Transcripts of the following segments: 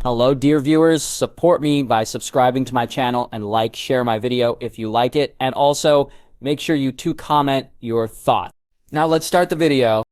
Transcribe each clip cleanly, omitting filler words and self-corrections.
Hello dear viewers, support me by subscribing to my channel and share my video if you like it, and also make sure you comment your thought. Now let's start the video.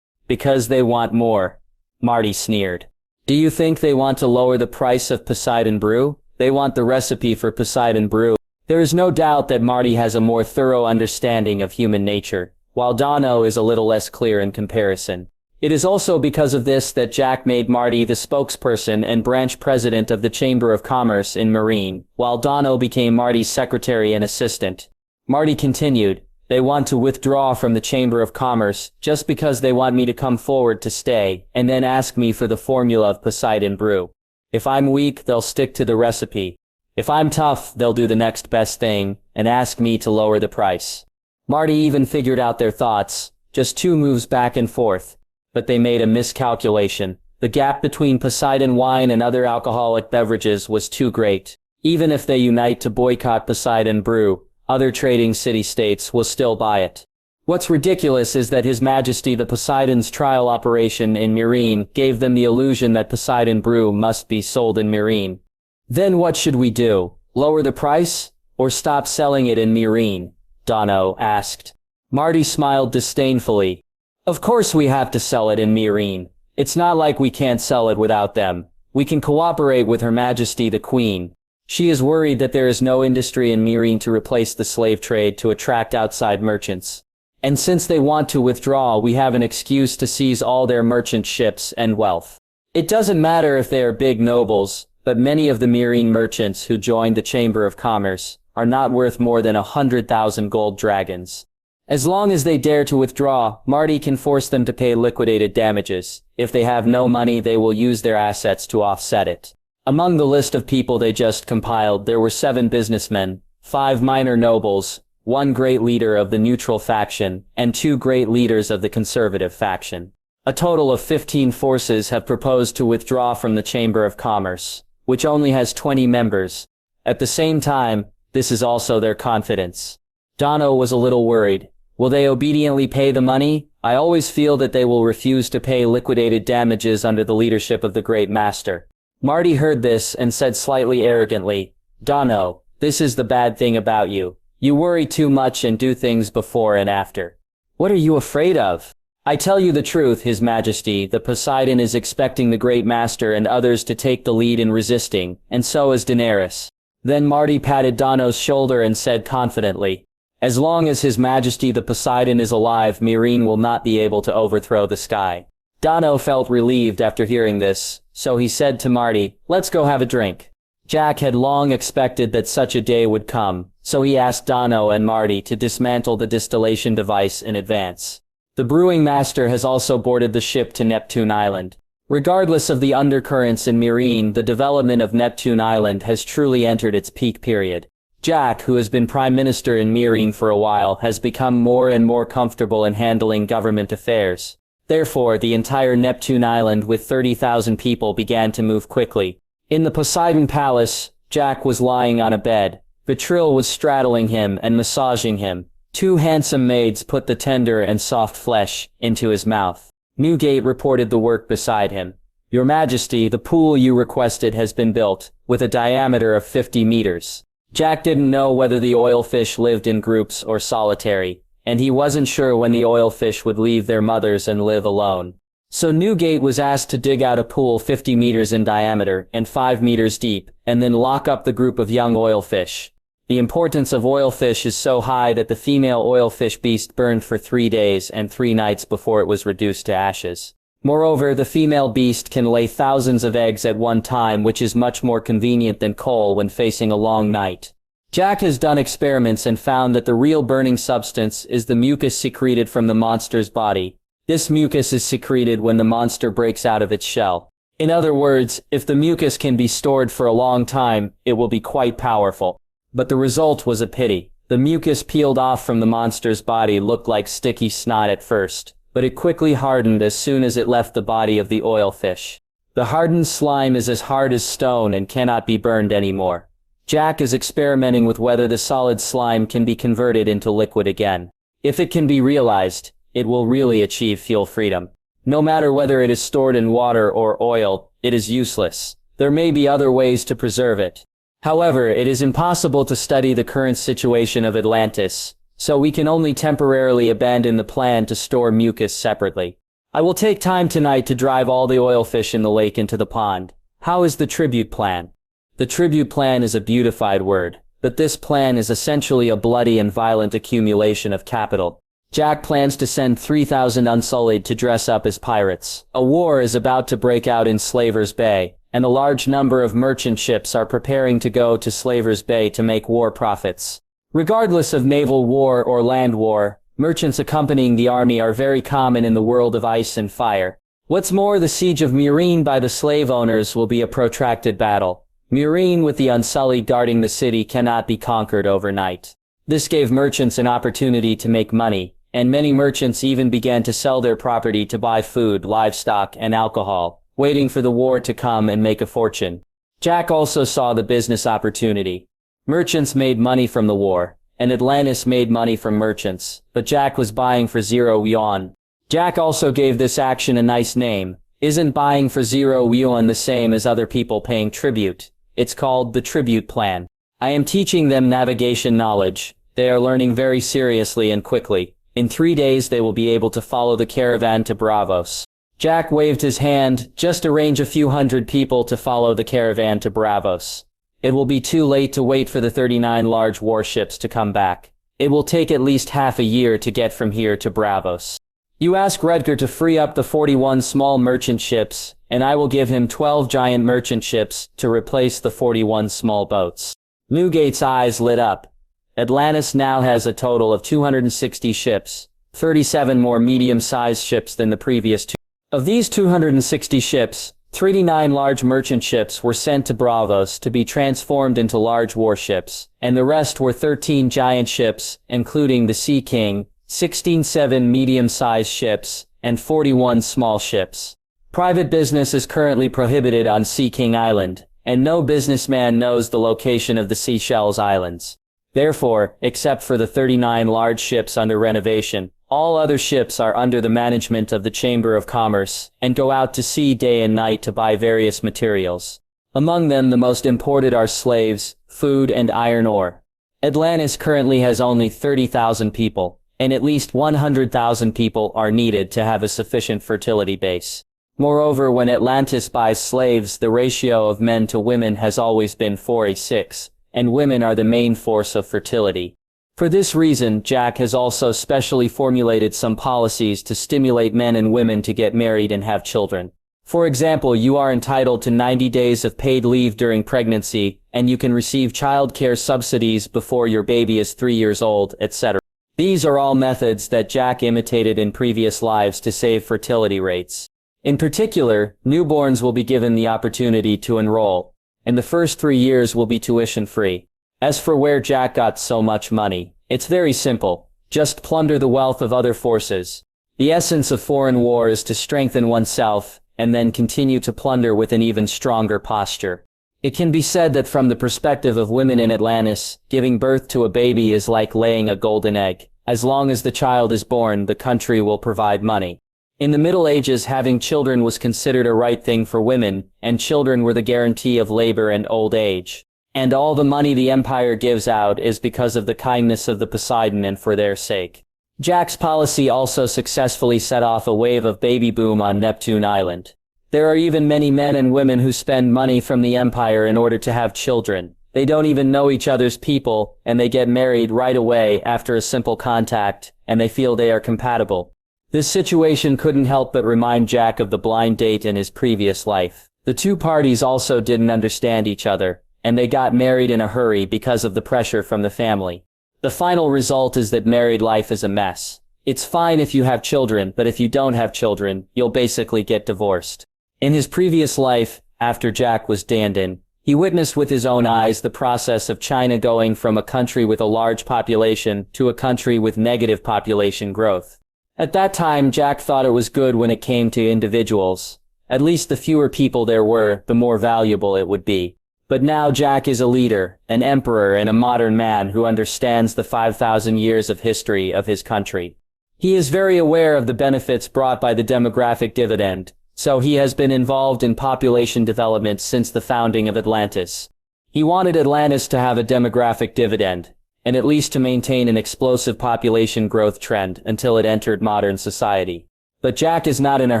Because they want more, Marty sneered. Do you think they want to lower the price of Poseidon brew? They want the recipe for Poseidon brew. There is no doubt that Marty has a more thorough understanding of human nature, while Dano is a little less clear in comparison. It is also because of this that Jack made Marty the spokesperson and branch president of the Chamber of Commerce in Marine, while Dano became Marty's secretary and assistant. Marty continued, they want to withdraw from the Chamber of Commerce just because they want me to come forward to stay, and then ask me for the formula of Poseidon brew. If I'm weak, they'll stick to the recipe. If I'm tough, they'll do the next best thing, and ask me to lower the price. Marty even figured out their thoughts, just 2 moves back and forth. But they made a miscalculation. The gap between Poseidon wine and other alcoholic beverages was too great. Even if they unite to boycott Poseidon brew, other trading city-states will still buy it. What's ridiculous is that His Majesty the Poseidon's trial operation in Marine gave them the illusion that Poseidon brew must be sold in Marine. Then what should we do? Lower the price? Or stop selling it in Marine? Dano asked. Marty smiled disdainfully. Of course we have to sell it in Marine. It's not like we can't sell it without them. We can cooperate with Her Majesty the Queen. She is worried that there is no industry in Marine to replace the slave trade to attract outside merchants. And since they want to withdraw, we have an excuse to seize all their merchant ships and wealth. It doesn't matter if they are big nobles, but many of the Marine merchants who joined the Chamber of Commerce are not worth more than 100,000 gold dragons. As long as they dare to withdraw, Marty can force them to pay liquidated damages. If they have no money, they will use their assets to offset it. Among the list of people they just compiled, there were 7 businessmen, 5 minor nobles, 1 great leader of the neutral faction, and 2 great leaders of the conservative faction. A total of 15 forces have proposed to withdraw from the Chamber of Commerce, which only has 20 members. At the same time, this is also their confidence. Dano was a little worried. Will they obediently pay the money? I always feel that they will refuse to pay liquidated damages under the leadership of the Great Master. Marty heard this and said slightly arrogantly, Dano, this is the bad thing about you. You worry too much and do things before and after. What are you afraid of? I tell you the truth, His Majesty, the Poseidon is expecting the Great Master and others to take the lead in resisting, and so is Daenerys. Then Marty patted Dano's shoulder and said confidently, as long as His Majesty the Poseidon is alive, Marine will not be able to overthrow the sky. Dano felt relieved after hearing this, so he said to Marty, let's go have a drink. Jack had long expected that such a day would come, so he asked Dano and Marty to dismantle the distillation device in advance. The brewing master has also boarded the ship to Neptune Island. Regardless of the undercurrents in Marine, the development of Neptune Island has truly entered its peak period. Jack, who has been Prime Minister in Marine for a while, has become more and more comfortable in handling government affairs. Therefore, the entire Neptune Island with 30,000 people began to move quickly. In the Poseidon Palace, Jack was lying on a bed. Betril was straddling him and massaging him. 2 handsome maids put the tender and soft flesh into his mouth. Newgate reported the work beside him. Your Majesty, the pool you requested has been built, with a diameter of 50 meters. Jack didn't know whether the oilfish lived in groups or solitary, and he wasn't sure when the oilfish would leave their mothers and live alone. So Newgate was asked to dig out a pool 50 meters in diameter and 5 meters deep, and then lock up the group of young oilfish. The importance of oilfish is so high that the female oilfish beast burned for 3 days and 3 nights before it was reduced to ashes. Moreover, the female beast can lay thousands of eggs at one time, which is much more convenient than coal when facing a long night. Jack has done experiments and found that the real burning substance is the mucus secreted from the monster's body. This mucus is secreted when the monster breaks out of its shell. In other words, if the mucus can be stored for a long time, it will be quite powerful. But the result was a pity. The mucus peeled off from the monster's body looked like sticky snot at first, but it quickly hardened as soon as it left the body of the oilfish. The hardened slime is as hard as stone and cannot be burned anymore. Jack is experimenting with whether the solid slime can be converted into liquid again. If it can be realized, it will really achieve fuel freedom. No matter whether it is stored in water or oil, it is useless. There may be other ways to preserve it. However, it is impossible to study the current situation of Atlantis, so we can only temporarily abandon the plan to store mucus separately. I will take time tonight to drive all the oil fish in the lake into the pond. How is the tribute plan? The tribute plan is a beautified word, but this plan is essentially a bloody and violent accumulation of capital. Jack plans to send 3,000 Unsullied to dress up as pirates. A war is about to break out in Slaver's Bay, and a large number of merchant ships are preparing to go to Slaver's Bay to make war profits. Regardless of naval war or land war, merchants accompanying the army are very common in the world of ice and fire. What's more, the siege of Meereen by the slave owners will be a protracted battle. Meereen, with the Unsullied guarding the city, cannot be conquered overnight. This gave merchants an opportunity to make money, and many merchants even began to sell their property to buy food, livestock, and alcohol, waiting for the war to come and make a fortune. Jack also saw the business opportunity. Merchants made money from the war, and Atlantis made money from merchants, but Jack was buying for 0 yuan. Jack also gave this action a nice name. Isn't buying for 0 yuan the same as other people paying tribute? It's called the tribute plan. I am teaching them navigation knowledge. They are learning very seriously and quickly. In 3 days they will be able to follow the caravan to Braavos. Jack waved his hand. Just arrange a few hundred people to follow the caravan to Braavos. It will be too late to wait for the 39 large warships to come back. It will take at least half a year to get from here to Braavos. You ask Redger to free up the 41 small merchant ships, and I will give him 12 giant merchant ships to replace the 41 small boats. Newgate's eyes lit up. Atlantis now has a total of 260 ships, 37 more medium-sized ships than the previous two. Of these 260 ships, 39 large merchant ships were sent to Braavos to be transformed into large warships, and the rest were 13 giant ships, including the Sea King, 16 medium-sized ships, and 41 small ships. Private business is currently prohibited on Sea King Island, and no businessman knows the location of the Seychelles Islands. Therefore, except for the 39 large ships under renovation, all other ships are under the management of the Chamber of Commerce, and go out to sea day and night to buy various materials. Among them the most imported are slaves, food, and iron ore. Atlantis currently has only 30,000 people, and at least 100,000 people are needed to have a sufficient fertility base. Moreover, when Atlantis buys slaves, the ratio of men to women has always been 4:6, and women are the main force of fertility. For this reason, Jack has also specially formulated some policies to stimulate men and women to get married and have children. For example, you are entitled to 90 days of paid leave during pregnancy, and you can receive child care subsidies before your baby is 3 years old, etc. These are all methods that Jack imitated in previous lives to save fertility rates. In particular, newborns will be given the opportunity to enroll, and the first 3 years will be tuition-free. As for where Jack got so much money, it's very simple. Just plunder the wealth of other forces. The essence of foreign war is to strengthen oneself, and then continue to plunder with an even stronger posture. It can be said that from the perspective of women in Atlantis, giving birth to a baby is like laying a golden egg. As long as the child is born, the country will provide money. In the Middle Ages, having children was considered a right thing for women, and children were the guarantee of labor and old age. And all the money the empire gives out is because of the kindness of the Poseidon and for their sake. Jack's policy also successfully set off a wave of baby boom on Neptune Island. There are even many men and women who spend money from the empire in order to have children. They don't even know each other's people, and they get married right away after a simple contact, and they feel they are compatible. This situation couldn't help but remind Jack of the blind date in his previous life. The two parties also didn't understand each other, and they got married in a hurry because of the pressure from the family. The final result is that married life is a mess. It's fine if you have children, but if you don't have children, you'll basically get divorced. In his previous life, after Jack was Dandan, he witnessed with his own eyes the process of China going from a country with a large population to a country with negative population growth. At that time, Jack thought it was good when it came to individuals. At least the fewer people there were, the more valuable it would be. But now Jack is a leader, an emperor, and a modern man who understands the 5,000 years of history of his country. He is very aware of the benefits brought by the demographic dividend, so he has been involved in population development since the founding of Atlantis. He wanted Atlantis to have a demographic dividend, and at least to maintain an explosive population growth trend until it entered modern society. But Jack is not in a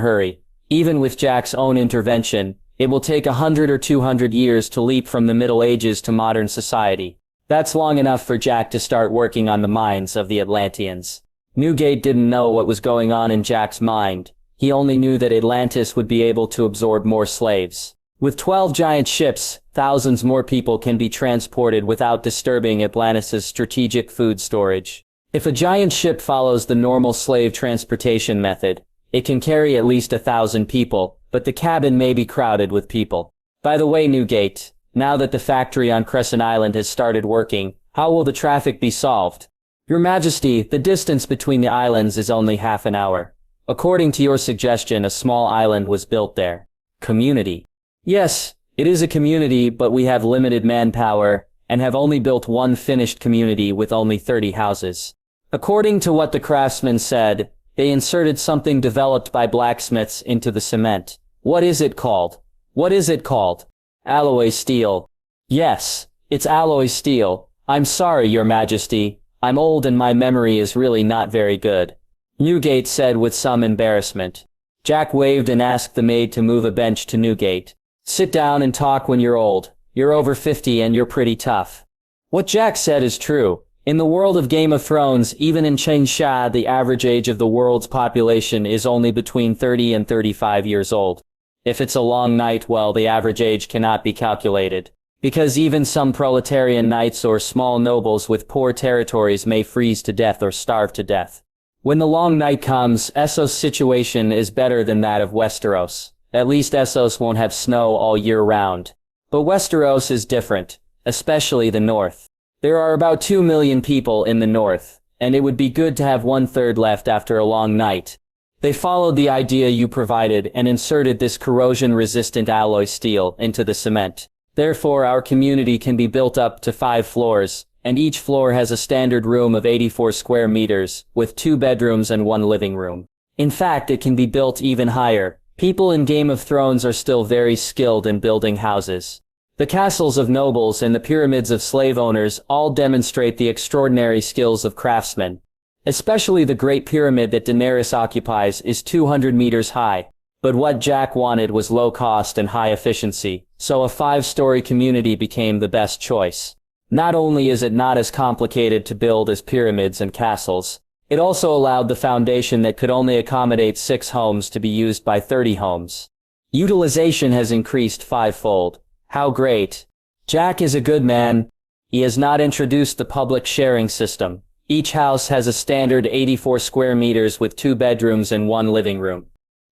hurry. Even with Jack's own intervention, it will take 100 or 200 years to leap from the Middle Ages to modern society. That's long enough for Jack to start working on the minds of the Atlanteans. Newgate didn't know what was going on in Jack's mind. He only knew that Atlantis would be able to absorb more slaves. With 12 giant ships, thousands more people can be transported without disturbing Atlantis' strategic food storage. If a giant ship follows the normal slave transportation method, it can carry at least 1,000 people, but the cabin may be crowded with people. By the way, Newgate, now that the factory on Crescent Island has started working, how will the traffic be solved? Your Majesty, the distance between the islands is only half an hour. According to your suggestion, a small island was built there. Community. Yes, it is a community, but we have limited manpower, and have only built one finished community with only 30 houses. According to what the craftsman said, they inserted something developed by blacksmiths into the cement. What is it called? What is it called? Alloy steel. Yes, it's alloy steel. I'm sorry, Your Majesty. I'm old and my memory is really not very good. Newgate said with some embarrassment. Jack waved and asked the maid to move a bench to Newgate. Sit down and talk when you're old. You're over 50 and you're pretty tough. What Jack said is true. In the world of Game of Thrones, even in Changsha, the average age of the world's population is only between 30 and 35 years old. If it's a long night, well, the average age cannot be calculated. Because even some proletarian knights or small nobles with poor territories may freeze to death or starve to death. When the long night comes, Essos' situation is better than that of Westeros. At least Essos won't have snow all year round. But Westeros is different, especially the north. There are about 2 million people in the north, and it would be good to have 1/3 left after a long night. They followed the idea you provided and inserted this corrosion-resistant alloy steel into the cement. Therefore, our community can be built up to 5 floors, and each floor has a standard room of 84 square meters, with 2 bedrooms and 1 living room. In fact, it can be built even higher. People in Game of Thrones are still very skilled in building houses. The castles of nobles and the pyramids of slave owners all demonstrate the extraordinary skills of craftsmen. Especially the Great Pyramid that Daenerys occupies is 200 meters high. But what Jack wanted was low cost and high efficiency, so a 5-story community became the best choice. Not only is it not as complicated to build as pyramids and castles, it also allowed the foundation that could only accommodate 6 homes to be used by 30 homes. Utilization has increased 5-fold. How great! Jack is a good man. He has not introduced the public sharing system. Each house has a standard 84 square meters with 2 bedrooms and 1 living room.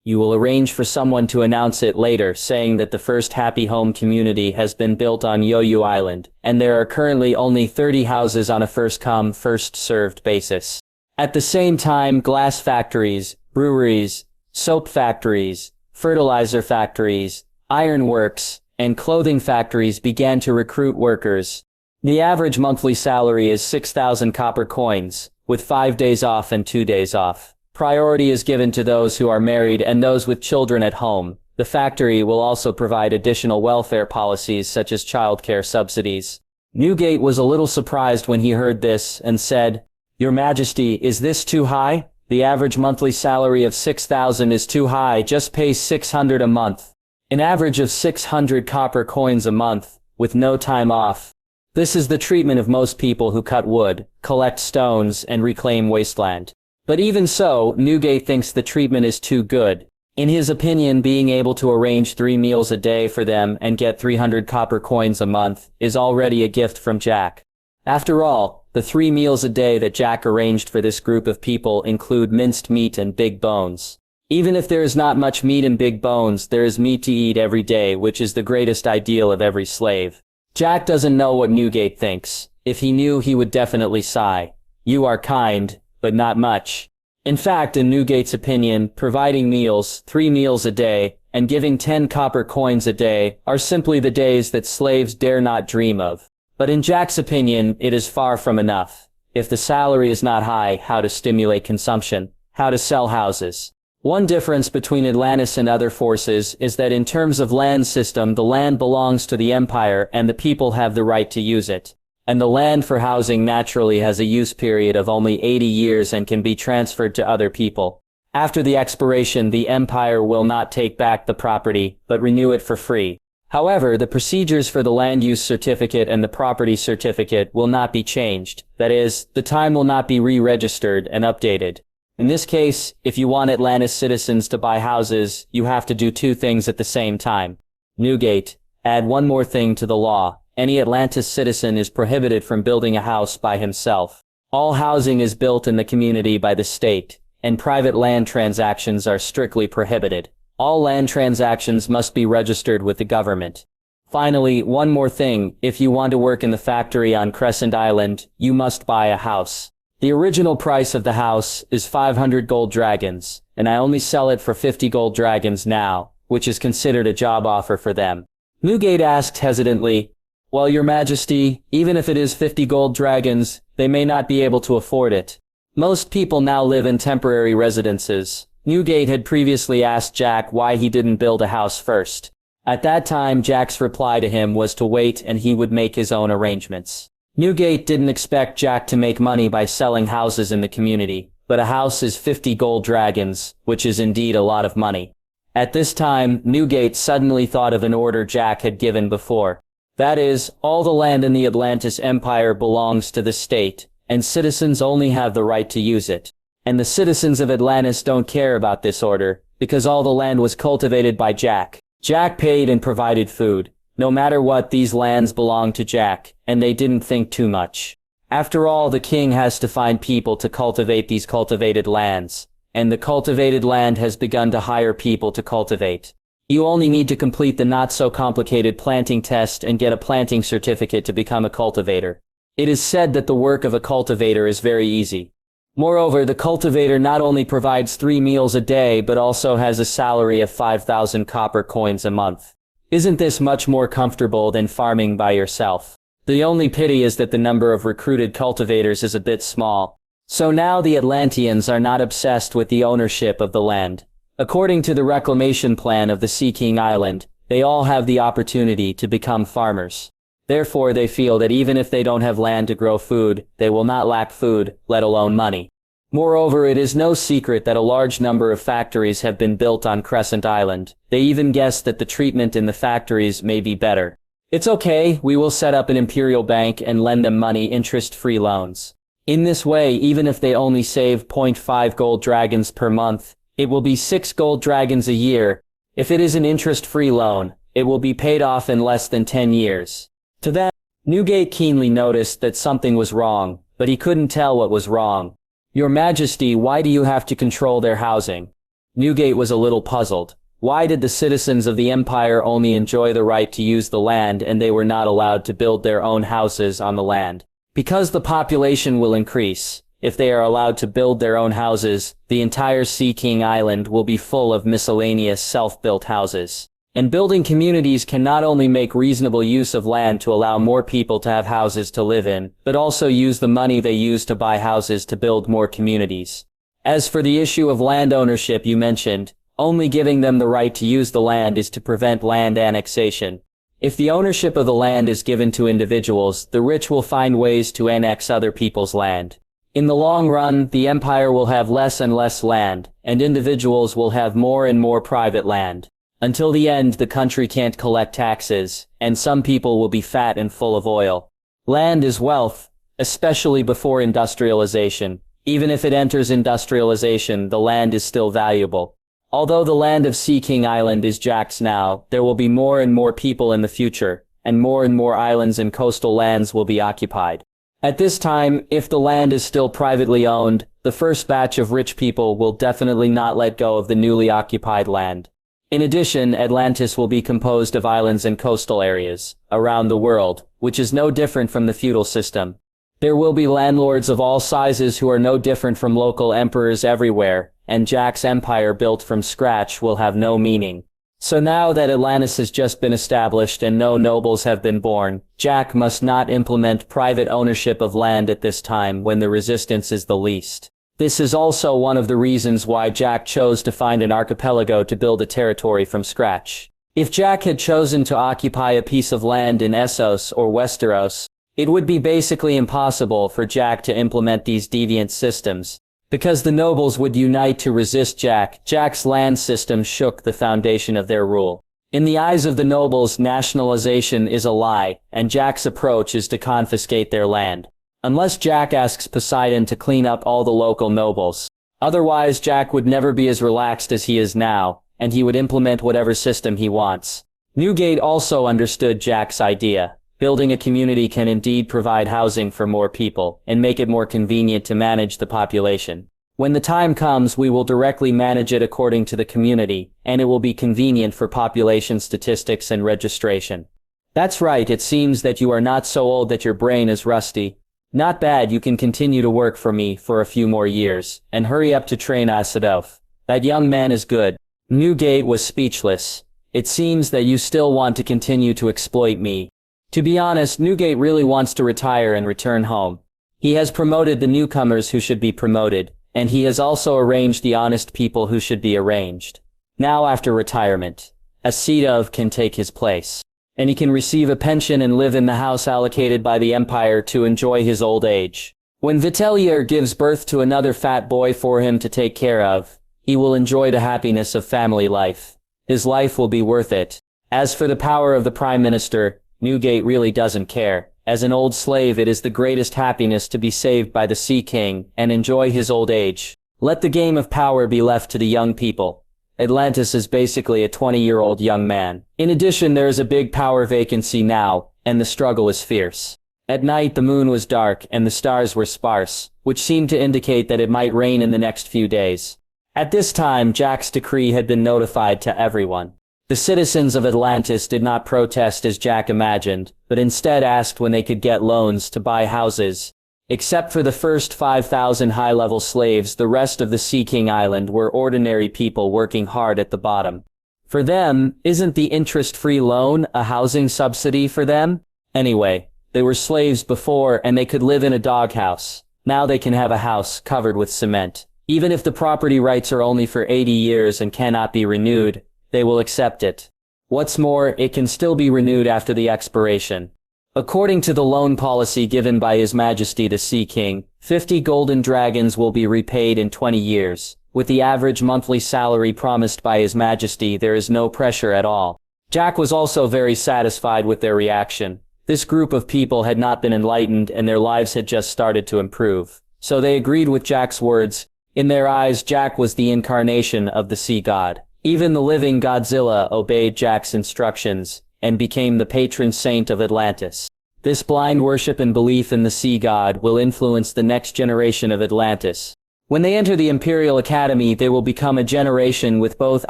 You will arrange for someone to announce it later, saying that the first Happy Home community has been built on Yoyu Island, and there are currently only 30 houses on a first-come, first-served basis. At the same time, glass factories, breweries, soap factories, fertilizer factories, ironworks, and clothing factories began to recruit workers. The average monthly salary is 6,000 copper coins, with 5 days off and 2 days off. Priority is given to those who are married and those with children at home. The factory will also provide additional welfare policies such as childcare subsidies. Newgate was a little surprised when he heard this and said, Your Majesty, is this too high? The average monthly salary of 6,000 is too high, just pay 600 a month. An average of 600 copper coins a month, with no time off. This is the treatment of most people who cut wood, collect stones, and reclaim wasteland. But even so, Newgate thinks the treatment is too good. In his opinion, being able to arrange 3 meals a day for them and get 300 copper coins a month is already a gift from Jack. After all, the 3 meals a day that Jack arranged for this group of people include minced meat and big bones. Even if there is not much meat and big bones, there is meat to eat every day, which is the greatest ideal of every slave. Jack doesn't know what Newgate thinks. If he knew, he would definitely sigh. You are kind, but not much. In fact, in Newgate's opinion, providing meals, 3 meals a day, and giving 10 copper coins a day are simply the days that slaves dare not dream of. But in Jack's opinion, it is far from enough. If the salary is not high, how to stimulate consumption? How to sell houses. One difference between Atlantis and other forces is that in terms of land system, the land belongs to the Empire and the people have the right to use it. And the land for housing naturally has a use period of only 80 years and can be transferred to other people. After the expiration, the Empire will not take back the property, but renew it for free. However, the procedures for the land use certificate and the property certificate will not be changed. That is, the time will not be re-registered and updated. In this case, if you want Atlantis citizens to buy houses, you have to do two things at the same time. Newgate. Add one more thing to the law. Any Atlantis citizen is prohibited from building a house by himself. All housing is built in the community by the state, and private land transactions are strictly prohibited. All land transactions must be registered with the government. Finally, one more thing, if you want to work in the factory on Crescent Island, you must buy a house. The original price of the house is 500 gold dragons, and I only sell it for 50 gold dragons now, which is considered a job offer for them. Newgate asked hesitantly, "Well, Your Majesty, even if it is 50 gold dragons, they may not be able to afford it. Most people now live in temporary residences." Newgate had previously asked Jack why he didn't build a house first. At that time, Jack's reply to him was to wait and he would make his own arrangements. Newgate didn't expect Jack to make money by selling houses in the community, but a house is 50 gold dragons, which is indeed a lot of money. At this time, Newgate suddenly thought of an order Jack had given before. That is, all the land in the Atlantis Empire belongs to the state, and citizens only have the right to use it. And the citizens of Atlantis don't care about this order, because all the land was cultivated by Jack. Jack paid and provided food. No matter what, these lands belonged to Jack, and they didn't think too much. After all, the king has to find people to cultivate these cultivated lands, and the cultivated land has begun to hire people to cultivate. You only need to complete the not-so-complicated planting test and get a planting certificate to become a cultivator. It is said that the work of a cultivator is very easy. Moreover, the cultivator not only provides 3 meals a day but also has a salary of 5,000 copper coins a month. Isn't this much more comfortable than farming by yourself? The only pity is that the number of recruited cultivators is a bit small. So now the Atlanteans are not obsessed with the ownership of the land. According to the reclamation plan of the Sea King Island, they all have the opportunity to become farmers. Therefore, they feel that even if they don't have land to grow food, they will not lack food, let alone money. Moreover, it is no secret that a large number of factories have been built on Crescent Island. They even guess that the treatment in the factories may be better. It's okay, we will set up an imperial bank and lend them money interest-free loans. In this way, even if they only save 0.5 gold dragons per month, it will be 6 gold dragons a year. If it is an interest-free loan, it will be paid off in less than 10 years. To that, Newgate keenly noticed that something was wrong, but he couldn't tell what was wrong. "Your Majesty, why do you have to control their housing?" Newgate was a little puzzled. Why did the citizens of the Empire only enjoy the right to use the land and they were not allowed to build their own houses on the land? Because the population will increase. If they are allowed to build their own houses, the entire Sea King Island will be full of miscellaneous self-built houses. And building communities can not only make reasonable use of land to allow more people to have houses to live in, but also use the money they use to buy houses to build more communities. As for the issue of land ownership you mentioned, only giving them the right to use the land is to prevent land annexation. If the ownership of the land is given to individuals, the rich will find ways to annex other people's land. In the long run, the empire will have less and less land, and individuals will have more and more private land. Until the end, the country can't collect taxes, and some people will be fat and full of oil. Land is wealth, especially before industrialization. Even if it enters industrialization, the land is still valuable. Although the land of Sea King Island is Jack's now, there will be more and more people in the future, and more islands and coastal lands will be occupied. At this time, if the land is still privately owned, the first batch of rich people will definitely not let go of the newly occupied land. In addition, Atlantis will be composed of islands and coastal areas around the world, which is no different from the feudal system. There will be landlords of all sizes who are no different from local emperors everywhere, and Jack's empire built from scratch will have no meaning. So now that Atlantis has just been established and no nobles have been born, Jack must not implement private ownership of land at this time when the resistance is the least. This is also one of the reasons why Jack chose to find an archipelago to build a territory from scratch. If Jack had chosen to occupy a piece of land in Essos or Westeros, it would be basically impossible for Jack to implement these deviant systems. Because the nobles would unite to resist Jack, Jack's land system shook the foundation of their rule. In the eyes of the nobles, nationalization is a lie, and Jack's approach is to confiscate their land. Unless Jack asks Poseidon to clean up all the local nobles. Otherwise, Jack would never be as relaxed as he is now, and he would implement whatever system he wants. Newgate also understood Jack's idea. Building a community can indeed provide housing for more people, and make it more convenient to manage the population. When the time comes, we will directly manage it according to the community, and it will be convenient for population statistics and registration. That's right, it seems that you are not so old that your brain is rusty. Not bad, you can continue to work for me for a few more years, and hurry up to train Asadov. That young man is good. Newgate was speechless. It seems that you still want to continue to exploit me. To be honest, Newgate really wants to retire and return home. He has promoted the newcomers who should be promoted, and he has also arranged the honest people who should be arranged. Now after retirement, Asadov can take his place. And he can receive a pension and live in the house allocated by the Empire to enjoy his old age. When Vitelier gives birth to another fat boy for him to take care of, he will enjoy the happiness of family life. His life will be worth it. As for the power of the Prime Minister, Newgate really doesn't care. As an old slave, it is the greatest happiness to be saved by the Sea King and enjoy his old age. Let the game of power be left to the young people. Atlantis is basically a 20-year-old young man. In addition, there is a big power vacancy now, and the struggle is fierce. At night the moon was dark and the stars were sparse, which seemed to indicate that it might rain in the next few days. At this time, Jack's decree had been notified to everyone. The citizens of Atlantis did not protest as Jack imagined, but instead asked when they could get loans to buy houses. Except for the first 5,000 high-level slaves, the rest of the Sea King Island were ordinary people working hard at the bottom. For them, isn't the interest-free loan a housing subsidy for them? Anyway, they were slaves before and they could live in a doghouse. Now they can have a house covered with cement. Even if the property rights are only for 80 years and cannot be renewed, they will accept it. What's more, it can still be renewed after the expiration. According to the loan policy given by His Majesty the Sea King, 50 golden dragons will be repaid in 20 years. With the average monthly salary promised by His Majesty, there is no pressure at all. Jack was also very satisfied with their reaction. This group of people had not been enlightened and their lives had just started to improve. So they agreed with Jack's words. In their eyes, Jack was the incarnation of the sea god. Even the living Godzilla obeyed Jack's instructions and became the patron saint of Atlantis. This blind worship and belief in the sea god will influence the next generation of Atlantis. When they enter the Imperial Academy, they will become a generation with both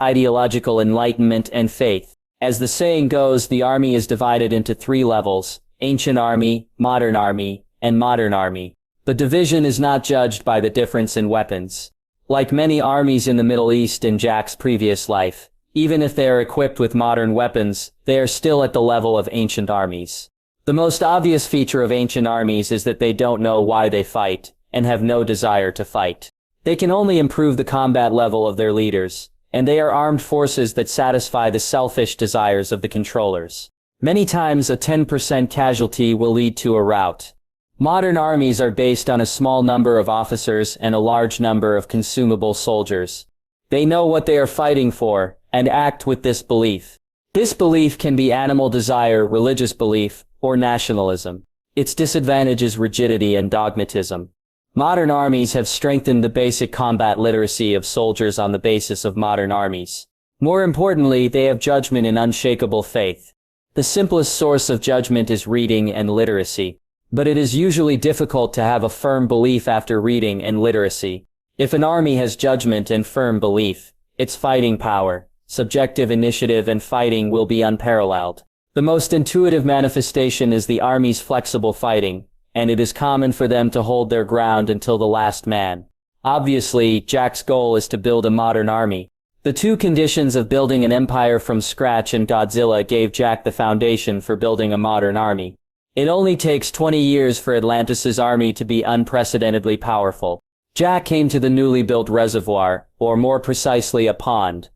ideological enlightenment and faith. As the saying goes, the army is divided into 3 levels: ancient army, modern army, and modern army. The division is not judged by the difference in weapons. Like many armies in the Middle East in Jack's previous life, even if they are equipped with modern weapons, they are still at the level of ancient armies. The most obvious feature of ancient armies is that they don't know why they fight, and have no desire to fight. They can only improve the combat level of their leaders, and they are armed forces that satisfy the selfish desires of the controllers. Many times a 10% casualty will lead to a rout. Modern armies are based on a small number of officers and a large number of consumable soldiers. They know what they are fighting for, and act with this belief. This belief can be animal desire, religious belief, or nationalism. Its disadvantage is rigidity and dogmatism. Modern armies have strengthened the basic combat literacy of soldiers on the basis of modern armies. More importantly, they have judgment and unshakable faith. The simplest source of judgment is reading and literacy. But it is usually difficult to have a firm belief after reading and literacy. If an army has judgment and firm belief, its fighting power, subjective initiative and fighting will be unparalleled. The most intuitive manifestation is the army's flexible fighting, and it is common for them to hold their ground until the last man. Obviously, Jack's goal is to build a modern army. The 2 conditions of building an empire from scratch and Godzilla gave Jack the foundation for building a modern army. It only takes 20 years for Atlantis' army to be unprecedentedly powerful. Jack came to the newly built reservoir, or more precisely a pond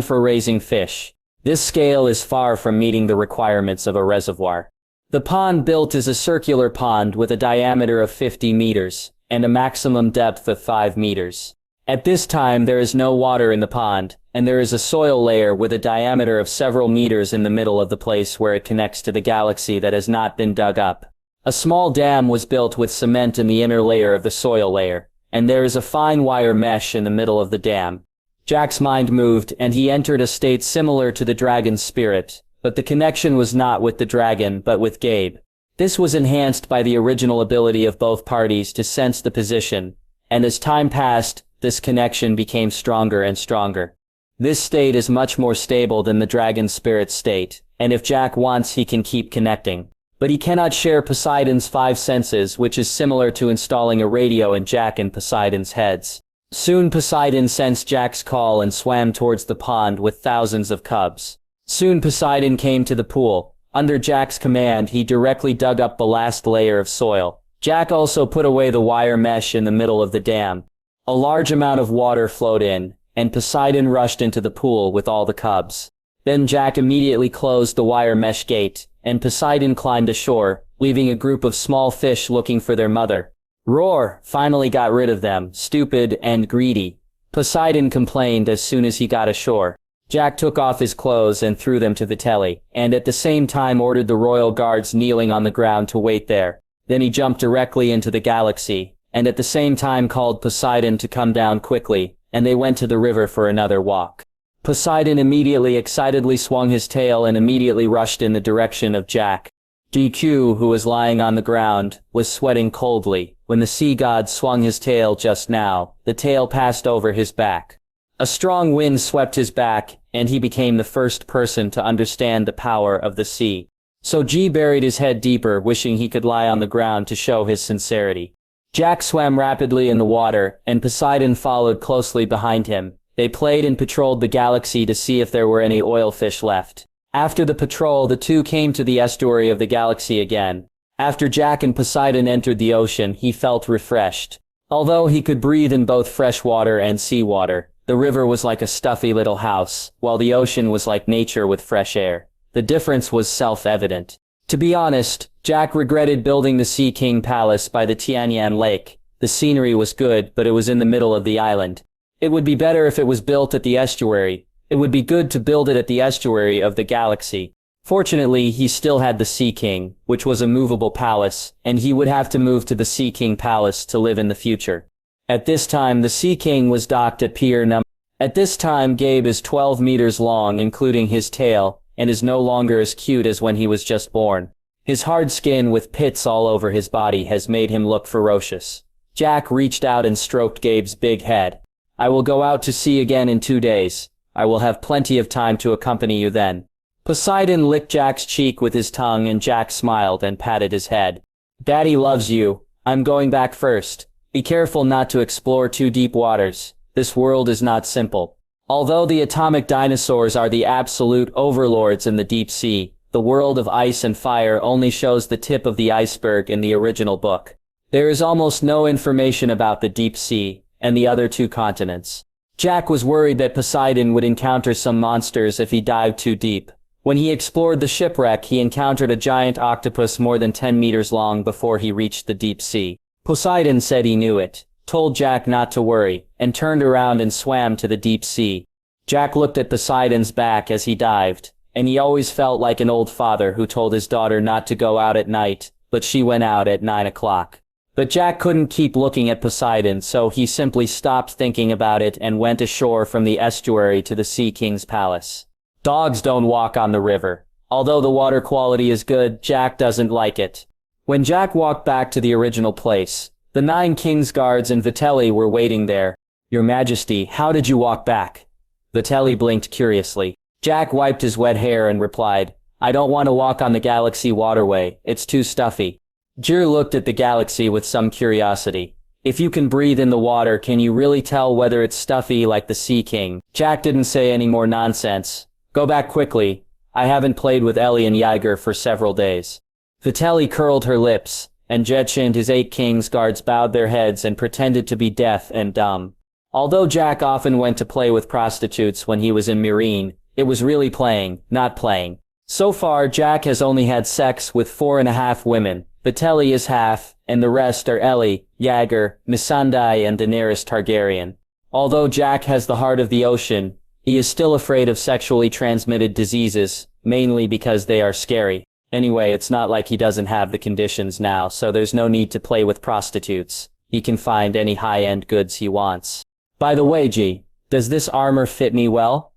for raising fish. This scale is far from meeting the requirements of a reservoir. The pond built is a circular pond with a diameter of 50 meters, and a maximum depth of 5 meters. At this time there is no water in the pond, and there is a soil layer with a diameter of several meters in the middle of the place where it connects to the galaxy that has not been dug up. A small dam was built with cement in the inner layer of the soil layer, and there is a fine wire mesh in the middle of the dam. Jack's mind moved, and he entered a state similar to the dragon's spirit, but the connection was not with the dragon but with Gabe. This was enhanced by the original ability of both parties to sense the position, and as time passed, this connection became stronger and stronger. This state is much more stable than the dragon's spirit state, and if Jack wants he can keep connecting. But he cannot share Poseidon's 5 senses, which is similar to installing a radio in Jack and Poseidon's heads. Soon Poseidon sensed Jack's call and swam towards the pond with thousands of cubs. Soon Poseidon came to the pool. Under Jack's command he directly dug up the last layer of soil. Jack also put away the wire mesh in the middle of the dam. A large amount of water flowed in, and Poseidon rushed into the pool with all the cubs. Then Jack immediately closed the wire mesh gate, and Poseidon climbed ashore, leaving a group of small fish looking for their mother. Roar finally got rid of them, stupid and greedy. Poseidon complained as soon as he got ashore. Jack took off his clothes and threw them to Vitelli, and at the same time ordered the royal guards kneeling on the ground to wait there. Then he jumped directly into the galaxy, and at the same time called Poseidon to come down quickly, and they went to the river for another walk. Poseidon immediately excitedly swung his tail and immediately rushed in the direction of Jack. GQ, who was lying on the ground, was sweating coldly. When the sea god swung his tail just now, the tail passed over his back. A strong wind swept his back, and he became the first person to understand the power of the sea. So G buried his head deeper, wishing he could lie on the ground to show his sincerity. Jack swam rapidly in the water, and Poseidon followed closely behind him. They played and patrolled the galaxy to see if there were any oil fish left. After the patrol, the two came to the estuary of the galaxy again. After Jack and Poseidon entered the ocean, he felt refreshed. Although he could breathe in both fresh water and seawater, the river was like a stuffy little house, while the ocean was like nature with fresh air. The difference was self-evident. To be honest, Jack regretted building the Sea King Palace by the Tianyan Lake. The scenery was good, but it was in the middle of the island. It would be better if it was built at the estuary. It would be good to build it at the estuary of the galaxy. Fortunately, he still had the Sea King, which was a movable palace, and he would have to move to the Sea King Palace to live in the future. At this time, the Sea King was docked at Pier No. At this time, Gabe is 12 meters long, including his tail, and is no longer as cute as when he was just born. His hard skin with pits all over his body has made him look ferocious. Jack reached out and stroked Gabe's big head. I will go out to sea again in 2 days. I will have plenty of time to accompany you then. Poseidon licked Jack's cheek with his tongue, and Jack smiled and patted his head. Daddy loves you. I'm going back first. Be careful not to explore too deep waters. This world is not simple. Although the atomic dinosaurs are the absolute overlords in the deep sea, the world of ice and fire only shows the tip of the iceberg in the original book. There is almost no information about the deep sea and the other 2 continents. Jack was worried that Poseidon would encounter some monsters if he dived too deep. When he explored the shipwreck, he encountered a giant octopus more than 10 meters long before he reached the deep sea. Poseidon said he knew it, told Jack not to worry, and turned around and swam to the deep sea. Jack looked at Poseidon's back as he dived, and he always felt like an old father who told his daughter not to go out at night, but she went out at 9 o'clock. But Jack couldn't keep looking at Poseidon, so he simply stopped thinking about it and went ashore from the estuary to the Sea King's palace. Dogs don't walk on the river. Although the water quality is good, Jack doesn't like it. When Jack walked back to the original place, the 9 King's guards and Vitelli were waiting there. Your Majesty, how did you walk back? Vitelli blinked curiously. Jack wiped his wet hair and replied, I don't want to walk on the galaxy waterway, it's too stuffy. Jir looked at the galaxy with some curiosity. If you can breathe in the water, can you really tell whether it's stuffy like the Sea King? Jack didn't say any more nonsense. Go back quickly. I haven't played with Ellie and Jaeger for several days. Vitelli curled her lips, and Jetcha and his 8 kings guards bowed their heads and pretended to be deaf and dumb. Although Jack often went to play with prostitutes when he was in Meereen, it was really playing, not playing. So far, Jack has only had sex with 4.5 women. Vitelli is half, and the rest are Ellie, Yager, Missandei and Daenerys Targaryen. Although Jack has the heart of the ocean, he is still afraid of sexually transmitted diseases, mainly because they are scary. Anyway, it's not like he doesn't have the conditions now, so there's no need to play with prostitutes. He can find any high-end goods he wants. By the way, G, does this armor fit me well?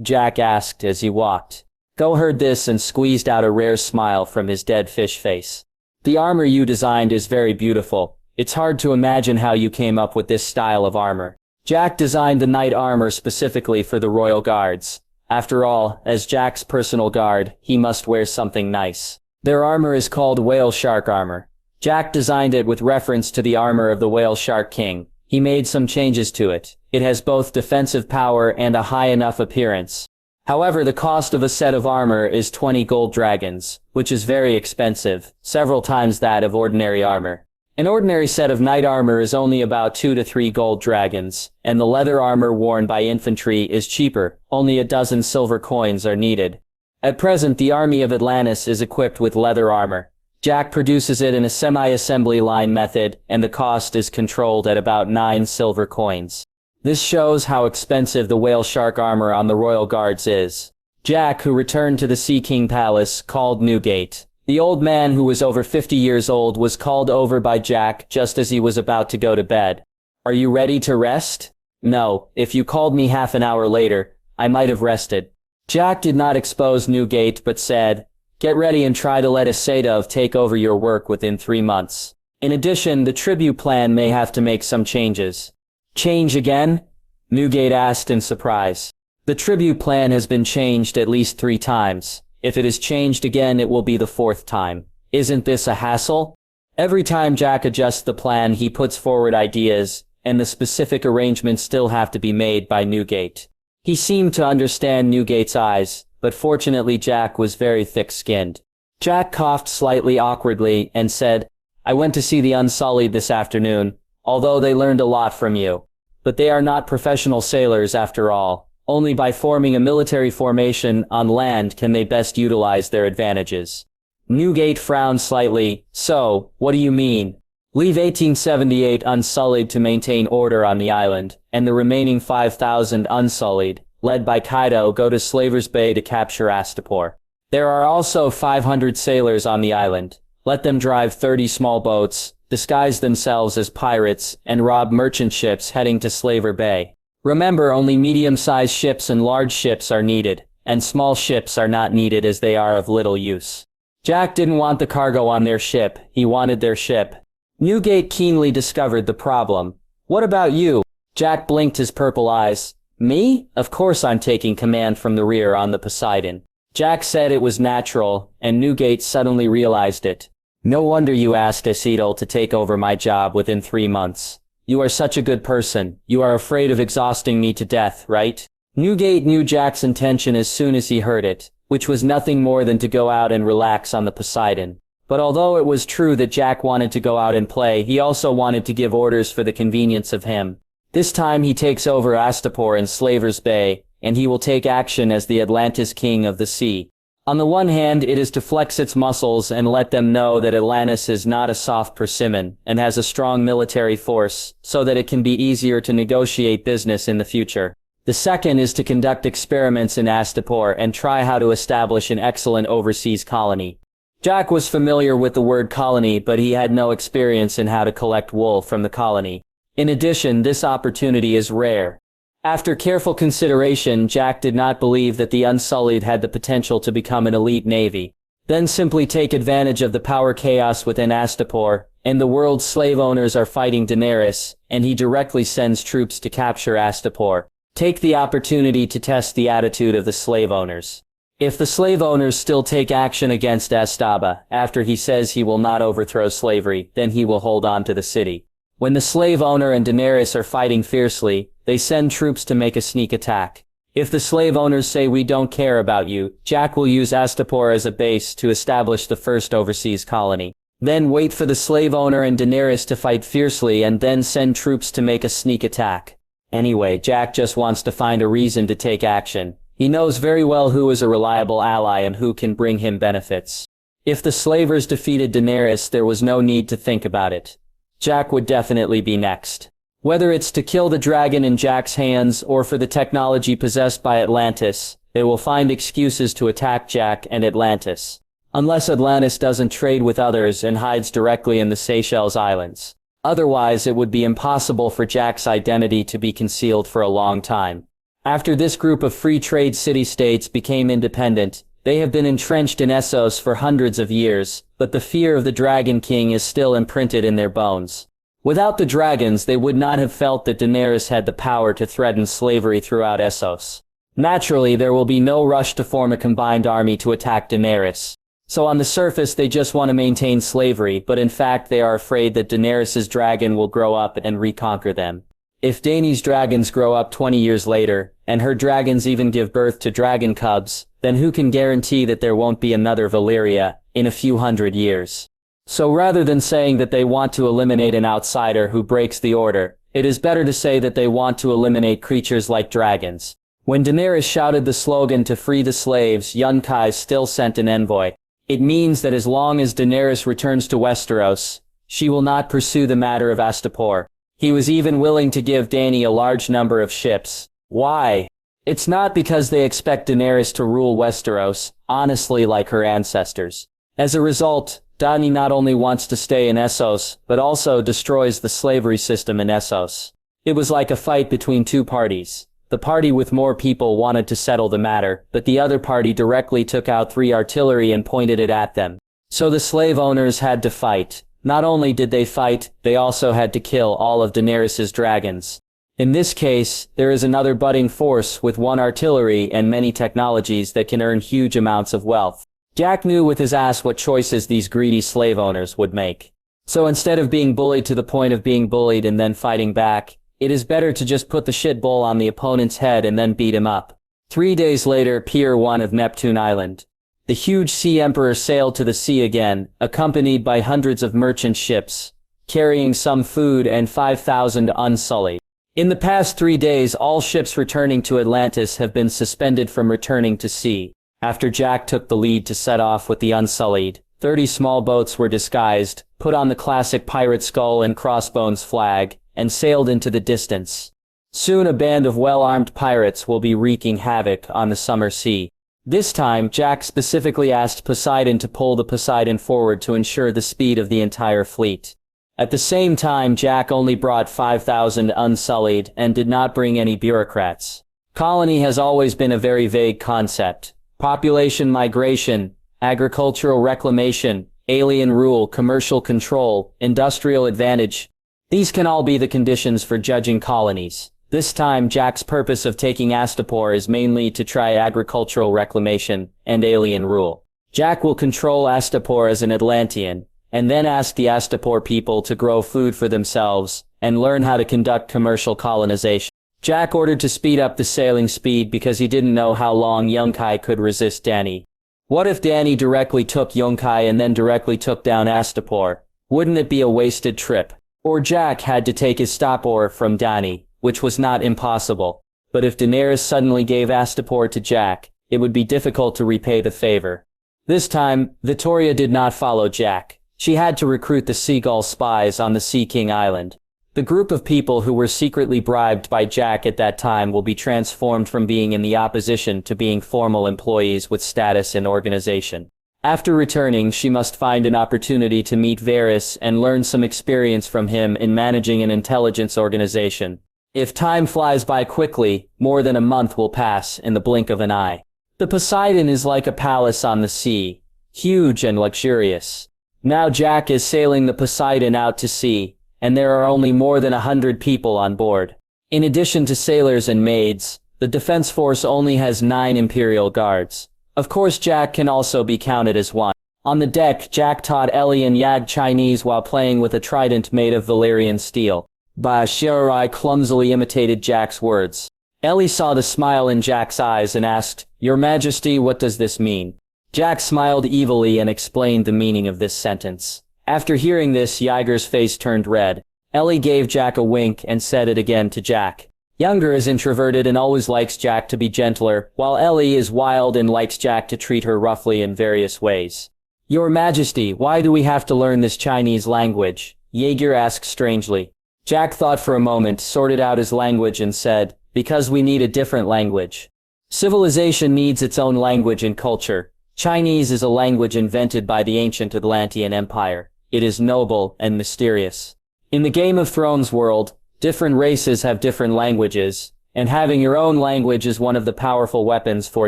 Jack asked as he walked. Go heard this and squeezed out a rare smile from his dead fish face. The armor you designed is very beautiful. It's hard to imagine how you came up with this style of armor. Jack designed the knight armor specifically for the royal guards. After all, as Jack's personal guard, he must wear something nice. Their armor is called whale shark armor. Jack designed it with reference to the armor of the whale shark king. He made some changes to it. It has both defensive power and a high enough appearance. However, the cost of a set of armor is 20 gold dragons, which is very expensive, several times that of ordinary armor. An ordinary set of knight armor is only about 2 to 3 gold dragons, and the leather armor worn by infantry is cheaper, only a dozen silver coins are needed. At present, the army of Atlantis is equipped with leather armor. Jack produces it in a semi-assembly line method, and the cost is controlled at about 9 silver coins. This shows how expensive the whale shark armor on the royal guards is. Jack, who returned to the Sea King Palace, called Newgate. The old man, who was over 50 years old, was called over by Jack just as he was about to go to bed. Are you ready to rest? No, if you called me half an hour later, I might have rested. Jack did not expose Newgate but said, get ready and try to let Asadov take over your work within 3 months. In addition, the tribute plan may have to make some changes. Change again? Newgate asked in surprise. The tribute plan has been changed at least 3 times. If it is changed again, it will be the 4th time. Isn't this a hassle? Every time Jack adjusts the plan, he puts forward ideas, and the specific arrangements still have to be made by Newgate. He seemed to understand Newgate's eyes, but fortunately Jack was very thick-skinned. Jack coughed slightly awkwardly and said, I went to see the Unsullied this afternoon, although they learned a lot from you. But they are not professional sailors after all. Only by forming a military formation on land can they best utilize their advantages. Newgate frowned slightly. So, what do you mean? Leave 1878 Unsullied to maintain order on the island, and the remaining 5,000 Unsullied, led by Kaido, go to Slaver's Bay to capture Astapor. There are also 500 sailors on the island. Let them drive 30 small boats, disguise themselves as pirates, and rob merchant ships heading to Slaver Bay. Remember, only medium-sized ships and large ships are needed, and small ships are not needed as they are of little use. Jack didn't want the cargo on their ship, he wanted their ship. Newgate keenly discovered the problem. What about you? Jack blinked his purple eyes. Me? Of course I'm taking command from the rear on the Poseidon. Jack said it was natural, and Newgate suddenly realized it. No wonder you asked Isidol to take over my job within 3 months. You are such a good person. You are afraid of exhausting me to death, right? Newgate knew Jack's intention as soon as he heard it, which was nothing more than to go out and relax on the Poseidon. But although it was true that Jack wanted to go out and play, he also wanted to give orders for the convenience of him. This time he takes over Astapor and Slaver's Bay, and he will take action as the Atlantis King of the Sea. On the one hand, it is to flex its muscles and let them know that Atlantis is not a soft persimmon and has a strong military force, so that it can be easier to negotiate business in the future. The second is to conduct experiments in Astapor and try how to establish an excellent overseas colony. Jack was familiar with the word colony, but he had no experience in how to collect wool from the colony. In addition, this opportunity is rare. After careful consideration, Jack did not believe that the Unsullied had the potential to become an elite navy. Then simply take advantage of the power chaos within Astapor, and the world's slave owners are fighting Daenerys, and he directly sends troops to capture Astapor. Take the opportunity to test the attitude of the slave owners. If the slave owners still take action against Astaba, after he says he will not overthrow slavery, then he will hold on to the city. When the slave owner and Daenerys are fighting fiercely, they send troops to make a sneak attack. If the slave owners say we don't care about you, Jack will use Astapor as a base to establish the first overseas colony. Then wait for the slave owner and Daenerys to fight fiercely and then send troops to make a sneak attack. Anyway, Jack just wants to find a reason to take action. He knows very well who is a reliable ally and who can bring him benefits. If the slavers defeated Daenerys, there was no need to think about it. Jack would definitely be next. Whether it's to kill the dragon in Jack's hands or for the technology possessed by Atlantis, they will find excuses to attack Jack and Atlantis. Unless Atlantis doesn't trade with others and hides directly in the Seychelles Islands. Otherwise, it would be impossible for Jack's identity to be concealed for a long time. After this group of free trade city-states became independent, they have been entrenched in Essos for hundreds of years, but the fear of the Dragon King is still imprinted in their bones. Without the dragons, they would not have felt that Daenerys had the power to threaten slavery throughout Essos. Naturally, there will be no rush to form a combined army to attack Daenerys. So on the surface they just want to maintain slavery, but in fact they are afraid that Daenerys' dragon will grow up and reconquer them. If Dany's dragons grow up 20 years later, and her dragons even give birth to dragon cubs, then who can guarantee that there won't be another Valyria in a few hundred years? So rather than saying that they want to eliminate an outsider who breaks the order, it is better to say that they want to eliminate creatures like dragons. When Daenerys shouted the slogan to free the slaves, Yunkai still sent an envoy. It means that as long as Daenerys returns to Westeros, she will not pursue the matter of Astapor. He was even willing to give Dany a large number of ships. Why? It's not because they expect Daenerys to rule Westeros, honestly, like her ancestors. As a result, Dany not only wants to stay in Essos, but also destroys the slavery system in Essos. It was like a fight between two parties. The party with more people wanted to settle the matter, but the other party directly took out 3 artillery and pointed it at them. So the slave owners had to fight. Not only did they fight, they also had to kill all of Daenerys' dragons. In this case, there is another budding force with 1 artillery and many technologies that can earn huge amounts of wealth. Jack knew with his ass what choices these greedy slave owners would make. So instead of being bullied to the point of being bullied and then fighting back, it is better to just put the shit bowl on the opponent's head and then beat him up. 3 days later, Pier 1 of Neptune Island. The huge Sea Emperor sailed to the sea again, accompanied by hundreds of merchant ships, carrying some food and 5,000 unsullied. In the past 3 days, all ships returning to Atlantis have been suspended from returning to sea. After Jack took the lead to set off with the unsullied, 30 small boats were disguised, put on the classic pirate skull and crossbones flag, and sailed into the distance. Soon a band of well-armed pirates will be wreaking havoc on the summer sea. This time, Jack specifically asked Poseidon to pull the Poseidon forward to ensure the speed of the entire fleet. At the same time, Jack only brought 5,000 unsullied and did not bring any bureaucrats. Colony has always been a very vague concept. Population migration, agricultural reclamation, alien rule, commercial control, industrial advantage. These can all be the conditions for judging colonies. This time, Jack's purpose of taking Astapor is mainly to try agricultural reclamation and alien rule. Jack will control Astapor as an Atlantean, and then ask the Astapor people to grow food for themselves and learn how to conduct commercial colonization. Jack ordered to speed up the sailing speed because he didn't know how long Yunkai could resist Dany. What if Dany directly took Yunkai and then directly took down Astapor? Wouldn't it be a wasted trip? Or Jack had to take his stopper from Dany, which was not impossible. But if Daenerys suddenly gave Astapor to Jack, it would be difficult to repay the favor. This time, Vittoria did not follow Jack. She had to recruit the Seagull spies on the Sea King Island. The group of people who were secretly bribed by Jack at that time will be transformed from being in the opposition to being formal employees with status and organization. After returning, she must find an opportunity to meet Varys and learn some experience from him in managing an intelligence organization. If time flies by quickly, more than a month will pass in the blink of an eye. The Poseidon is like a palace on the sea, huge and luxurious. Now Jack is sailing the Poseidon out to sea, and there are only more than 100 people on board. In addition to sailors and maids, the defense force only has 9 Imperial guards. Of course, Jack can also be counted as one. On the deck, Jack taught Ellie and Yag Chinese while playing with a trident made of Valyrian steel. Shirai clumsily imitated Jack's words. Ellie saw the smile in Jack's eyes and asked, "Your Majesty, what does this mean?" Jack smiled evilly and explained the meaning of this sentence. After hearing this, Yiger's face turned red. Ellie gave Jack a wink and said it again to Jack. Younger is introverted and always likes Jack to be gentler, while Ellie is wild and likes Jack to treat her roughly in various ways. Your Majesty, why do we have to learn this Chinese language? Jaeger asked strangely. Jack thought for a moment, sorted out his language and said, because we need a different language. Civilization needs its own language and culture. Chinese is a language invented by the ancient Atlantean Empire. It is noble and mysterious. In the Game of Thrones world, different races have different languages, and having your own language is one of the powerful weapons for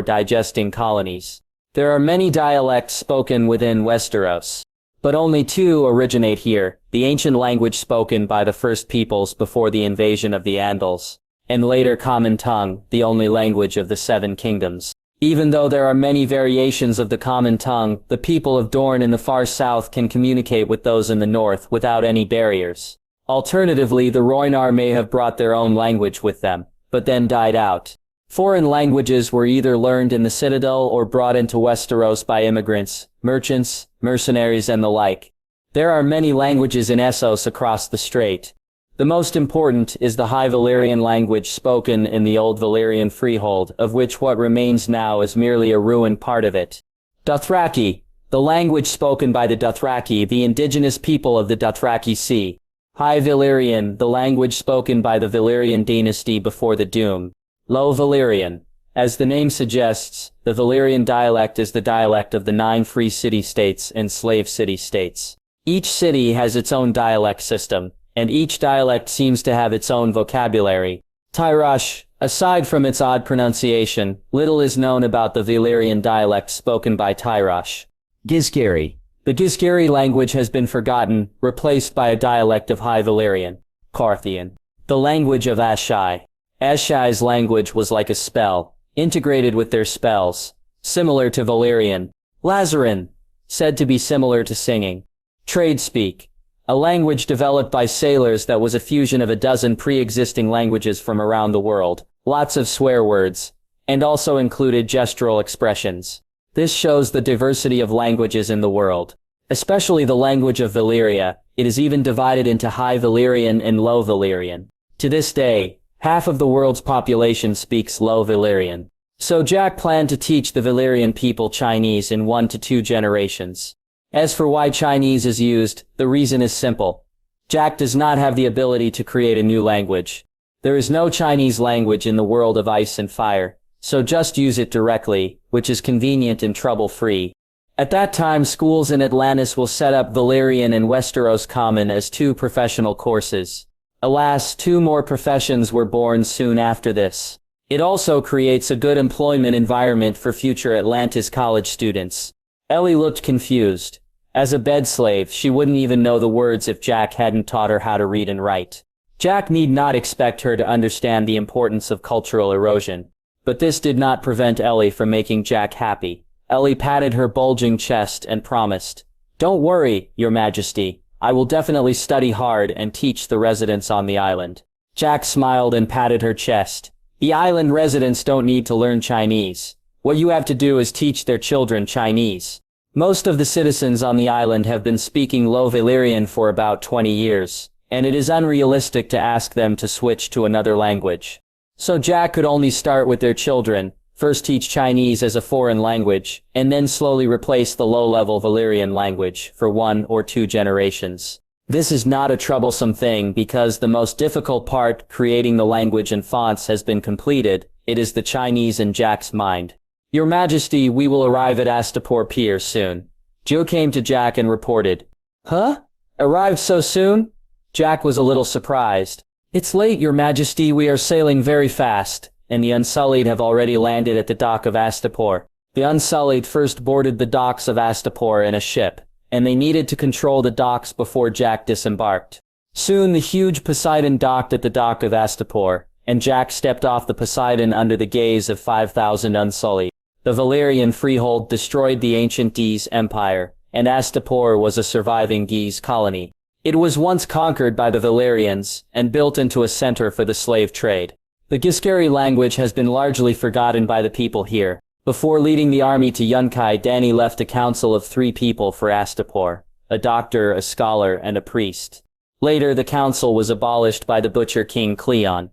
digesting colonies. There are many dialects spoken within Westeros, but only two originate here, the ancient language spoken by the first peoples before the invasion of the Andals, and later Common Tongue, the only language of the Seven Kingdoms. Even though there are many variations of the Common Tongue, the people of Dorne in the far south can communicate with those in the north without any barriers. Alternatively, the Rhoynar may have brought their own language with them, but then died out. Foreign languages were either learned in the Citadel or brought into Westeros by immigrants, merchants, mercenaries and the like. There are many languages in Essos across the strait. The most important is the High Valyrian language spoken in the Old Valyrian freehold, of which what remains now is merely a ruined part of it. Dothraki, the language spoken by the Dothraki, the indigenous people of the Dothraki Sea. High Valyrian, the language spoken by the Valyrian dynasty before the Doom. Low Valyrian. As the name suggests, the Valyrian dialect is the dialect of the 9 free city-states and slave city-states. Each city has its own dialect system, and each dialect seems to have its own vocabulary. Tyrosh, aside from its odd pronunciation, little is known about the Valyrian dialect spoken by Tyrosh. Githgeri. The Githgeri language has been forgotten, replaced by a dialect of High Valyrian. Carthian. The language of Ashai. Ashai's language was like a spell, integrated with their spells, similar to Valyrian. Lazarin, said to be similar to singing. Tradespeak, a language developed by sailors that was a fusion of a dozen pre-existing languages from around the world, lots of swear words, and also included gestural expressions. This shows the diversity of languages in the world. Especially the language of Valyria, it is even divided into High Valyrian and Low Valyrian. To this day, half of the world's population speaks Low Valyrian. So Jack planned to teach the Valyrian people Chinese in 1 to 2 generations. As for why Chinese is used, the reason is simple. Jack does not have the ability to create a new language. There is no Chinese language in the world of ice and fire, so just use it directly, which is convenient and trouble-free. At that time, schools in Atlantis will set up Valyrian and Westeros Common as 2 professional courses. Alas, 2 more professions were born soon after this. It also creates a good employment environment for future Atlantis college students. Ellie looked confused. As a bed slave, she wouldn't even know the words if Jack hadn't taught her how to read and write. Jack need not expect her to understand the importance of cultural erosion. But this did not prevent Ellie from making Jack happy. Ellie patted her bulging chest and promised, "Don't worry, Your Majesty. I will definitely study hard and teach the residents on the island." Jack smiled and patted her chest. The island residents don't need to learn Chinese. What you have to do is teach their children Chinese. Most of the citizens on the island have been speaking Low Valyrian for about 20 years, and it is unrealistic to ask them to switch to another language. So Jack could only start with their children, first teach Chinese as a foreign language, and then slowly replace the low-level Valyrian language for 1 or 2 generations. This is not a troublesome thing because the most difficult part, creating the language and fonts, has been completed. It is the Chinese in Jack's mind. "Your Majesty, we will arrive at Astapor Pier soon." Joe came to Jack and reported. "Huh? Arrived so soon?" Jack was a little surprised. "It's late, Your Majesty, we are sailing very fast, and the Unsullied have already landed at the dock of Astapor." The Unsullied first boarded the docks of Astapor in a ship, and they needed to control the docks before Jack disembarked. Soon the huge Poseidon docked at the dock of Astapor, and Jack stepped off the Poseidon under the gaze of 5,000 Unsullied. The Valyrian freehold destroyed the ancient Geese Empire, and Astapor was a surviving Geese colony. It was once conquered by the Valyrians, and built into a center for the slave trade. The Githgeri language has been largely forgotten by the people here. Before leading the army to Yunkai, Dany left a council of 3 people for Astapor. a doctor, a scholar, and a priest. Later, the council was abolished by the Butcher King Cleon.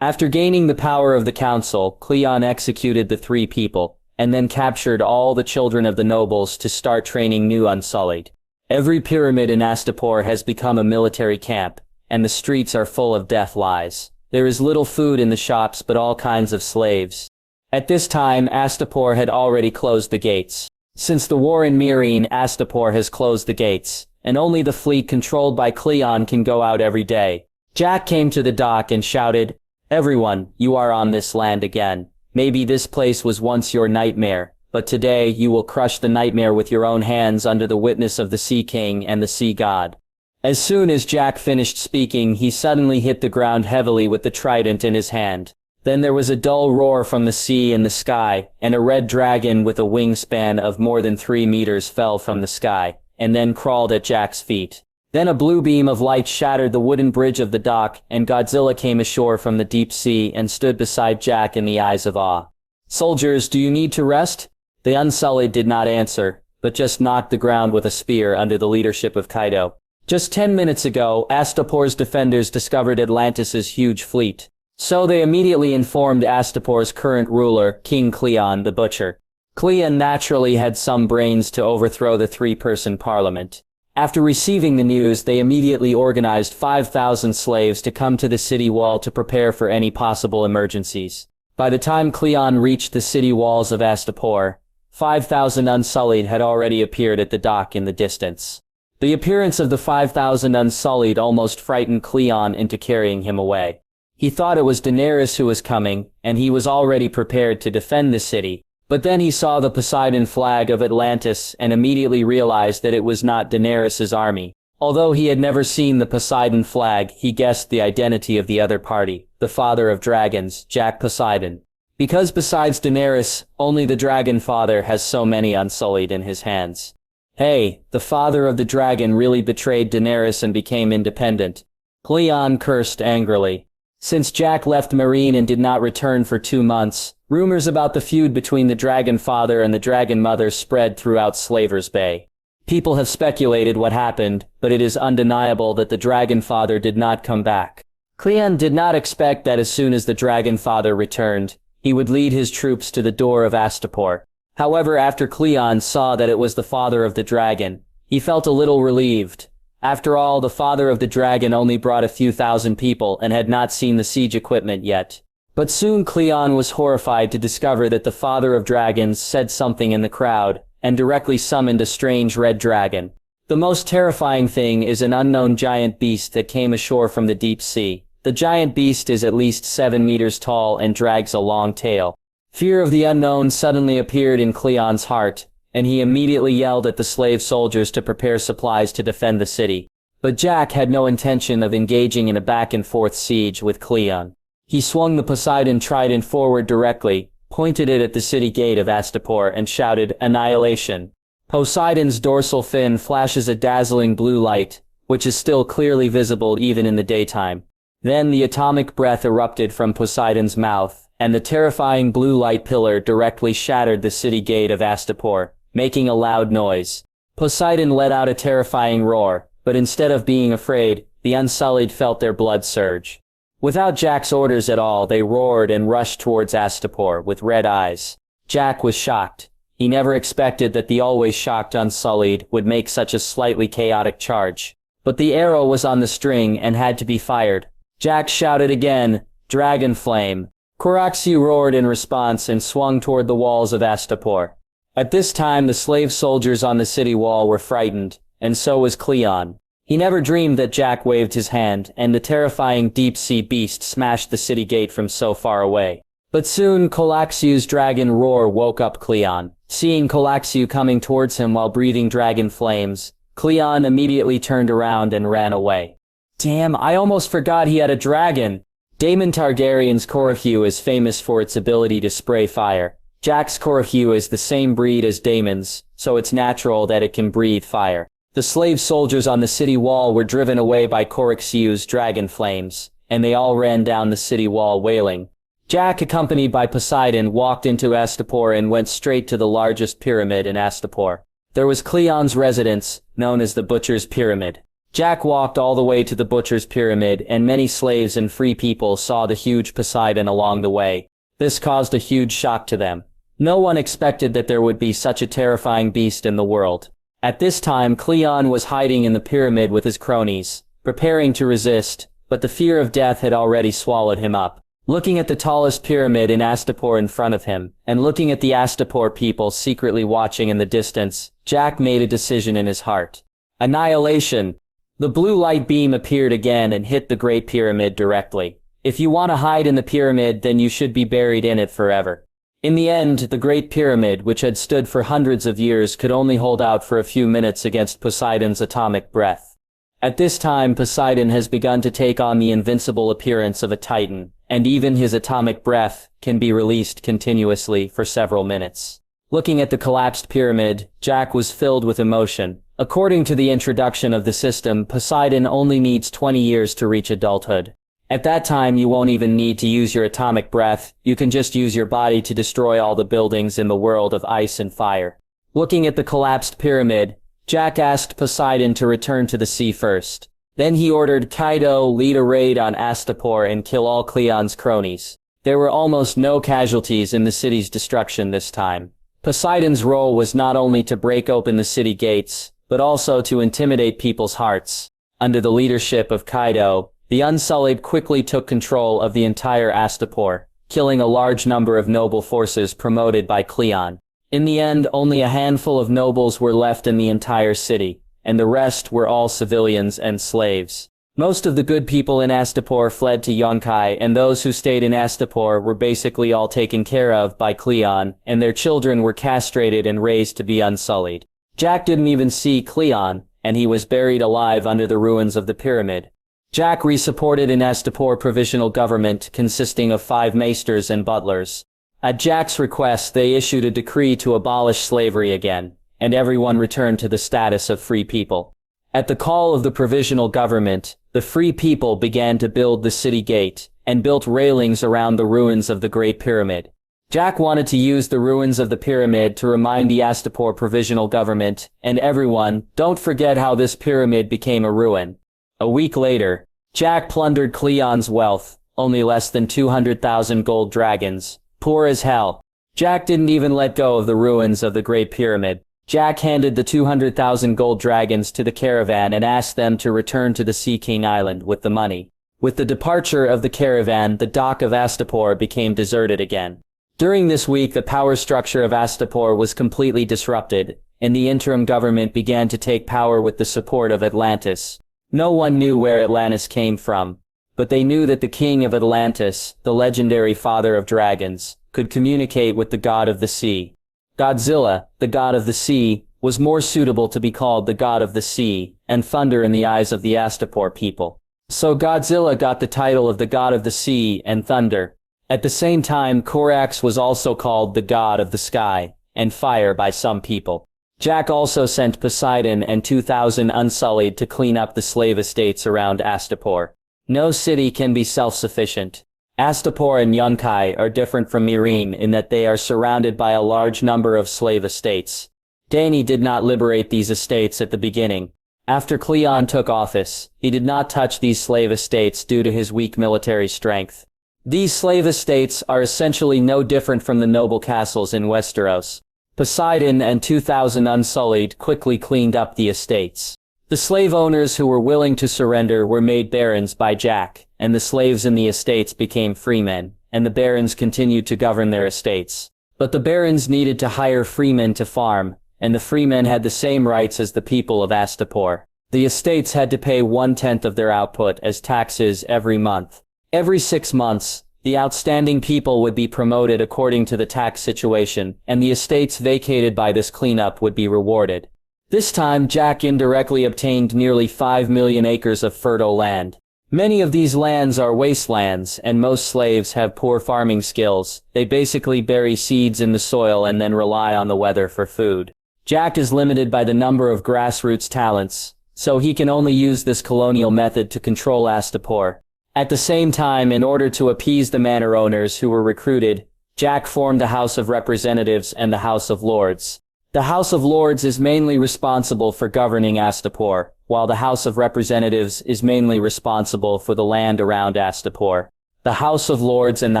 After gaining the power of the council, Cleon executed the 3 people, and then captured all the children of the nobles to start training new Unsullied. Every pyramid in Astapor has become a military camp, and the streets are full of death lies. There is little food in the shops but all kinds of slaves. At this time, Astapor had already closed the gates. Since the war in Meereen, Astapor has closed the gates, and only the fleet controlled by Cleon can go out every day. Jack came to the dock and shouted, "Everyone, you are on this land again. Maybe this place was once your nightmare, but today you will crush the nightmare with your own hands under the witness of the Sea King and the Sea God." As soon as Jack finished speaking, he suddenly hit the ground heavily with the trident in his hand. Then there was a dull roar from the sea and the sky, and a red dragon with a wingspan of more than 3 meters fell from the sky, and then crawled at Jack's feet. Then a blue beam of light shattered the wooden bridge of the dock, and Godzilla came ashore from the deep sea and stood beside Jack in the eyes of awe. "Soldiers, do you need to rest?" The Unsullied did not answer, but just knocked the ground with a spear under the leadership of Kaido. Just 10 minutes ago, Astapor's defenders discovered Atlantis's huge fleet. So they immediately informed Astapor's current ruler, King Cleon the Butcher. Cleon naturally had some brains to overthrow the 3-person parliament. After receiving the news, they immediately organized 5,000 slaves to come to the city wall to prepare for any possible emergencies. By the time Cleon reached the city walls of Astapor, 5,000 Unsullied had already appeared at the dock in the distance. The appearance of the 5,000 Unsullied almost frightened Cleon into carrying him away. He thought it was Daenerys who was coming, and he was already prepared to defend the city. But then he saw the Poseidon flag of Atlantis and immediately realized that it was not Daenerys' army. Although he had never seen the Poseidon flag, he guessed the identity of the other party, the father of dragons, Jack Poseidon. Because besides Daenerys, only the Dragon Father has so many Unsullied in his hands. Hey, the father of the dragon really betrayed Daenerys and became independent. Cleon cursed angrily. Since Jack left Meereen and did not return for 2 months, rumors about the feud between the Dragon Father and the Dragon Mother spread throughout Slaver's Bay. People have speculated what happened, but it is undeniable that the Dragon Father did not come back. Cleon did not expect that as soon as the Dragon Father returned, he would lead his troops to the door of Astapor. However, after Cleon saw that it was the father of the dragon, he felt a little relieved. After all, the father of the dragon only brought a few thousand people and had not seen the siege equipment yet. But soon Cleon was horrified to discover that the father of dragons said something in the crowd, and directly summoned a strange red dragon. The most terrifying thing is an unknown giant beast that came ashore from the deep sea. The giant beast is at least 7 meters tall and drags a long tail. Fear of the unknown suddenly appeared in Cleon's heart, and he immediately yelled at the slave soldiers to prepare supplies to defend the city. But Jack had no intention of engaging in a back-and-forth siege with Cleon. He swung the Poseidon trident forward directly, pointed it at the city gate of Astapor, and shouted, "Annihilation." Poseidon's dorsal fin flashes a dazzling blue light, which is still clearly visible even in the daytime. Then the atomic breath erupted from Poseidon's mouth, and the terrifying blue light pillar directly shattered the city gate of Astapor, making a loud noise. Poseidon let out a terrifying roar, but instead of being afraid, the Unsullied felt their blood surge. Without Jack's orders at all, they roared and rushed towards Astapor with red eyes. Jack was shocked. He never expected that the always shocked Unsullied would make such a slightly chaotic charge. But the arrow was on the string and had to be fired. Jack shouted again, "Dragon Flame." Koraxu roared in response and swung toward the walls of Astapor. At this time the slave soldiers on the city wall were frightened, and so was Cleon. He never dreamed that Jack waved his hand, and the terrifying deep-sea beast smashed the city gate from so far away. But soon Koraxu's dragon roar woke up Cleon. Seeing Koraxu coming towards him while breathing dragon flames, Cleon immediately turned around and ran away. Damn, I almost forgot he had a dragon! Daemon Targaryen's Koraxu is famous for its ability to spray fire. Jack's Koraxu is the same breed as Daemon's, so it's natural that it can breathe fire. The slave soldiers on the city wall were driven away by Koraxu's dragon flames, and they all ran down the city wall wailing. Jack, accompanied by Poseidon, walked into Astapor and went straight to the largest pyramid in Astapor. There was Cleon's residence, known as the Butcher's Pyramid. Jack walked all the way to the Butcher's Pyramid, and many slaves and free people saw the huge Poseidon along the way. This caused a huge shock to them. No one expected that there would be such a terrifying beast in the world. At this time, Cleon was hiding in the pyramid with his cronies, preparing to resist, but the fear of death had already swallowed him up. Looking at the tallest pyramid in Astapor in front of him, and looking at the Astapor people secretly watching in the distance, Jack made a decision in his heart. Annihilation! The blue light beam appeared again and hit the Great Pyramid directly. If you want to hide in the pyramid, then you should be buried in it forever. In the end, the Great Pyramid, which had stood for hundreds of years, could only hold out for a few minutes against Poseidon's atomic breath. At this time, Poseidon has begun to take on the invincible appearance of a titan, and even his atomic breath can be released continuously for several minutes. Looking at the collapsed pyramid, Jack was filled with emotion. According to the introduction of the system, Poseidon only needs 20 years to reach adulthood. At that time, you won't even need to use your atomic breath, you can just use your body to destroy all the buildings in the world of ice and fire. Looking at the collapsed pyramid, Jack asked Poseidon to return to the sea first. Then he ordered Kaido lead a raid on Astapor and kill all Cleon's cronies. There were almost no casualties in the city's destruction this time. Poseidon's role was not only to break open the city gates, but also to intimidate people's hearts. Under the leadership of Kaido, the Unsullied quickly took control of the entire Astapor, killing a large number of noble forces promoted by Cleon. In the end, only a handful of nobles were left in the entire city, and the rest were all civilians and slaves. Most of the good people in Astapor fled to Yonkai, and those who stayed in Astapor were basically all taken care of by Cleon, and their children were castrated and raised to be unsullied. Jack didn't even see Cleon, and he was buried alive under the ruins of the pyramid. Jack re-supported an Astapor provisional government consisting of 5 maesters and butlers. At Jack's request, they issued a decree to abolish slavery again, and everyone returned to the status of free people. At the call of the provisional government, the free people began to build the city gate, and built railings around the ruins of the Great Pyramid. Jack wanted to use the ruins of the pyramid to remind the Astapor provisional government, and everyone, don't forget how this pyramid became a ruin. A week later, Jack plundered Cleon's wealth, only less than 200,000 gold dragons. Poor as hell. Jack didn't even let go of the ruins of the Great Pyramid. Jack handed the 200,000 gold dragons to the caravan and asked them to return to the Sea King Island with the money. With the departure of the caravan, the dock of Astapor became deserted again. During this week, the power structure of Astapor was completely disrupted, and the interim government began to take power with the support of Atlantis. No one knew where Atlantis came from, but they knew that the king of Atlantis, the legendary father of dragons, could communicate with the god of the sea. Godzilla, the god of the sea, was more suitable to be called the god of the sea and thunder in the eyes of the Astapor people. So Godzilla got the title of the god of the sea and thunder. At the same time, Korax was also called the god of the sky and fire by some people. Jack also sent Poseidon and 2,000 Unsullied to clean up the slave estates around Astapor. No city can be self-sufficient. Astapor and Yonkai are different from Meereen in that they are surrounded by a large number of slave estates. Dany did not liberate these estates at the beginning. After Cleon took office, he did not touch these slave estates due to his weak military strength. These slave estates are essentially no different from the noble castles in Westeros. Poseidon and 2,000 Unsullied quickly cleaned up the estates. The slave owners who were willing to surrender were made barons by Jack, and the slaves in the estates became freemen, and the barons continued to govern their estates. But the barons needed to hire freemen to farm, and the freemen had the same rights as the people of Astapor. The estates had to pay 1/10 of their output as taxes every month. Every 6 months, the outstanding people would be promoted according to the tax situation, and the estates vacated by this cleanup would be rewarded. This time, Jack indirectly obtained nearly 5 million acres of fertile land. Many of these lands are wastelands, and most slaves have poor farming skills. They basically bury seeds in the soil and then rely on the weather for food. Jack is limited by the number of grassroots talents, so he can only use this colonial method to control Astapor. At the same time, in order to appease the manor owners who were recruited, Jack formed the House of Representatives and the House of Lords. The House of Lords is mainly responsible for governing Astapor, while the House of Representatives is mainly responsible for the land around Astapor. The House of Lords and the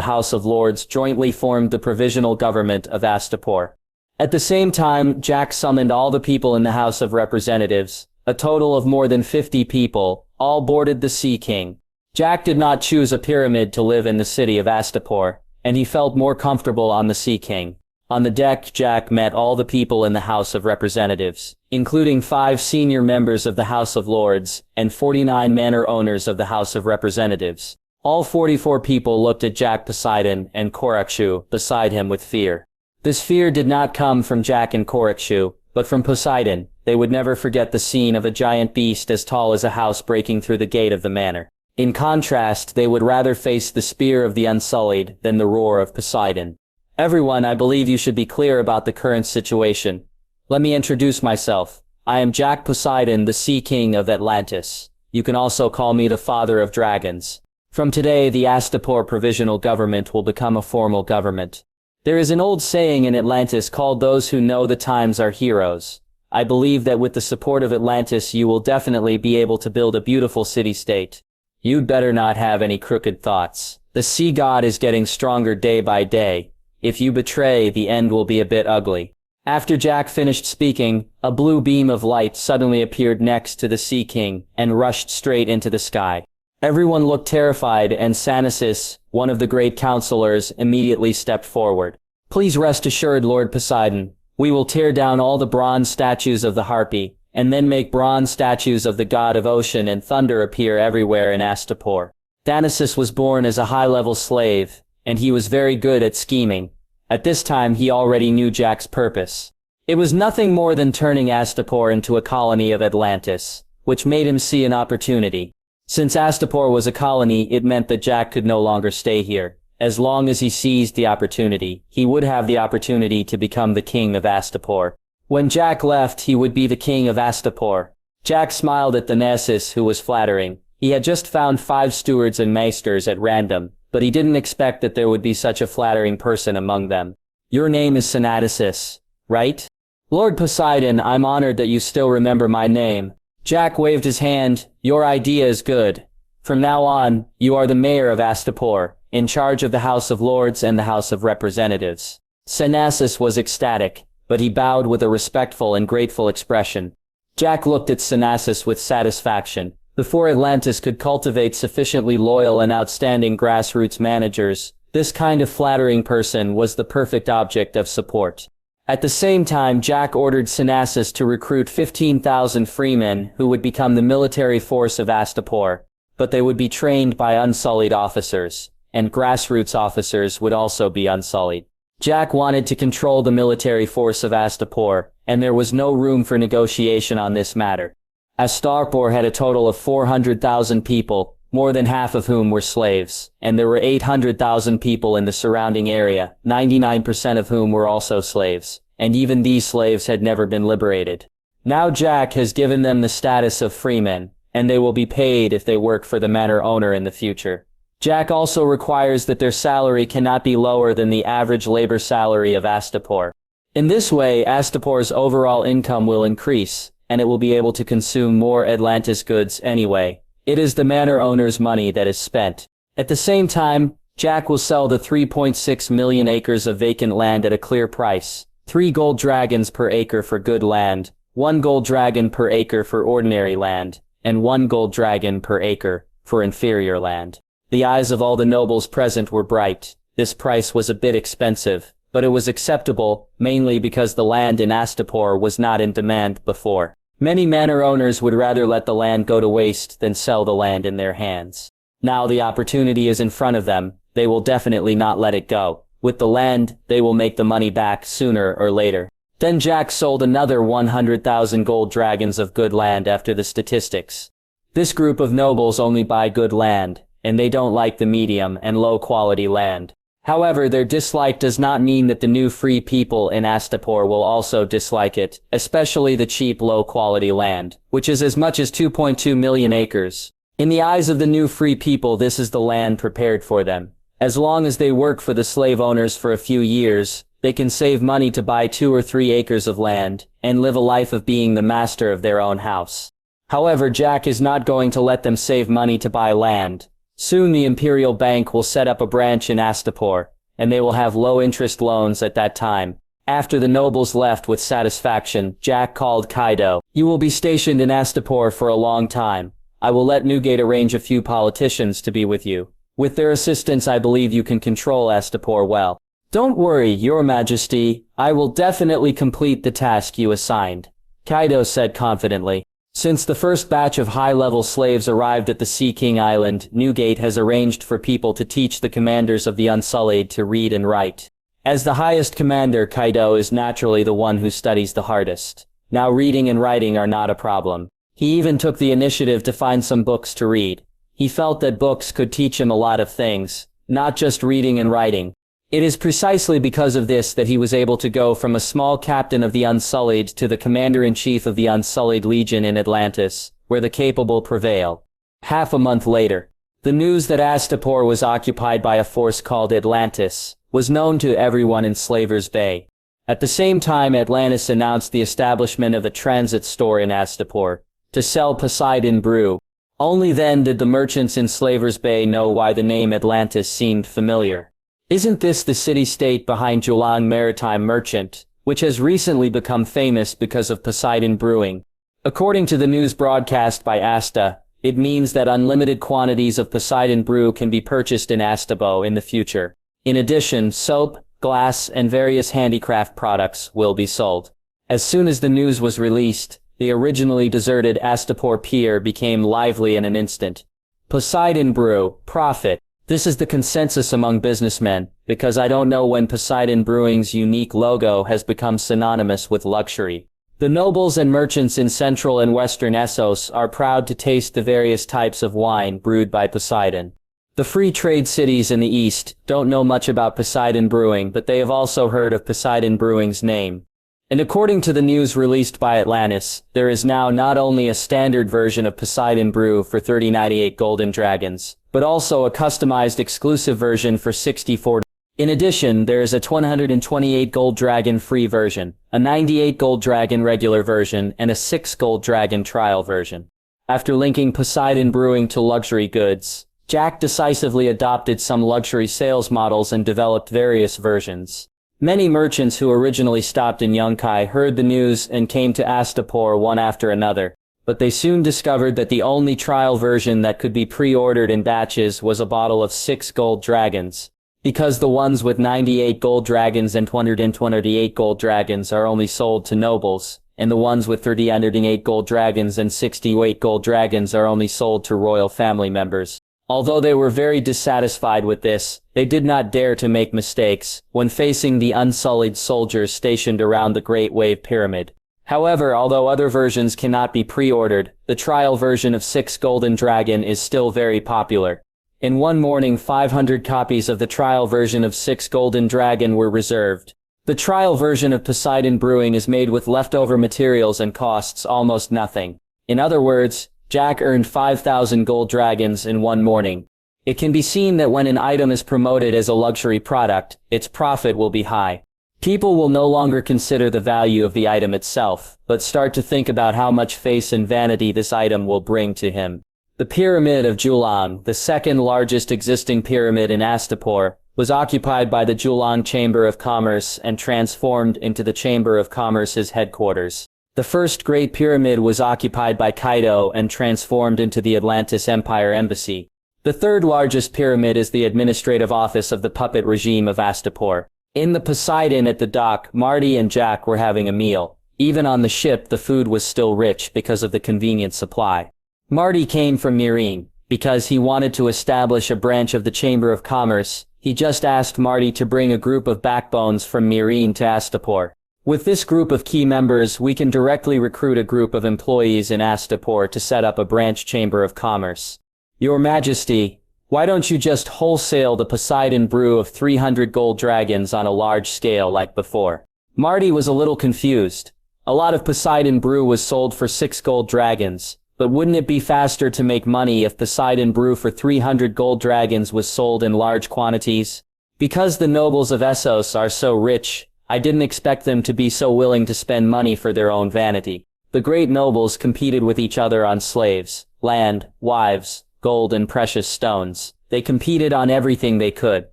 House of Lords jointly formed the provisional government of Astapor. At the same time, Jack summoned all the people in the House of Representatives, a total of more than 50 people, all boarded the Sea King. Jack did not choose a pyramid to live in the city of Astapor, and he felt more comfortable on the Sea King. On the deck, Jack met all the people in the House of Representatives, including 5 senior members of the House of Lords and 49 manor owners of the House of Representatives. All 44 people looked at Jack Poseidon and Korakshu beside him with fear. This fear did not come from Jack and Korakshu, but from Poseidon. They would never forget the scene of a giant beast as tall as a house breaking through the gate of the manor. In contrast, they would rather face the spear of the Unsullied than the roar of Poseidon. Everyone, I believe you should be clear about the current situation. Let me introduce myself. I am Jack Poseidon, the Sea King of Atlantis. You can also call me the Father of Dragons. From today, the Astapor provisional government will become a formal government. There is an old saying in Atlantis called "Those who know the times are heroes." I believe that with the support of Atlantis you will definitely be able to build a beautiful city-state. You'd better not have any crooked thoughts. The sea god is getting stronger day by day. If you betray, the end will be a bit ugly. After Jack finished speaking, a blue beam of light suddenly appeared next to the Sea King and rushed straight into the sky. Everyone looked terrified, and Sanasis, one of the great counselors, immediately stepped forward. Please rest assured, Lord Poseidon. We will tear down all the bronze statues of the Harpy, and then make bronze statues of the god of ocean and thunder appear everywhere in Astapor. Thanasis was born as a high-level slave, and he was very good at scheming. At this time he already knew Jack's purpose. It was nothing more than turning Astapor into a colony of Atlantis, which made him see an opportunity. Since Astapor was a colony, it meant that Jack could no longer stay here. As long as he seized the opportunity, he would have the opportunity to become the king of Astapor. When Jack left, he would be the king of Astapor. Jack smiled at Thanasis, who was flattering. He had just found 5 stewards and maesters at random, but he didn't expect that there would be such a flattering person among them. Your name is Sanasis, right? Lord Poseidon, I'm honored that you still remember my name. Jack waved his hand. Your idea is good. From now on, you are the mayor of Astapor, in charge of the House of Lords and the House of Representatives. Sanasis was ecstatic, but he bowed with a respectful and grateful expression. Jack looked at Sanasis with satisfaction. Before Atlantis could cultivate sufficiently loyal and outstanding grassroots managers, this kind of flattering person was the perfect object of support. At the same time, Jack ordered Sanasis to recruit 15,000 freemen who would become the military force of Astapor, but they would be trained by unsullied officers, and grassroots officers would also be unsullied. Jack wanted to control the military force of Astapor, and there was no room for negotiation on this matter. Astapor had a total of 400,000 people, more than half of whom were slaves, and there were 800,000 people in the surrounding area, 99% of whom were also slaves, and even these slaves had never been liberated. Now Jack has given them the status of freemen, and they will be paid if they work for the manor owner in the future. Jack also requires that their salary cannot be lower than the average labor salary of Astapor. In this way, Astapor's overall income will increase, and it will be able to consume more Atlantis goods anyway. It is the manor owner's money that is spent. At the same time, Jack will sell the 3.6 million acres of vacant land at a clear price. 3 gold dragons per acre for good land, 1 gold dragon per acre for ordinary land, and 1 gold dragon per acre for inferior land. The eyes of all the nobles present were bright. This price was a bit expensive, but it was acceptable, mainly because the land in Astapor was not in demand before. Many manor owners would rather let the land go to waste than sell the land in their hands. Now the opportunity is in front of them. They will definitely not let it go. With the land, they will make the money back sooner or later. Then Jack sold another 100,000 gold dragons of good land after the statistics. This group of nobles only buy good land, and they don't like the medium and low quality land. However, their dislike does not mean that the new free people in Astapor will also dislike it, especially the cheap low-quality land, which is as much as 2.2 million acres. In the eyes of the new free people, this is the land prepared for them. As long as they work for the slave owners for a few years, They can save money to buy 2 or 3 acres of land, and live a life of being the master of their own house. However, Jack is not going to let them save money to buy land. Soon the Imperial Bank will set up a branch in Astapor, and they will have low-interest loans at that time. After the nobles left with satisfaction, Jack called Kaido. "You will be stationed in Astapor for a long time. I will let Newgate arrange a few politicians to be with you. With their assistance, I believe you can control Astapor well. Don't worry, Your Majesty, I will definitely complete the task you assigned," Kaido said confidently. Since the first batch of high-level slaves arrived at the Sea King Island, Newgate has arranged for people to teach the commanders of the Unsullied to read and write. As the highest commander, Kaido is naturally the one who studies the hardest. Now reading and writing are not a problem. He even took the initiative to find some books to read. He felt that books could teach him a lot of things, not just reading and writing. It is precisely because of this that he was able to go from a small captain of the Unsullied to the commander-in-chief of the Unsullied Legion in Atlantis, where the capable prevail. Half a month later, the news that Astapor was occupied by a force called Atlantis was known to everyone in Slaver's Bay. At the same time, Atlantis announced the establishment of a transit store in Astapor to sell Poseidon brew. Only then did the merchants in Slaver's Bay know why the name Atlantis seemed familiar. Isn't this the city-state behind Julang Maritime Merchant, which has recently become famous because of Poseidon brewing? According to the news broadcast by Asta, it means that unlimited quantities of Poseidon brew can be purchased in Astabo in the future. In addition, soap, glass, and various handicraft products will be sold. As soon as the news was released, the originally deserted Astapor pier became lively in an instant. Poseidon brew, profit. This is the consensus among businessmen, because I don't know when Poseidon Brewing's unique logo has become synonymous with luxury. The nobles and merchants in central and western Essos are proud to taste the various types of wine brewed by Poseidon. The free trade cities in the east don't know much about Poseidon Brewing, but they have also heard of Poseidon Brewing's name. And according to the news released by Atlantis, there is now not only a standard version of Poseidon Brew for 3098 golden dragons, but also a customized exclusive version for 64. In addition, there is a 128 gold dragon free version, a 98 gold dragon regular version, and a 6 gold dragon trial version. After linking Poseidon Brewing to luxury goods, Jack decisively adopted some luxury sales models and developed various versions. Many merchants who originally stopped in Yunkai heard the news and came to Astapor one after another, but they soon discovered that the only trial version that could be pre-ordered in batches was a bottle of 6 gold dragons, because the ones with 98 gold dragons and 128 gold dragons are only sold to nobles, and the ones with 308 gold dragons and 68 gold dragons are only sold to royal family members. Although they were very dissatisfied with this, they did not dare to make mistakes when facing the unsullied soldiers stationed around the Great Wave Pyramid. However, although other versions cannot be pre-ordered, the trial version of 6 Golden Dragon is still very popular. In one morning, 500 copies of the trial version of 6 Golden Dragon were reserved. The trial version of Poseidon Brewing is made with leftover materials and costs almost nothing. In other words, Jack earned 5,000 gold dragons in one morning. It can be seen that when an item is promoted as a luxury product, its profit will be high. People will no longer consider the value of the item itself, but start to think about how much face and vanity this item will bring to him. The Pyramid of Julang, the second largest existing pyramid in Astapor, was occupied by the Julang Chamber of Commerce and transformed into the Chamber of Commerce's headquarters. The first Great Pyramid was occupied by Kaido and transformed into the Atlantis Empire Embassy. The third largest pyramid is the administrative office of the puppet regime of Astapor. In the Poseidon at the dock, Marty and Jack were having a meal. Even on the ship, the food was still rich because of the convenient supply. Marty came from Meereen. Because he wanted to establish a branch of the Chamber of Commerce, he just asked Marty to bring a group of backbones from Meereen to Astapor. With this group of key members, we can directly recruit a group of employees in Astapor to set up a branch Chamber of Commerce. Your Majesty, why don't you just wholesale the Poseidon brew of 300 gold dragons on a large scale like before? Marty was a little confused. A lot of Poseidon brew was sold for 6 gold dragons, but wouldn't it be faster to make money if Poseidon brew for 300 gold dragons was sold in large quantities? Because the nobles of Essos are so rich, I didn't expect them to be so willing to spend money for their own vanity. The great nobles competed with each other on slaves, land, wives, gold and precious stones. They competed on everything they could.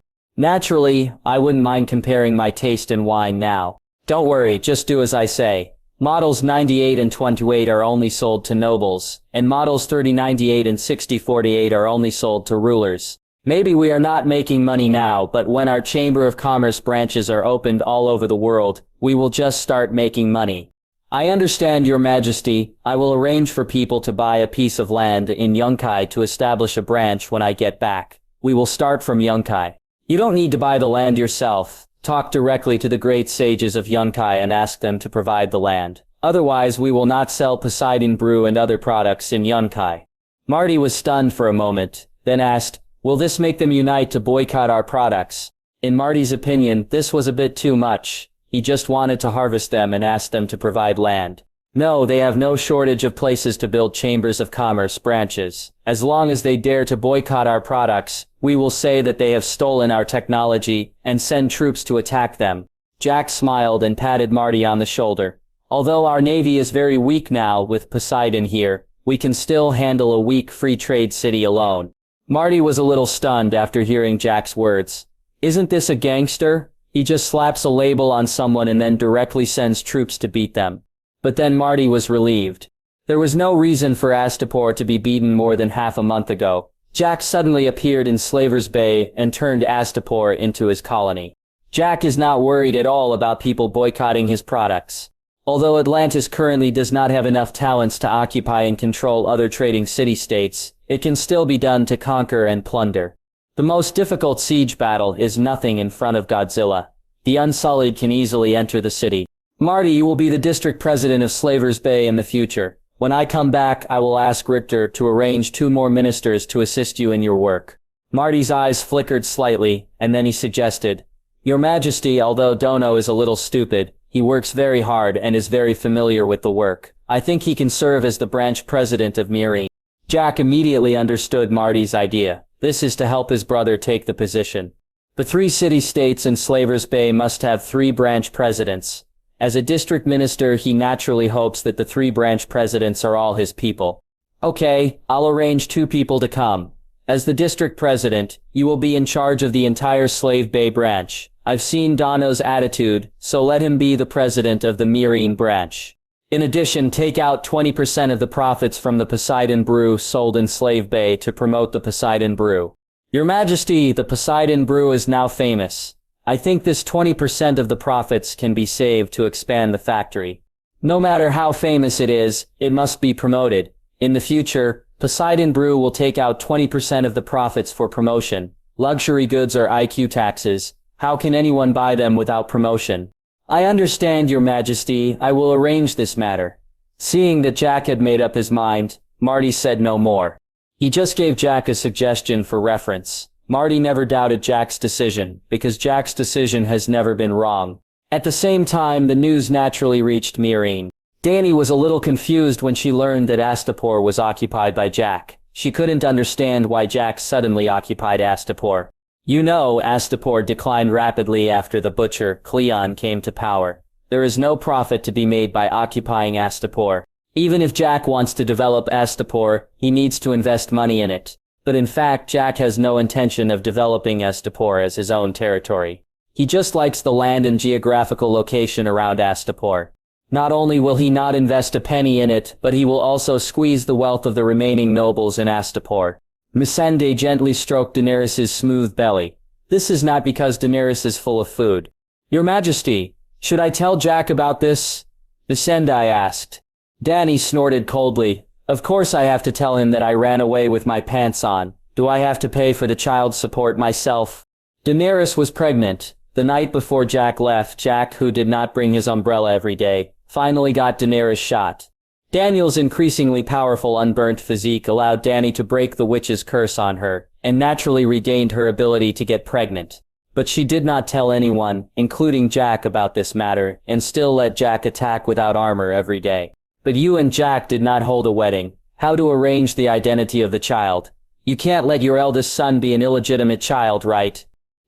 Naturally, I wouldn't mind comparing my taste in wine now. Don't worry, just do as I say. Models 98 and 28 are only sold to nobles, and models 3098 and 6048 are only sold to rulers. Maybe we are not making money now, but when our Chamber of Commerce branches are opened all over the world, we will just start making money. I understand, Your Majesty. I will arrange for people to buy a piece of land in Yunkai to establish a branch when I get back. We will start from Yunkai. You don't need to buy the land yourself. Talk directly to the great sages of Yunkai and ask them to provide the land. Otherwise, we will not sell Poseidon brew and other products in Yunkai. Marty was stunned for a moment, then asked, will this make them unite to boycott our products? In Marty's opinion, this was a bit too much. He just wanted to harvest them and ask them to provide land. No, they have no shortage of places to build chambers of commerce branches. As long as they dare to boycott our products, we will say that they have stolen our technology and send troops to attack them. Jack smiled and patted Marty on the shoulder. Although our navy is very weak now with Poseidon here, we can still handle a weak free trade city alone. Marty was a little stunned after hearing Jack's words. Isn't this a gangster? He just slaps a label on someone and then directly sends troops to beat them. But then Marty was relieved. There was no reason for Astapor to be beaten more than half a month ago. Jack suddenly appeared in Slavers Bay and turned Astapor into his colony. Jack is not worried at all about people boycotting his products. Although Atlantis currently does not have enough talents to occupy and control other trading city-states, it can still be done to conquer and plunder. The most difficult siege battle is nothing in front of Godzilla. The Unsullied can easily enter the city. Marty, you will be the district president of Slavers Bay in the future. When I come back, I will ask Richter to arrange 2 more ministers to assist you in your work. Marty's eyes flickered slightly, and then he suggested, Your Majesty, although Dono is a little stupid, he works very hard and is very familiar with the work. I think he can serve as the branch president of Meereen. Jack immediately understood Marty's idea. This is to help his brother take the position. The 3 city-states in Slavers Bay must have 3 branch presidents. As a district minister, he naturally hopes that the 3 branch presidents are all his people. Okay, I'll arrange 2 people to come. As the district president, you will be in charge of the entire Slave Bay branch. I've seen Dono's attitude, so let him be the president of the Meereen branch. In addition, take out 20% of the profits from the Poseidon brew sold in Slave Bay to promote the Poseidon brew. Your Majesty, the Poseidon brew is now famous. I think this 20% of the profits can be saved to expand the factory. No matter how famous it is, it must be promoted. In the future, Poseidon brew will take out 20% of the profits for promotion. Luxury goods are IQ taxes. How can anyone buy them without promotion? I understand, Your Majesty. I will arrange this matter. Seeing that Jack had made up his mind, Marty said no more. He just gave Jack a suggestion for reference. Marty never doubted Jack's decision, because Jack's decision has never been wrong. At the same time, the news naturally reached Meereen. Dany was a little confused when she learned that Astapor was occupied by Jack. She couldn't understand why Jack suddenly occupied Astapor. You know, Astapor declined rapidly after the butcher, Cleon, came to power. There is no profit to be made by occupying Astapor. Even if Jack wants to develop Astapor, he needs to invest money in it. But in fact, Jack has no intention of developing Astapor as his own territory. He just likes the land and geographical location around Astapor. Not only will he not invest a penny in it, but he will also squeeze the wealth of the remaining nobles in Astapor. Missandei gently stroked Daenerys' smooth belly. This is not because Daenerys is full of food. Your Majesty, should I tell Jack about this? Missandei asked. Dany snorted coldly. Of course I have to tell him that I ran away with my pants on. Do I have to pay for the child support myself? Daenerys was pregnant. The night before Jack left, Jack, who did not bring his umbrella every day, finally got Daenerys shot. Daniel's increasingly powerful unburnt physique allowed Dany to break the witch's curse on her, and naturally regained her ability to get pregnant. But she did not tell anyone, including Jack, about this matter, and still let Jack attack without armor every day. But you and Jack did not hold a wedding. How to arrange the identity of the child? You can't let your eldest son be an illegitimate child, right?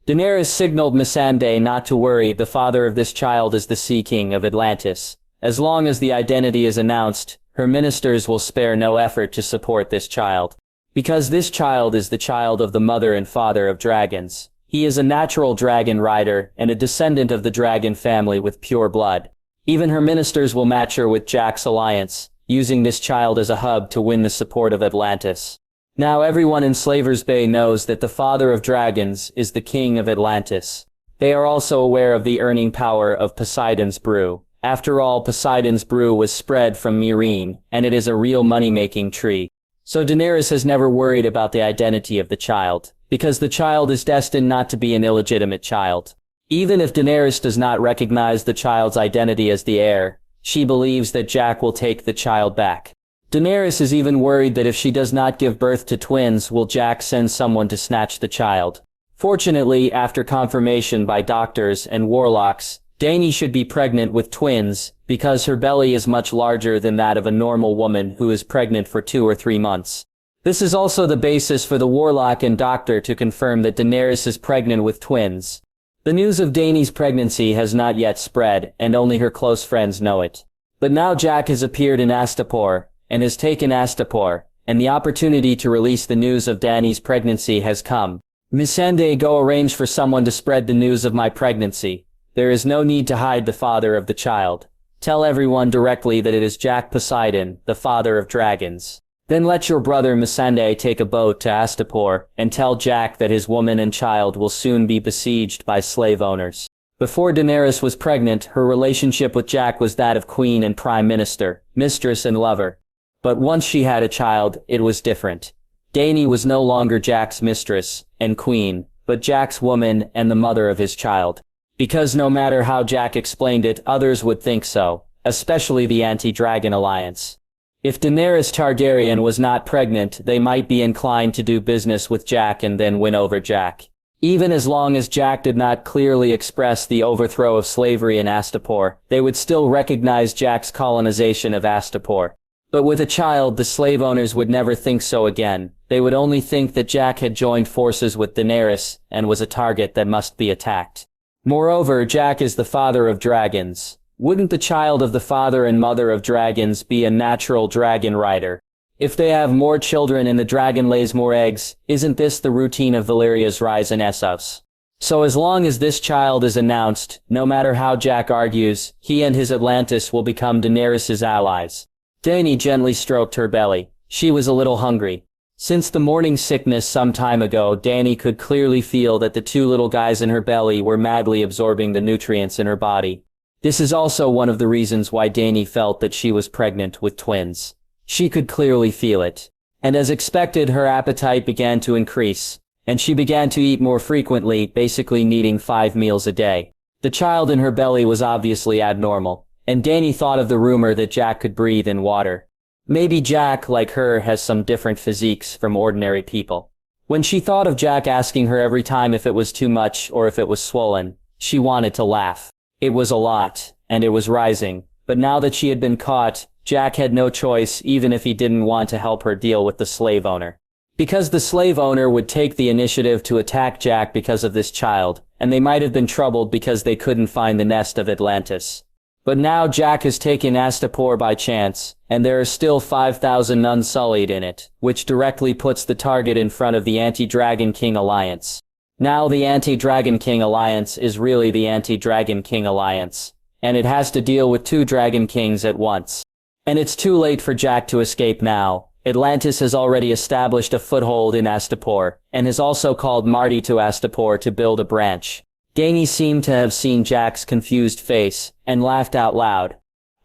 Daenerys signaled Missandei not to worry, the father of this child is the Sea King of Atlantis. As long as the identity is announced, her ministers will spare no effort to support this child. Because this child is the child of the mother and father of dragons. He is a natural dragon rider and a descendant of the dragon family with pure blood. Even her ministers will match her with Jack's alliance, using this child as a hub to win the support of Atlantis. Now everyone in Slaver's Bay knows that the father of dragons is the king of Atlantis. They are also aware of the earning power of Poseidon's brew. After all, Poseidon's brew was spread from Meereen, and it is a real money-making tree. So Daenerys has never worried about the identity of the child, because the child is destined not to be an illegitimate child. Even if Daenerys does not recognize the child's identity as the heir, she believes that Jack will take the child back. Daenerys is even worried that if she does not give birth to twins, will Jack send someone to snatch the child. Fortunately, after confirmation by doctors and warlocks, Dany should be pregnant with twins, because her belly is much larger than that of a normal woman who is pregnant for 2 or 3 months. This is also the basis for the warlock and doctor to confirm that Daenerys is pregnant with twins. The news of Dany's pregnancy has not yet spread, and only her close friends know it. But now Jack has appeared in Astapor, and has taken Astapor, and the opportunity to release the news of Dany's pregnancy has come. Missandei, go arrange for someone to spread the news of my pregnancy. There is no need to hide the father of the child. Tell everyone directly that it is Jack Poseidon, the father of dragons. Then let your brother Missandei take a boat to Astapor, and tell Jack that his woman and child will soon be besieged by slave owners. Before Daenerys was pregnant, her relationship with Jack was that of queen and prime minister, mistress and lover. But once she had a child, it was different. Dany was no longer Jack's mistress and queen, but Jack's woman and the mother of his child. Because no matter how Jack explained it, others would think so, especially the anti-dragon alliance. If Daenerys Targaryen was not pregnant, they might be inclined to do business with Jack and then win over Jack. Even as long as Jack did not clearly express the overthrow of slavery in Astapor, they would still recognize Jack's colonization of Astapor. But with a child, the slave owners would never think so again. They would only think that Jack had joined forces with Daenerys and was a target that must be attacked. Moreover, Jack is the father of dragons. Wouldn't the child of the father and mother of dragons be a natural dragon rider? If they have more children and the dragon lays more eggs, isn't this the routine of Valyria's rise in Essos? So as long as this child is announced, no matter how Jack argues, he and his Atlantis will become Daenerys' allies. Dany gently stroked her belly. She was a little hungry. Since the morning sickness some time ago, Dany could clearly feel that the 2 little guys in her belly were madly absorbing the nutrients in her body. This is also one of the reasons why Dany felt that she was pregnant with twins. She could clearly feel it. And as expected, her appetite began to increase, and she began to eat more frequently, basically needing 5 meals a day. The child in her belly was obviously abnormal. And Dany thought of the rumor that Jack could breathe in water. Maybe Jack, like her, has some different physiques from ordinary people. When she thought of Jack asking her every time if it was too much or if it was swollen, she wanted to laugh. It was a lot, and it was rising. But now that she had been caught, Jack had no choice, even if he didn't want to help her deal with the slave owner. Because the slave owner would take the initiative to attack Jack because of this child, and they might have been troubled because they couldn't find the nest of Atlantis. But now Jack has taken Astapor by chance, and there are still 5,000 unsullied in it, which directly puts the target in front of the Anti-Dragon King Alliance. Now the Anti-Dragon King Alliance is really the Anti-Dragon King Alliance, and it has to deal with 2 Dragon Kings at once. And it's too late for Jack to escape now. Atlantis has already established a foothold in Astapor, and has also called Marty to Astapor to build a branch. Dany seemed to have seen Jack's confused face, and laughed out loud.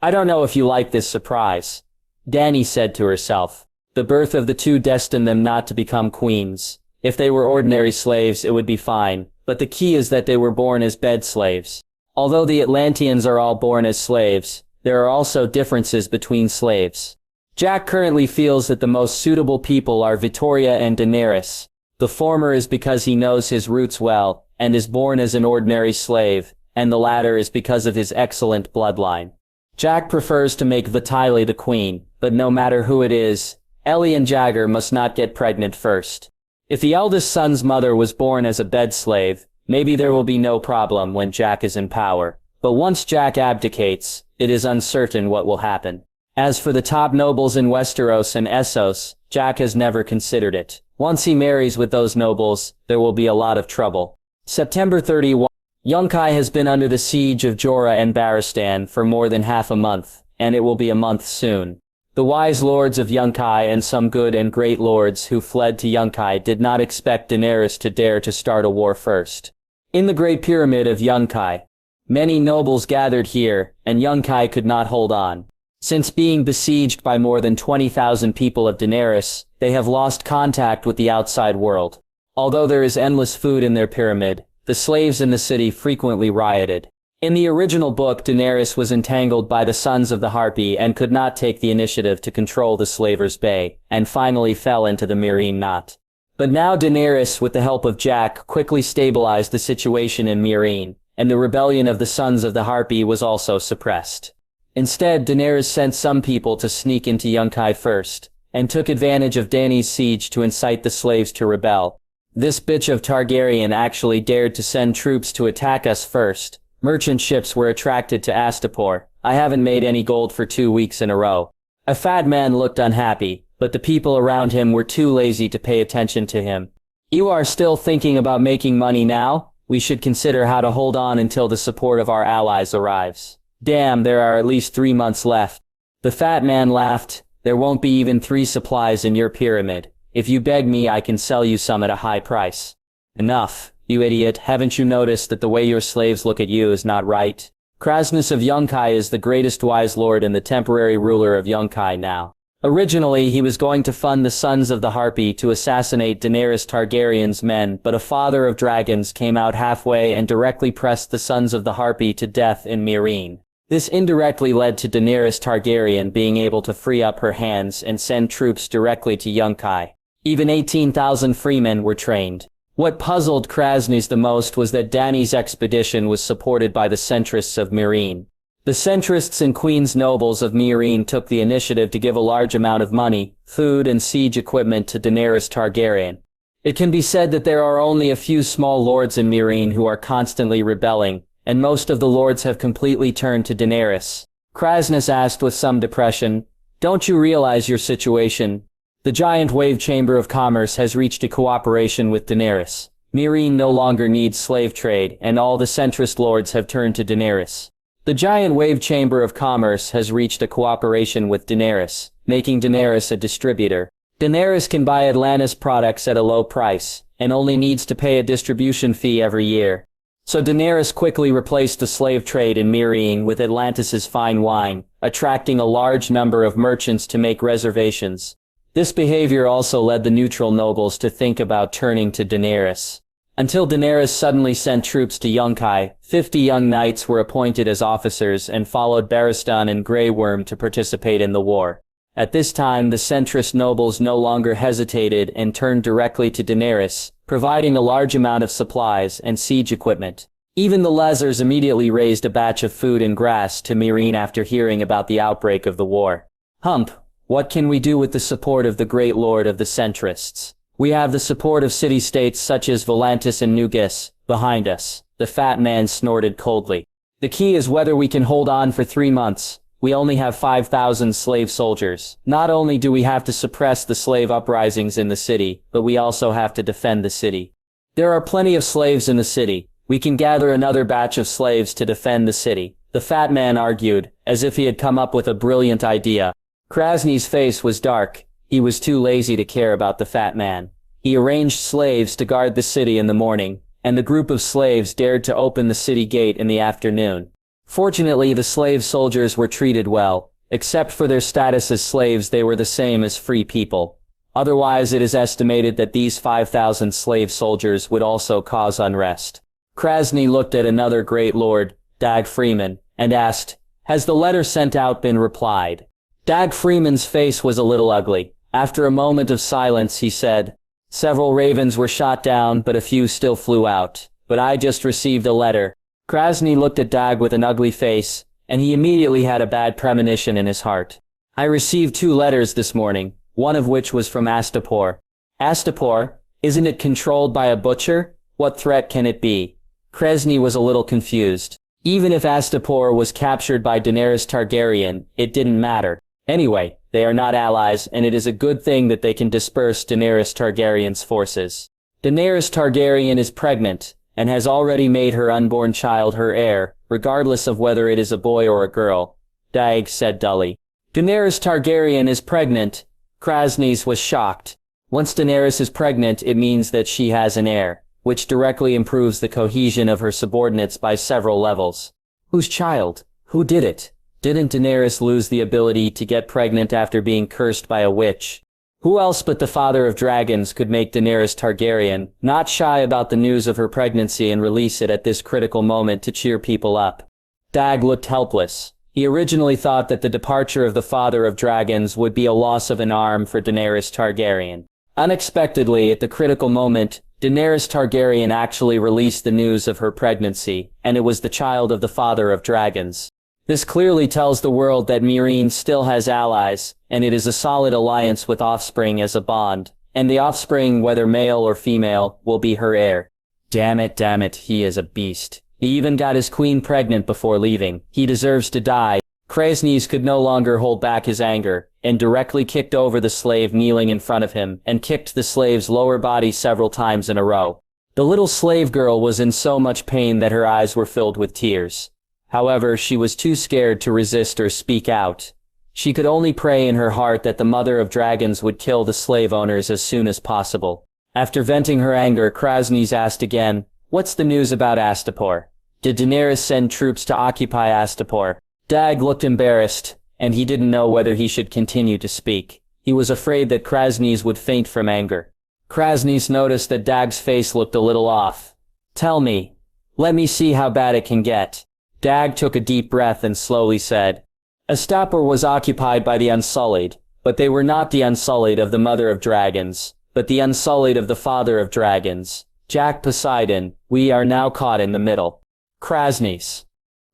I don't know if you like this surprise. Dany said to herself. The birth of the 2 destined them not to become queens. If they were ordinary slaves, it would be fine, but the key is that they were born as bed slaves. Although the Atlanteans are all born as slaves, there are also differences between slaves. Jack currently feels that the most suitable people are Vittoria and Daenerys. The former is because he knows his roots well, and is born as an ordinary slave, and the latter is because of his excellent bloodline. Jack prefers to make Vitaly the queen, but no matter who it is, Ellie and Jagger must not get pregnant first. If the eldest son's mother was born as a bed slave, Maybe there will be no problem when Jack is in power. But once Jack abdicates, it is uncertain what will happen. As for the top nobles in Westeros and Essos, Jack has never considered it. Once he marries with those nobles, there will be a lot of trouble. September 31. Yunkai has been under the siege of Jorah and Barristan for more than half a month, and it will be a month soon. The wise lords of Yunkai and some good and great lords who fled to Yunkai did not expect Daenerys to dare to start a war first. In the Great Pyramid of Yunkai, many nobles gathered here, and Yunkai could not hold on. Since being besieged by more than 20,000 people of Daenerys, they have lost contact with the outside world. Although there is endless food in their pyramid, the slaves in the city frequently rioted. In the original book, Daenerys was entangled by the Sons of the Harpy and could not take the initiative to control the Slavers' Bay, and finally fell into the Meereen knot. But now Daenerys, with the help of Jack, quickly stabilized the situation in Meereen, and the rebellion of the Sons of the Harpy was also suppressed. Instead, Daenerys sent some people to sneak into Yunkai first, and took advantage of Dany's siege to incite the slaves to rebel. This bitch of Targaryen actually dared to send troops to attack us first. Merchant ships were attracted to Astapor. I haven't made any gold for 2 weeks in a row. A fat man looked unhappy, but the people around him were too lazy to pay attention to him. You are still thinking about making money now? We should consider how to hold on until the support of our allies arrives. Damn, there are at least 3 months left. The fat man laughed. There won't be even 3 supplies in your pyramid. If you beg me, I can sell you some at a high price. Enough, you idiot. Haven't you noticed that the way your slaves look at you is not right? Krasnus of Yunkai is the greatest wise lord and the temporary ruler of Yunkai now. Originally, he was going to fund the Sons of the Harpy to assassinate Daenerys Targaryen's men, but a father of dragons came out halfway and directly pressed the Sons of the Harpy to death in Meereen. This indirectly led to Daenerys Targaryen being able to free up her hands and send troops directly to Yunkai. Even 18,000 freemen were trained. What puzzled Krasnus the most was that Dany's expedition was supported by the centrists of Meereen. The centrists and Queen's nobles of Meereen took the initiative to give a large amount of money, food and siege equipment to Daenerys Targaryen. It can be said that there are only a few small lords in Meereen who are constantly rebelling, and most of the lords have completely turned to Daenerys. Krasnus asked with some depression, "Don't you realize your situation? The giant wave chamber of commerce has reached a cooperation with Daenerys. Meereen no longer needs slave trade, and all the centrist lords have turned to Daenerys. The giant wave chamber of commerce has reached a cooperation with Daenerys, making Daenerys a distributor. Daenerys can buy Atlantis products at a low price, and only needs to pay a distribution fee every year. So Daenerys quickly replaced the slave trade in Meereen with Atlantis's fine wine, attracting a large number of merchants to make reservations. This behavior also led the neutral nobles to think about turning to Daenerys. Until Daenerys suddenly sent troops to Yunkai, 50 young knights were appointed as officers and followed Barristan and Grey Worm to participate in the war. At this time, the centrist nobles no longer hesitated and turned directly to Daenerys, providing a large amount of supplies and siege equipment. Even the Lezers immediately raised a batch of food and grass to Meereen after hearing about the outbreak of the war. Hump. What can we do with the support of the great lord of the centrists? We have the support of city-states such as Volantis and Nugis behind us. The fat man snorted coldly. The key is whether we can hold on for 3 months. We only have 5,000 slave soldiers. Not only do we have to suppress the slave uprisings in the city, but we also have to defend the city. There are plenty of slaves in the city. We can gather another batch of slaves to defend the city. The fat man argued, as if he had come up with a brilliant idea. Krasny's face was dark. He was too lazy to care about the fat man. He arranged slaves to guard the city in the morning, and the group of slaves dared to open the city gate in the afternoon. Fortunately, the slave soldiers were treated well. Except for their status as slaves, they were the same as free people. Otherwise, it is estimated that these 5,000 slave soldiers would also cause unrest. Krasny looked at another great lord, Dag Freeman, and asked, "Has the letter sent out been replied?" Dag Freeman's face was a little ugly. After a moment of silence, he said, "Several ravens were shot down, but a few still flew out. But I just received a letter." Krasny looked at Dag with an ugly face, and he immediately had a bad premonition in his heart. "I received 2 letters this morning, one of which was from Astapor." "Astapor? Isn't it controlled by a butcher? What threat can it be?" Krasny was a little confused. Even if Astapor was captured by Daenerys Targaryen, it didn't matter. Anyway, they are not allies, and it is a good thing that they can disperse Daenerys Targaryen's forces. Daenerys Targaryen is pregnant, and has already made her unborn child her heir, regardless of whether it is a boy or a girl, Dag said dully. Daenerys Targaryen is pregnant. Krasny was shocked. Once Daenerys is pregnant, it means that she has an heir, which directly improves the cohesion of her subordinates by several levels. Whose child? Who did it? Didn't Daenerys lose the ability to get pregnant after being cursed by a witch? Who else but the father of dragons could make Daenerys Targaryen not shy about the news of her pregnancy and release it at this critical moment to cheer people up? Dag looked helpless. He originally thought that the departure of the father of dragons would be a loss of an arm for Daenerys Targaryen. Unexpectedly, at the critical moment, Daenerys Targaryen actually released the news of her pregnancy, and it was the child of the father of dragons. This clearly tells the world that Meereen still has allies, and it is a solid alliance with offspring as a bond, and the offspring, whether male or female, will be her heir. Damn it, he is a beast. He even got his queen pregnant before leaving. He deserves to die. Krasny could no longer hold back his anger, and directly kicked over the slave kneeling in front of him, and kicked the slave's lower body several times in a row. The little slave girl was in so much pain that her eyes were filled with tears. However, she was too scared to resist or speak out. She could only pray in her heart that the mother of dragons would kill the slave owners as soon as possible. After venting her anger, Krasny asked again, "What's the news about Astapor? Did Daenerys send troops to occupy Astapor?" Dag looked embarrassed, and he didn't know whether he should continue to speak. He was afraid that Krasny would faint from anger. Krasny noticed that Dag's face looked a little off. "Tell me. Let me see how bad it can get." Dag took a deep breath and slowly said, "Astapor was occupied by the Unsullied, but they were not the Unsullied of the Mother of Dragons, but the Unsullied of the Father of Dragons, Jack Poseidon. We are now caught in the middle." Krasny.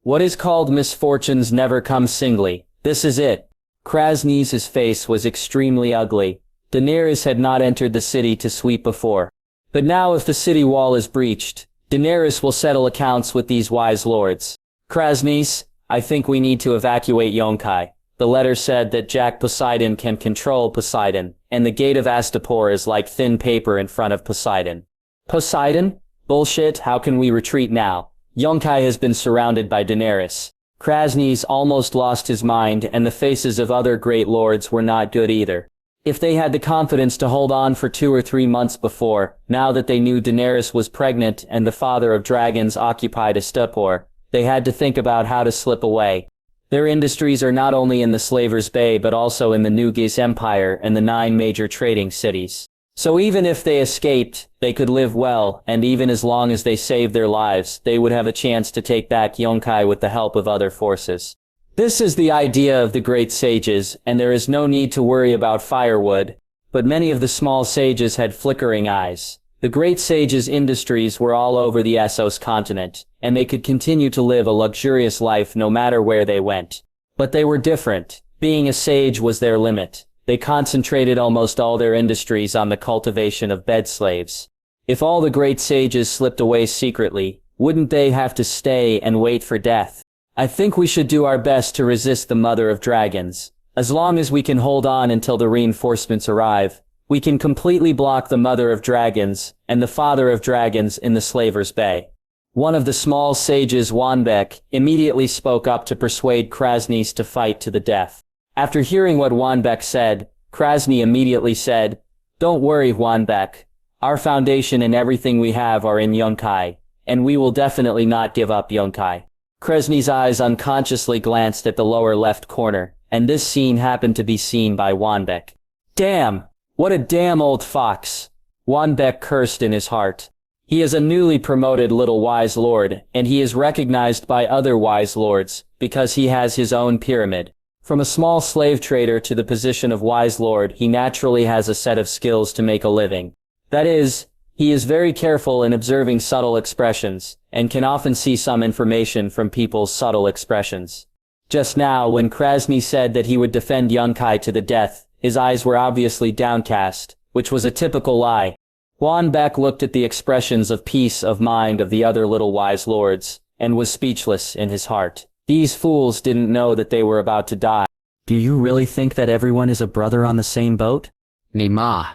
What is called misfortunes never come singly. This is it. Krasny's face was extremely ugly. Daenerys had not entered the city to sweep before. But now if the city wall is breached, Daenerys will settle accounts with these wise lords. Krasny, I think we need to evacuate Yunkai. The letter said that Jack Poseidon can control Poseidon, and the gate of Astapor is like thin paper in front of Poseidon. Poseidon? Bullshit, how can we retreat now? Yunkai has been surrounded by Daenerys. Krasny almost lost his mind, and the faces of other great lords were not good either. If they had the confidence to hold on for 2 or 3 months before, now that they knew Daenerys was pregnant and the father of dragons occupied Astapor, they had to think about how to slip away. Their industries are not only in the Slaver's Bay but also in the Nugis Empire and the 9 major trading cities. So even if they escaped, they could live well, and even as long as they saved their lives, they would have a chance to take back Yunkai with the help of other forces. This is the idea of the great sages, and there is no need to worry about firewood, but many of the small sages had flickering eyes. The great sages' industries were all over the Essos continent, and they could continue to live a luxurious life no matter where they went. But they were different. Being a sage was their limit. They concentrated almost all their industries on the cultivation of bed slaves. If all the great sages slipped away secretly, wouldn't they have to stay and wait for death? I think we should do our best to resist the Mother of Dragons. As long as we can hold on until the reinforcements arrive, we can completely block the Mother of Dragons and the Father of Dragons in the Slaver's Bay. One of the small sages, Wanbeck, immediately spoke up to persuade Krasny to fight to the death. After hearing what Wanbeck said, Krasny immediately said, "Don't worry, Wanbeck. Our foundation and everything we have are in Yunkai, and we will definitely not give up Yunkai." Krasny's eyes unconsciously glanced at the lower left corner, and this scene happened to be seen by Wanbeck. "Damn! What a damn old fox!" Wanbeck cursed in his heart. He is a newly promoted little wise lord, and he is recognized by other wise lords, because he has his own pyramid. From a small slave trader to the position of wise lord, he naturally has a set of skills to make a living. That is, he is very careful in observing subtle expressions, and can often see some information from people's subtle expressions. Just now, when Krasny said that he would defend Yunkai to the death, his eyes were obviously downcast, which was a typical lie. Juan Beck looked at the expressions of peace of mind of the other little wise lords, and was speechless in his heart. These fools didn't know that they were about to die. Do you really think that everyone is a brother on the same boat? Nima.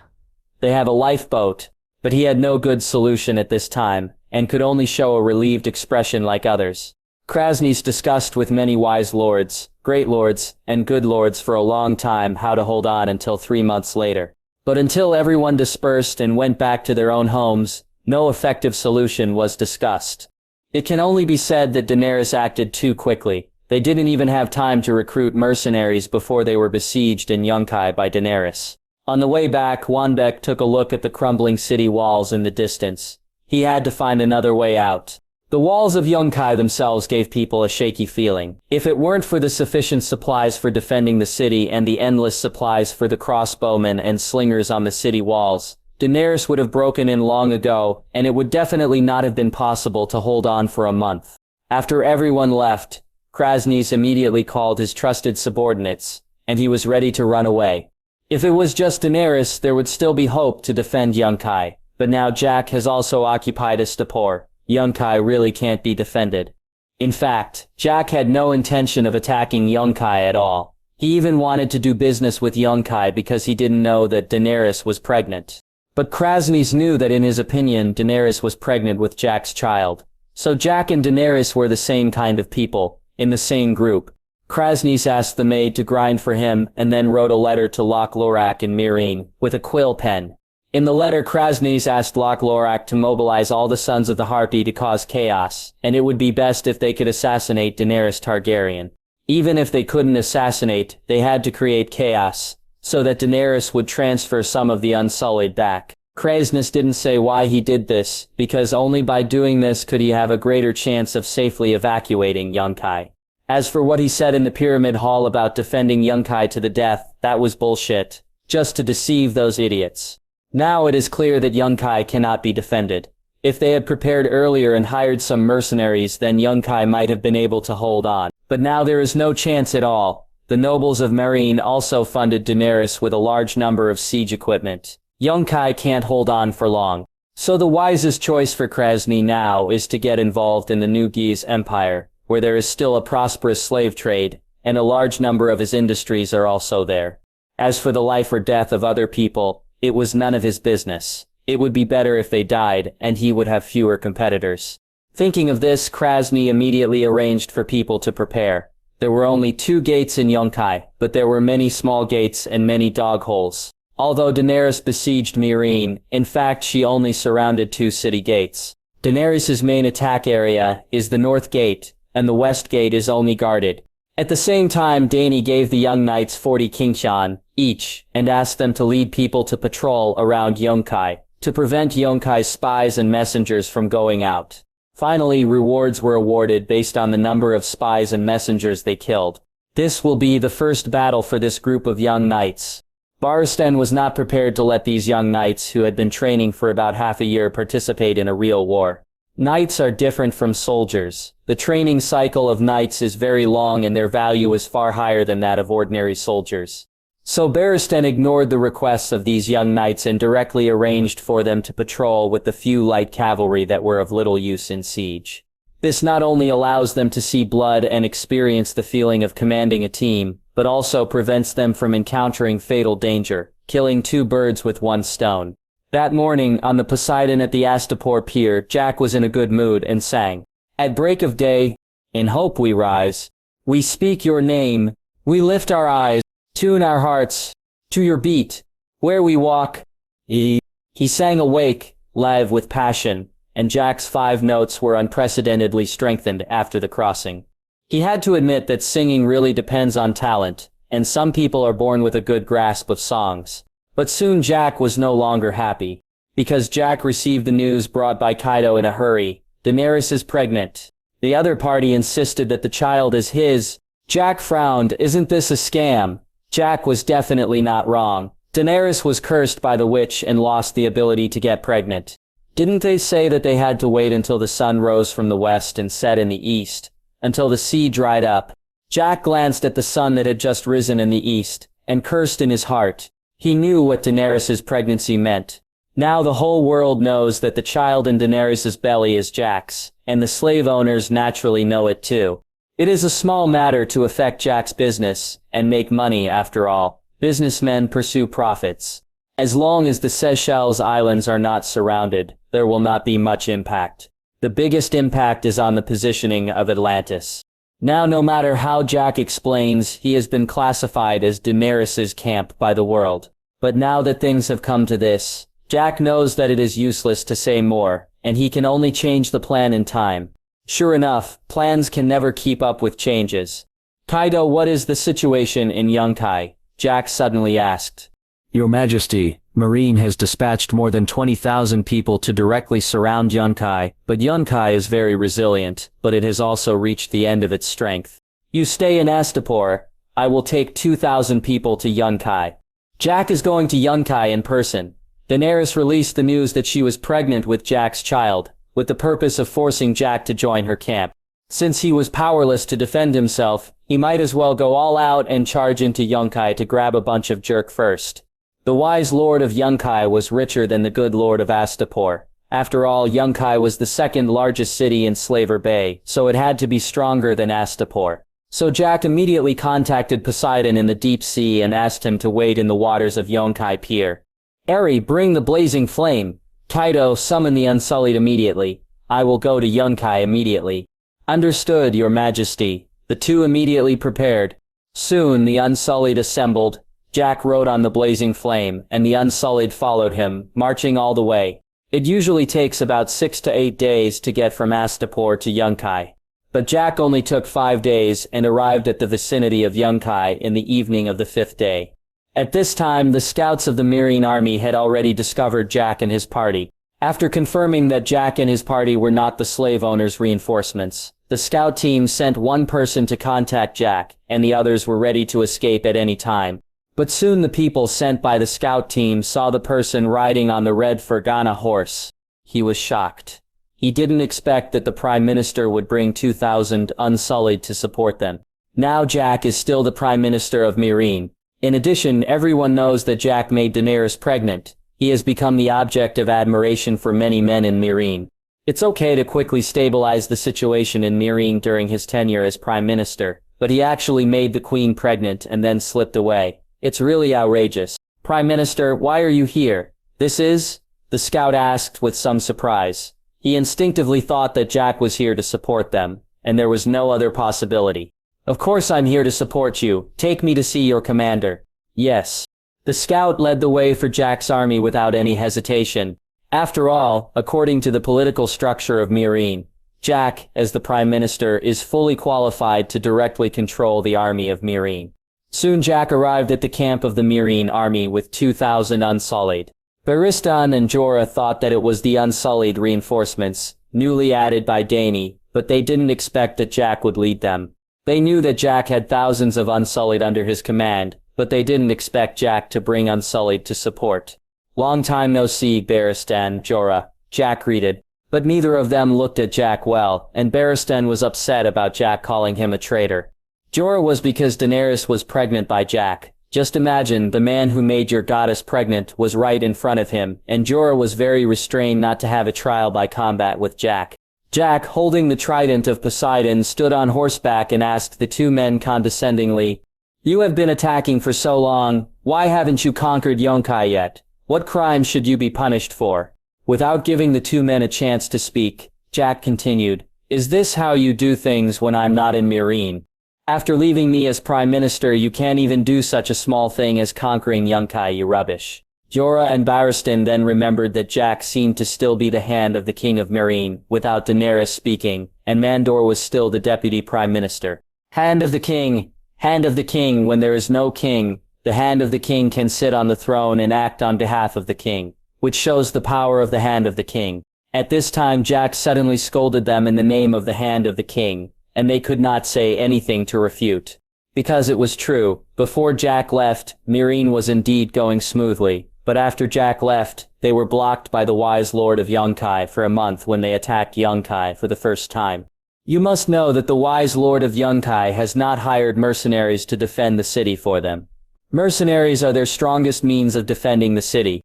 They have a lifeboat, but he had no good solution at this time, and could only show a relieved expression like others. Krasny's discussed with many wise lords, great lords, and good lords for a long time how to hold on until 3 months later. But until everyone dispersed and went back to their own homes, no effective solution was discussed. It can only be said that Daenerys acted too quickly. They didn't even have time to recruit mercenaries before they were besieged in Yunkai by Daenerys. On the way back, Wanbeck took a look at the crumbling city walls in the distance. He had to find another way out. The walls of Yunkai themselves gave people a shaky feeling. If it weren't for the sufficient supplies for defending the city and the endless supplies for the crossbowmen and slingers on the city walls, Daenerys would have broken in long ago, and it would definitely not have been possible to hold on for a month. After everyone left, Krasny immediately called his trusted subordinates, and he was ready to run away. If it was just Daenerys, there would still be hope to defend Yunkai, but now Jack has also occupied Astapor. Yunkai really can't be defended. In fact, Jack had no intention of attacking Yunkai at all. He even wanted to do business with Yunkai because he didn't know that Daenerys was pregnant. But Krasny knew that in his opinion Daenerys was pregnant with Jack's child. So Jack and Daenerys were the same kind of people, in the same group. Krasny asked the maid to grind for him and then wrote a letter to Loch Lorak and Meereen, with a quill pen. In the letter, Krasny asked Loch Lorak to mobilize all the Sons of the Harpy to cause chaos, and it would be best if they could assassinate Daenerys Targaryen. Even if they couldn't assassinate, they had to create chaos, so that Daenerys would transfer some of the Unsullied back. Krasny didn't say why he did this, because only by doing this could he have a greater chance of safely evacuating Yunkai. As for what he said in the Pyramid Hall about defending Yunkai to the death, that was bullshit. Just to deceive those idiots. Now it is clear that Yunkai cannot be defended. If they had prepared earlier and hired some mercenaries, then Yunkai might have been able to hold on. But now there is no chance at all. The nobles of Meereen also funded Daenerys with a large number of siege equipment. Yunkai can't hold on for long. So the wisest choice for Krasny now is to get involved in the New Geese Empire, where there is still a prosperous slave trade, and a large number of his industries are also there. As for the life or death of other people, it was none of his business. It would be better if they died, and he would have fewer competitors. Thinking of this, Krasny immediately arranged for people to prepare. There were only 2 gates in Yunkai, but there were many small gates and many dog holes. Although Daenerys besieged Meereen, in fact she only surrounded 2 city gates. Daenerys' main attack area is the North Gate, and the West Gate is only guarded. At the same time, Dany gave the young knights 40 Kingshan each, and asked them to lead people to patrol around Yunkai, to prevent Yunkai's spies and messengers from going out. Finally, rewards were awarded based on the number of spies and messengers they killed. This will be the first battle for this group of young knights. Barristan was not prepared to let these young knights who had been training for about half a year participate in a real war. Knights are different from soldiers. The training cycle of knights is very long and their value is far higher than that of ordinary soldiers. So Barristan ignored the requests of these young knights and directly arranged for them to patrol with the few light cavalry that were of little use in siege. This not only allows them to see blood and experience the feeling of commanding a team, but also prevents them from encountering fatal danger, killing 2 birds with 1 stone. That morning, on the Poseidon at the Astapor Pier, Jack was in a good mood and sang, "At break of day, in hope we rise. We speak your name, we lift our eyes, tune our hearts, to your beat, where we walk." He sang awake, live with passion, and Jack's 5 notes were unprecedentedly strengthened after the crossing. He had to admit that singing really depends on talent, and some people are born with a good grasp of songs. But soon Jack was no longer happy, because Jack received the news brought by Kaido in a hurry. Daenerys is pregnant. The other party insisted that the child is his. Jack frowned. Isn't this a scam? Jack was definitely not wrong. Daenerys was cursed by the witch and lost the ability to get pregnant. Didn't they say that they had to wait until the sun rose from the west and set in the east, until the sea dried up? Jack glanced at the sun that had just risen in the east, and cursed in his heart. He knew what Daenerys' pregnancy meant. Now the whole world knows that the child in Daenerys' belly is Jack's, and the slave owners naturally know it too. It is a small matter to affect Jack's business, and make money after all. Businessmen pursue profits. As long as the Seychelles Islands are not surrounded, there will not be much impact. The biggest impact is on the positioning of Atlantis. Now no matter how Jack explains, he has been classified as Daenerys' camp by the world. But now that things have come to this, Jack knows that it is useless to say more, and he can only change the plan in time. Sure enough, plans can never keep up with changes. "Kaido, what is the situation in Yunkai?" Jack suddenly asked. Your Majesty, Marine has dispatched more than 20,000 people to directly surround Yunkai, but Yunkai is very resilient, but it has also reached the end of its strength. "You stay in Astapor. I will take 2,000 people to Yunkai." Jack is going to Yunkai in person. Daenerys released the news that she was pregnant with Jack's child, with the purpose of forcing Jack to join her camp. Since he was powerless to defend himself, he might as well go all out and charge into Yunkai to grab a bunch of jerk first. The wise lord of Yunkai was richer than the good lord of Astapor. After all, Yunkai was the second largest city in Slaver Bay, so it had to be stronger than Astapor. So Jack immediately contacted Poseidon in the deep sea and asked him to wait in the waters of Yunkai Pier. "Eri, bring the blazing flame." "Kaido, summon the Unsullied immediately." "I will go to Yunkai immediately." "Understood, Your Majesty." The two immediately prepared. Soon the Unsullied assembled. Jack rode on the blazing flame, and the Unsullied followed him, marching all the way. It usually takes about 6 to 8 days to get from Astapor to Yunkai. But Jack only took 5 days and arrived at the vicinity of Yunkai in the evening of the 5th day. At this time, the scouts of the Marine army had already discovered Jack and his party. After confirming that Jack and his party were not the slave owners' reinforcements, the scout team sent one person to contact Jack, and the others were ready to escape at any time. But soon the people sent by the scout team saw the person riding on the red Fergana horse. He was shocked. He didn't expect that the Prime Minister would bring 2,000 Unsullied to support them. Now Jack is still the Prime Minister of Marine. In addition, everyone knows that Jack made Daenerys pregnant. He has become the object of admiration for many men in Marine. It's okay to quickly stabilize the situation in Marine during his tenure as Prime Minister, but he actually made the Queen pregnant and then slipped away. It's really outrageous. "Prime Minister, why are you here?" "This is?" the scout asked with some surprise. He instinctively thought that Jack was here to support them, and there was no other possibility. "Of course I'm here to support you. Take me to see your commander." "Yes." The scout led the way for Jack's army without any hesitation. After all, according to the political structure of Marine, Jack, as the Prime Minister, is fully qualified to directly control the army of Marine. Soon Jack arrived at the camp of the Marine army with 2,000 Unsullied. Barristan and Jorah thought that it was the Unsullied reinforcements, newly added by Dany, but they didn't expect that Jack would lead them. They knew that Jack had thousands of Unsullied under his command, but they didn't expect Jack to bring Unsullied to support. "Long time no see, Barristan, Jorah," Jack greeted. But neither of them looked at Jack well, and Barristan was upset about Jack calling him a traitor. Jorah was because Daenerys was pregnant by Jack. Just imagine, the man who made your goddess pregnant was right in front of him, and Jorah was very restrained not to have a trial by combat with Jack. Jack, holding the trident of Poseidon, stood on horseback and asked the two men condescendingly, "You have been attacking for so long, why haven't you conquered Yunkai yet? What crime should you be punished for?" Without giving the two men a chance to speak, Jack continued, "Is this how you do things when I'm not in Marine? After leaving me as Prime Minister, you can't even do such a small thing as conquering Yunkai, you rubbish." Jorah and Barristan then remembered that Jack seemed to still be the hand of the King of Marine, without Daenerys speaking, and Mandor was still the Deputy Prime Minister. Hand of the King! Hand of the King! When there is no king, the hand of the King can sit on the throne and act on behalf of the King, which shows the power of the hand of the King. At this time Jack suddenly scolded them in the name of the hand of the King, and they could not say anything to refute. Because it was true, before Jack left, Marine was indeed going smoothly. But after Jack left, they were blocked by the wise lord of Yunkai for a month when they attacked Yunkai for the first time. You must know that the wise lord of Yunkai has not hired mercenaries to defend the city for them. Mercenaries are their strongest means of defending the city.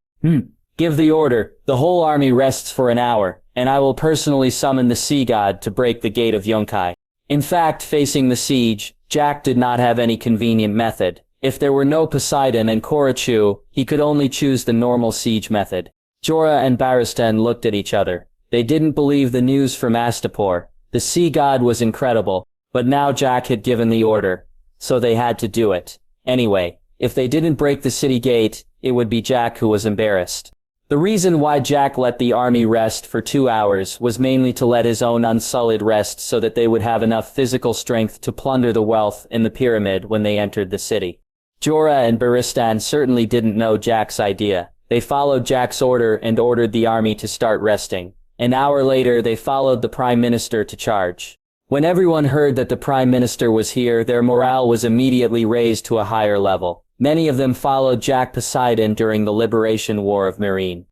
Give the order, the whole army rests for an hour, and I will personally summon the sea god to break the gate of Yunkai. In fact, facing the siege, Jack did not have any convenient method. If there were no Poseidon and Korachu, he could only choose the normal siege method. Jorah and Barristan looked at each other. They didn't believe the news from Astapor. The sea god was incredible, but now Jack had given the order, so they had to do it. Anyway, if they didn't break the city gate, it would be Jack who was embarrassed. The reason why Jack let the army rest for 2 hours was mainly to let his own Unsullied rest so that they would have enough physical strength to plunder the wealth in the pyramid when they entered the city. Jorah and Barristan certainly didn't know Jack's idea. They followed Jack's order and ordered the army to start resting. An hour later, they followed the Prime Minister to charge. When everyone heard that the Prime Minister was here, their morale was immediately raised to a higher level. Many of them followed Jack Poseidon during the Liberation War of Meereen.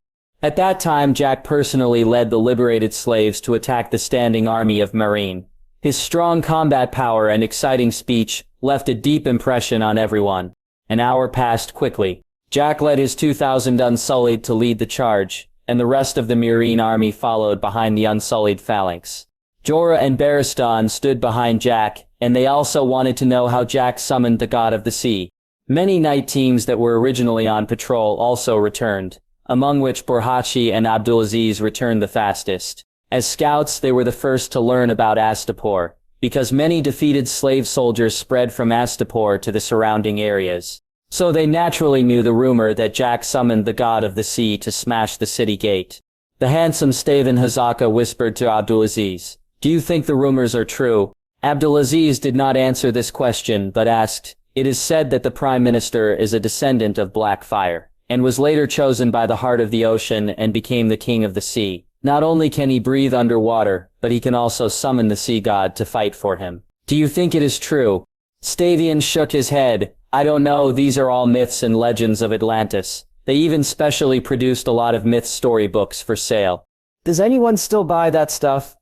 At that time, Jack personally led the liberated slaves to attack the standing army of Meereen. His strong combat power and exciting speech left a deep impression on everyone. An hour passed quickly. Jack led his 2,000 Unsullied to lead the charge, and the rest of the Meereen army followed behind the Unsullied phalanx. Jorah and Barristan stood behind Jack, and they also wanted to know how Jack summoned the god of the sea. Many night teams that were originally on patrol also returned, among which Borhachi and Abdulaziz returned the fastest. As scouts, they were the first to learn about Astapor, because many defeated slave soldiers spread from Astapor to the surrounding areas. So they naturally knew the rumor that Jack summoned the god of the sea to smash the city gate. The handsome Stavin Hazaka whispered to Abdulaziz, "Do you think the rumors are true?" Abdulaziz did not answer this question, but asked, "It is said that the Prime Minister is a descendant of Black Fire, and was later chosen by the heart of the ocean and became the king of the sea. Not only can he breathe underwater, but he can also summon the sea god to fight for him. Do you think it is true?" Stavian shook his head. "I don't know, these are all myths and legends of Atlantis. They even specially produced a lot of myth storybooks for sale." "Does anyone still buy that stuff?"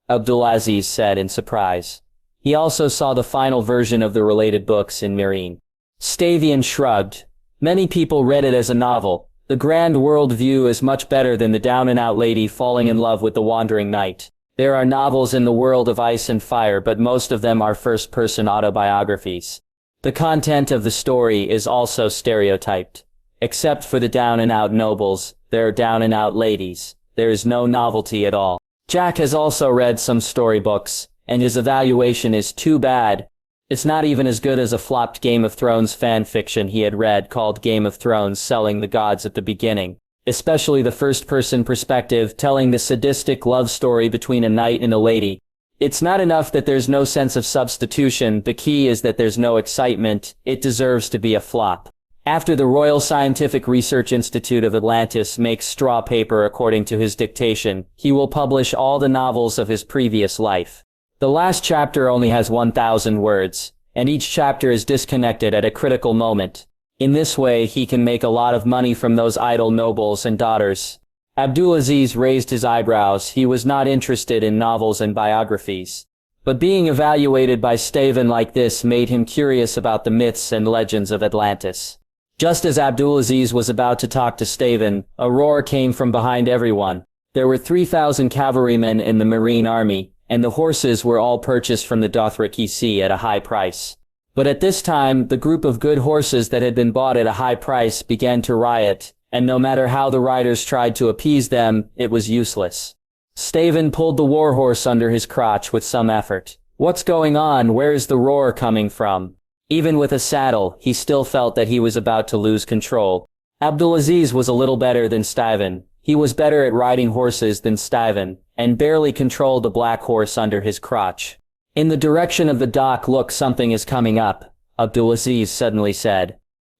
Abdulaziz said in surprise. He also saw the final version of the related books in Meereen. Stavian shrugged. "Many people read it as a novel. The grand world view is much better than the down-and-out lady falling in love with the wandering knight. There are novels in the world of ice and fire, but most of them are first-person autobiographies. The content of the story is also stereotyped. Except for the down-and-out nobles, there are down-and-out ladies. There is no novelty at all." Jack has also read some storybooks, and his evaluation is too bad. It's not even as good as a flopped Game of Thrones fanfiction he had read called Game of Thrones Selling the Gods at the beginning. Especially the first-person perspective telling the sadistic love story between a knight and a lady. It's not enough that there's no sense of substitution, the key is that there's no excitement. It deserves to be a flop. After the Royal Scientific Research Institute of Atlantis makes straw paper according to his dictation, he will publish all the novels of his previous life. The last chapter only has 1,000 words, and each chapter is disconnected at a critical moment. In this way, he can make a lot of money from those idle nobles and daughters. Abdulaziz raised his eyebrows. He was not interested in novels and biographies. But being evaluated by Stavin like this made him curious about the myths and legends of Atlantis. Just as Abdulaziz was about to talk to Stavin, a roar came from behind everyone. There were 3,000 cavalrymen in the Meereen army, and the horses were all purchased from the Dothraki at a high price. But at this time, the group of good horses that had been bought at a high price began to riot, and no matter how the riders tried to appease them, it was useless. Stavin pulled the warhorse under his crotch with some effort. "What's going on? Where is the roar coming from?" Even with a saddle, he still felt that he was about to lose control. Abdulaziz was a little better than Stavin. He was better at riding horses than Stavin, and barely controlled the black horse under his crotch. "In the direction of the dock, look, something is coming up," Abdulaziz suddenly said.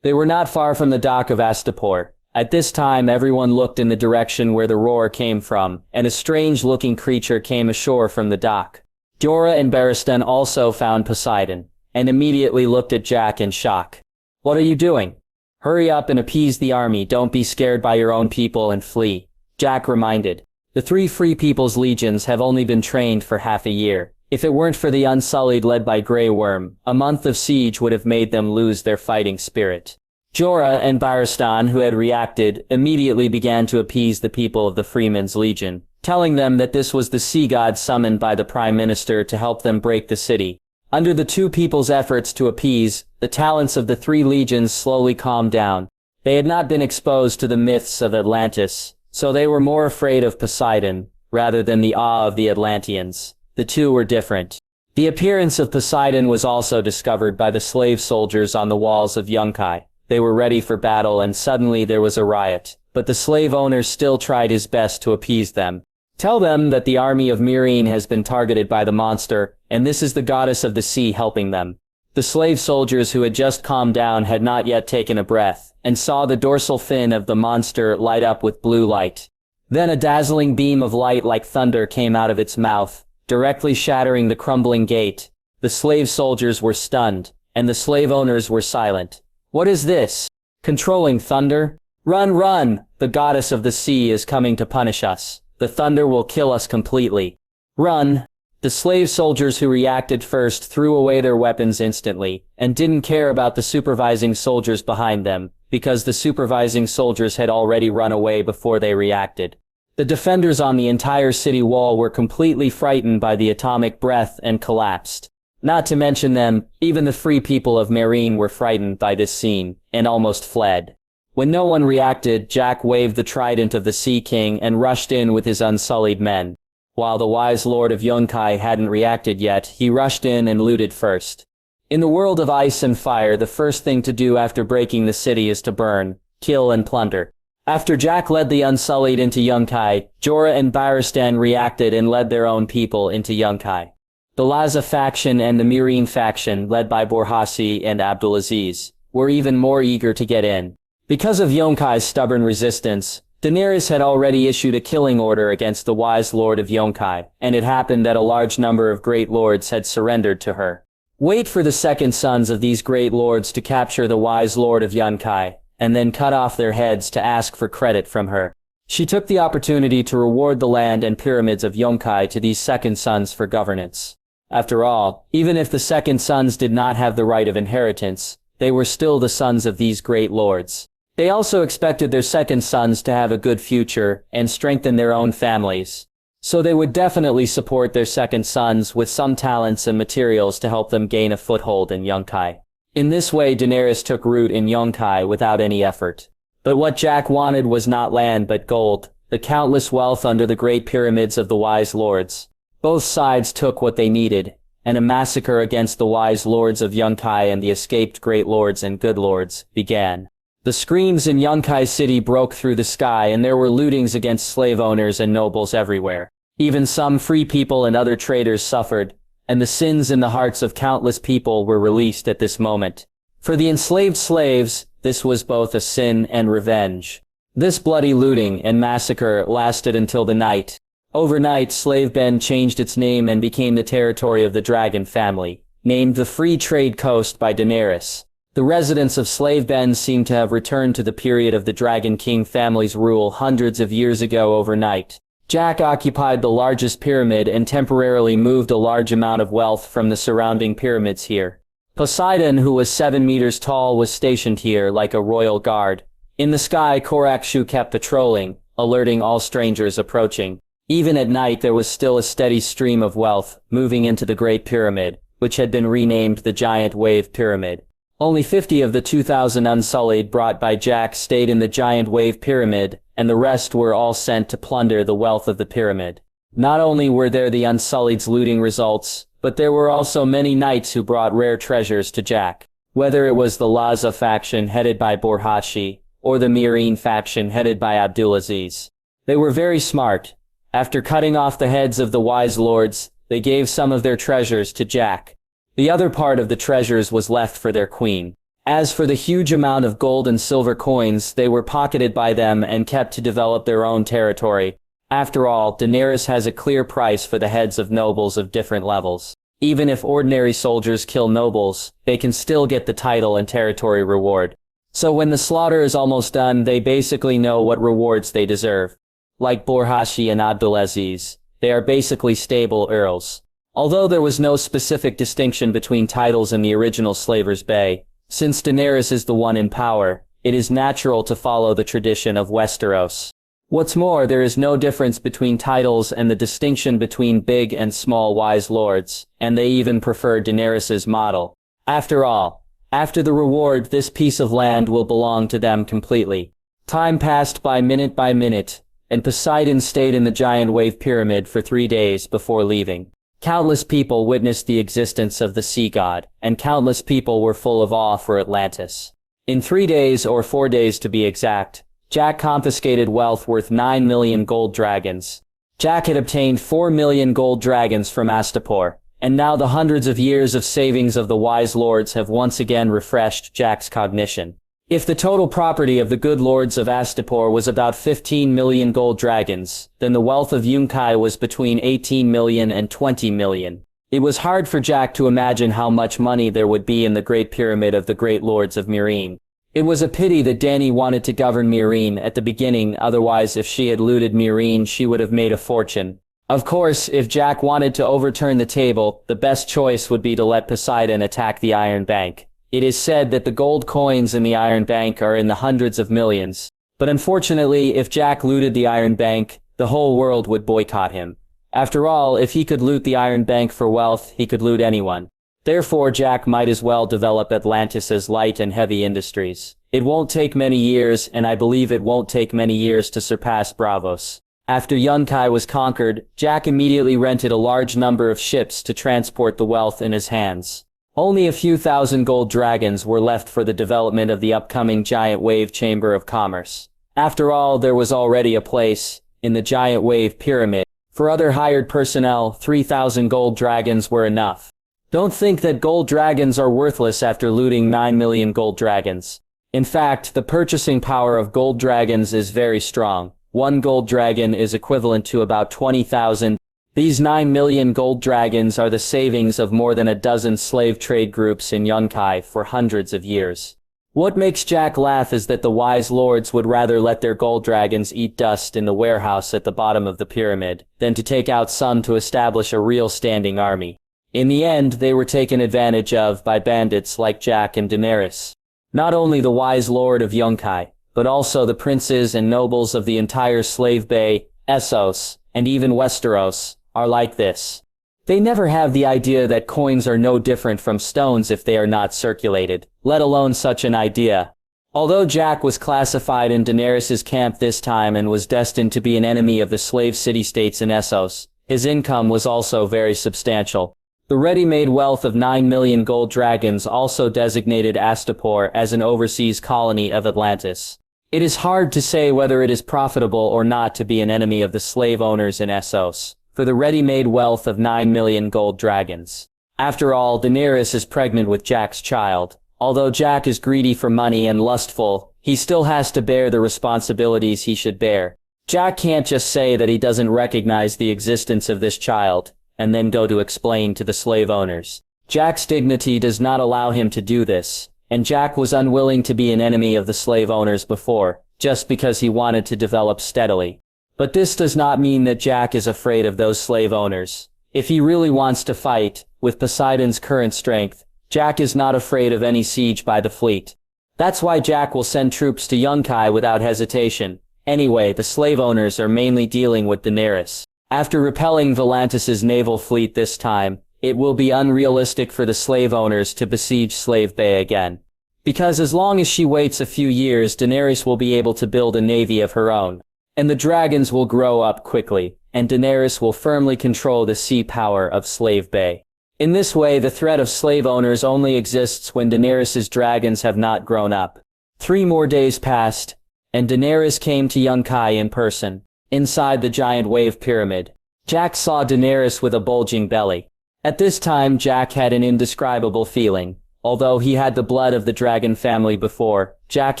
They were not far from the dock of Astapor. At this time, everyone looked in the direction where the roar came from, and a strange-looking creature came ashore from the dock. Jorah and Barristan also found Poseidon, and immediately looked at Jack in shock. "What are you doing? Hurry up and appease the army, don't be scared by your own people and flee," Jack reminded. "The 3 Free People's Legions have only been trained for half a year. If it weren't for the Unsullied led by Grey Worm, a month of siege would have made them lose their fighting spirit." Jorah and Barristan, who had reacted, immediately began to appease the people of the Freemen's Legion, telling them that this was the sea god summoned by the Prime Minister to help them break the city. Under the two people's efforts to appease, the talents of the three legions slowly calmed down. They had not been exposed to the myths of Atlantis, so they were more afraid of Poseidon, rather than the awe of the Atlanteans. The two were different. The appearance of Poseidon was also discovered by the slave soldiers on the walls of Yunkai. They were ready for battle and suddenly there was a riot, but the slave owner still tried his best to appease them. Tell them that the army of Meereen has been targeted by the monster, and this is the goddess of the sea helping them. The slave soldiers who had just calmed down had not yet taken a breath, and saw the dorsal fin of the monster light up with blue light. Then a dazzling beam of light like thunder came out of its mouth, directly shattering the crumbling gate. The slave soldiers were stunned, and the slave owners were silent. What is this? Controlling thunder? Run, run! The goddess of the sea is coming to punish us. The thunder will kill us completely. Run! The slave soldiers who reacted first threw away their weapons instantly, and didn't care about the supervising soldiers behind them, because the supervising soldiers had already run away before they reacted. The defenders on the entire city wall were completely frightened by the atomic breath and collapsed. Not to mention them, even the free people of Meereen were frightened by this scene, and almost fled. When no one reacted, Jack waved the trident of the Sea King and rushed in with his unsullied men. While the wise lord of Yunkai hadn't reacted yet, he rushed in and looted first. In the world of ice and fire, the first thing to do after breaking the city is to burn, kill and plunder. After Jack led the Unsullied into Yunkai, Jorah and Barristan reacted and led their own people into Yunkai. The Laza faction and the Meereen faction, led by Borhasi and Abdulaziz, were even more eager to get in. Because of Yonkai's stubborn resistance, Daenerys had already issued a killing order against the wise lord of Yunkai, and it happened that a large number of great lords had surrendered to her. Wait for the second sons of these great lords to capture the wise lord of Yunkai, and then cut off their heads to ask for credit from her. She took the opportunity to reward the land and pyramids of Yunkai to these second sons for governance. After all, even if the second sons did not have the right of inheritance, they were still the sons of these great lords. They also expected their second sons to have a good future and strengthen their own families. So they would definitely support their second sons with some talents and materials to help them gain a foothold in Yunkai. In this way, Daenerys took root in Yunkai without any effort. But what Jack wanted was not land but gold, the countless wealth under the great pyramids of the wise lords. Both sides took what they needed, and a massacre against the wise lords of Yunkai and the escaped great lords and good lords began. The screams in Yunkai City broke through the sky and there were lootings against slave owners and nobles everywhere. Even some free people and other traders suffered, and the sins in the hearts of countless people were released at this moment. For the enslaved slaves, this was both a sin and revenge. This bloody looting and massacre lasted until the night. Overnight, Slave Bend changed its name and became the territory of the Dragon family, named the Free Trade Coast by Daenerys. The residents of Slave Bend seem to have returned to the period of the Dragon King family's rule hundreds of years ago overnight. Jack occupied the largest pyramid and temporarily moved a large amount of wealth from the surrounding pyramids here. Poseidon, who was 7 meters tall, was stationed here like a royal guard. In the sky, Korakshu kept patrolling, alerting all strangers approaching. Even at night, there was still a steady stream of wealth moving into the Great Pyramid, which had been renamed the Giant Wave Pyramid. Only 50 of the 2,000 Unsullied brought by Jack stayed in the Giant Wave Pyramid, and the rest were all sent to plunder the wealth of the pyramid. Not only were there the Unsullied's looting results, but there were also many knights who brought rare treasures to Jack. Whether it was the Laza faction headed by Borhashi, or the Meereen faction headed by Abdulaziz. They were very smart. After cutting off the heads of the wise lords, they gave some of their treasures to Jack. The other part of the treasures was left for their queen. As for the huge amount of gold and silver coins, they were pocketed by them and kept to develop their own territory. After all, Daenerys has a clear price for the heads of nobles of different levels. Even if ordinary soldiers kill nobles, they can still get the title and territory reward. So when the slaughter is almost done, they basically know what rewards they deserve. Like Borhashi and Abdulaziz, they are basically stable earls. Although there was no specific distinction between titles in the original Slaver's Bay, since Daenerys is the one in power, It is natural to follow the tradition of Westeros. What's more, there is no difference between titles and the distinction between big and small wise lords, and they even prefer Daenerys's model. After all, after the reward, this piece of land will belong to them completely. Time passed by minute, and Poseidon stayed in the giant wave pyramid for 3 days before leaving. Countless people witnessed the existence of the sea god, and countless people were full of awe for Atlantis. In 3 days, or 4 days to be exact, Jack confiscated wealth worth 9 million gold dragons. Jack had obtained 4 million gold dragons from Astapor, and now the hundreds of years of savings of the wise lords have once again refreshed Jack's cognition. If the total property of the good lords of Astapor was about 15 million gold dragons, then the wealth of Yunkai was between 18 million and 20 million. It was hard for Jack to imagine how much money there would be in the Great Pyramid of the great lords of Meereen. It was a pity that Dany wanted to govern Meereen at the beginning, otherwise if she had looted Meereen she would have made a fortune. Of course, if Jack wanted to overturn the table, the best choice would be to let Poseidon attack the Iron Bank. It is said that the gold coins in the Iron Bank are in the hundreds of millions. But unfortunately, if Jack looted the Iron Bank, the whole world would boycott him. After all, if he could loot the Iron Bank for wealth, he could loot anyone. Therefore, Jack might as well develop Atlantis' light and heavy industries. It won't take many years, and I believe it won't take many years to surpass Braavos. After Yunkai was conquered, Jack immediately rented a large number of ships to transport the wealth in his hands. Only a few thousand gold dragons were left for the development of the upcoming giant wave chamber of commerce. After all, there was already a place, in the giant wave pyramid. For other hired personnel, 3,000 gold dragons were enough. Don't think that gold dragons are worthless after looting 9 million gold dragons. In fact, the purchasing power of gold dragons is very strong. 1 gold dragon is equivalent to about 20,000. These 9 million gold dragons are the savings of more than a dozen slave trade groups in Yunkai for hundreds of years. What makes Jack laugh is that the wise lords would rather let their gold dragons eat dust in the warehouse at the bottom of the pyramid than to take out some to establish a real standing army. In the end, they were taken advantage of by bandits like Jack and Daenerys. Not only the wise lord of Yunkai, but also the princes and nobles of the entire Slave Bay, Essos, and even Westeros, are like this. They never have the idea that coins are no different from stones if they are not circulated, let alone such an idea. Although Jack was classified in Daenerys' camp this time and was destined to be an enemy of the slave city-states in Essos, his income was also very substantial. The ready-made wealth of 9 million gold dragons also designated Astapor as an overseas colony of Atlantis. It is hard to say whether it is profitable or not to be an enemy of the slave owners in Essos, for the ready-made wealth of 9 million gold dragons. After all, Daenerys is pregnant with Jack's child. Although Jack is greedy for money and lustful, he still has to bear the responsibilities he should bear. Jack can't just say that he doesn't recognize the existence of this child, and then go to explain to the slave owners. Jack's dignity does not allow him to do this, and Jack was unwilling to be an enemy of the slave owners before, just because he wanted to develop steadily. But this does not mean that Jack is afraid of those slave owners. If he really wants to fight, with Poseidon's current strength, Jack is not afraid of any siege by the fleet. That's why Jack will send troops to Yunkai without hesitation. Anyway, the slave owners are mainly dealing with Daenerys. After repelling Volantis' naval fleet this time, it will be unrealistic for the slave owners to besiege Slave Bay again. Because as long as she waits a few years, Daenerys will be able to build a navy of her own. And the dragons will grow up quickly, and Daenerys will firmly control the sea power of Slave Bay. In this way, the threat of slave owners only exists when Daenerys' dragons have not grown up. 3 more days passed, and Daenerys came to Yunkai in person. Inside the giant wave pyramid, Jack saw Daenerys with a bulging belly. At this time, Jack had an indescribable feeling. Although he had the blood of the dragon family before, Jack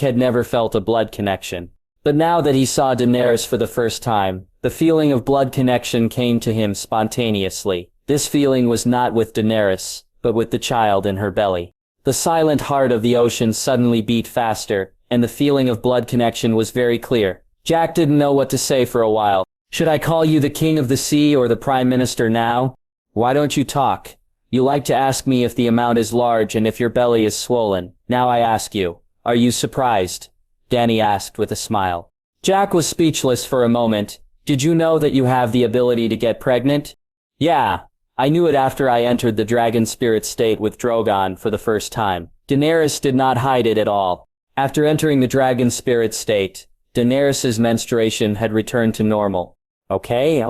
had never felt a blood connection. But now that he saw Daenerys for the first time, the feeling of blood connection came to him spontaneously. This feeling was not with Daenerys, but with the child in her belly. The silent heart of the ocean suddenly beat faster, and the feeling of blood connection was very clear. Jack didn't know what to say for a while. Should I call you the King of the Sea or the Prime Minister now? Why don't you talk? You like to ask me if the amount is large and if your belly is swollen. Now I ask you, are you surprised? Dany asked with a smile. Jack was speechless for a moment. Did you know that you have the ability to get pregnant? Yeah. I knew it after I entered the dragon spirit state with Drogon for the first time. Daenerys did not hide it at all. After entering the dragon spirit state, Daenerys' menstruation had returned to normal. Okay.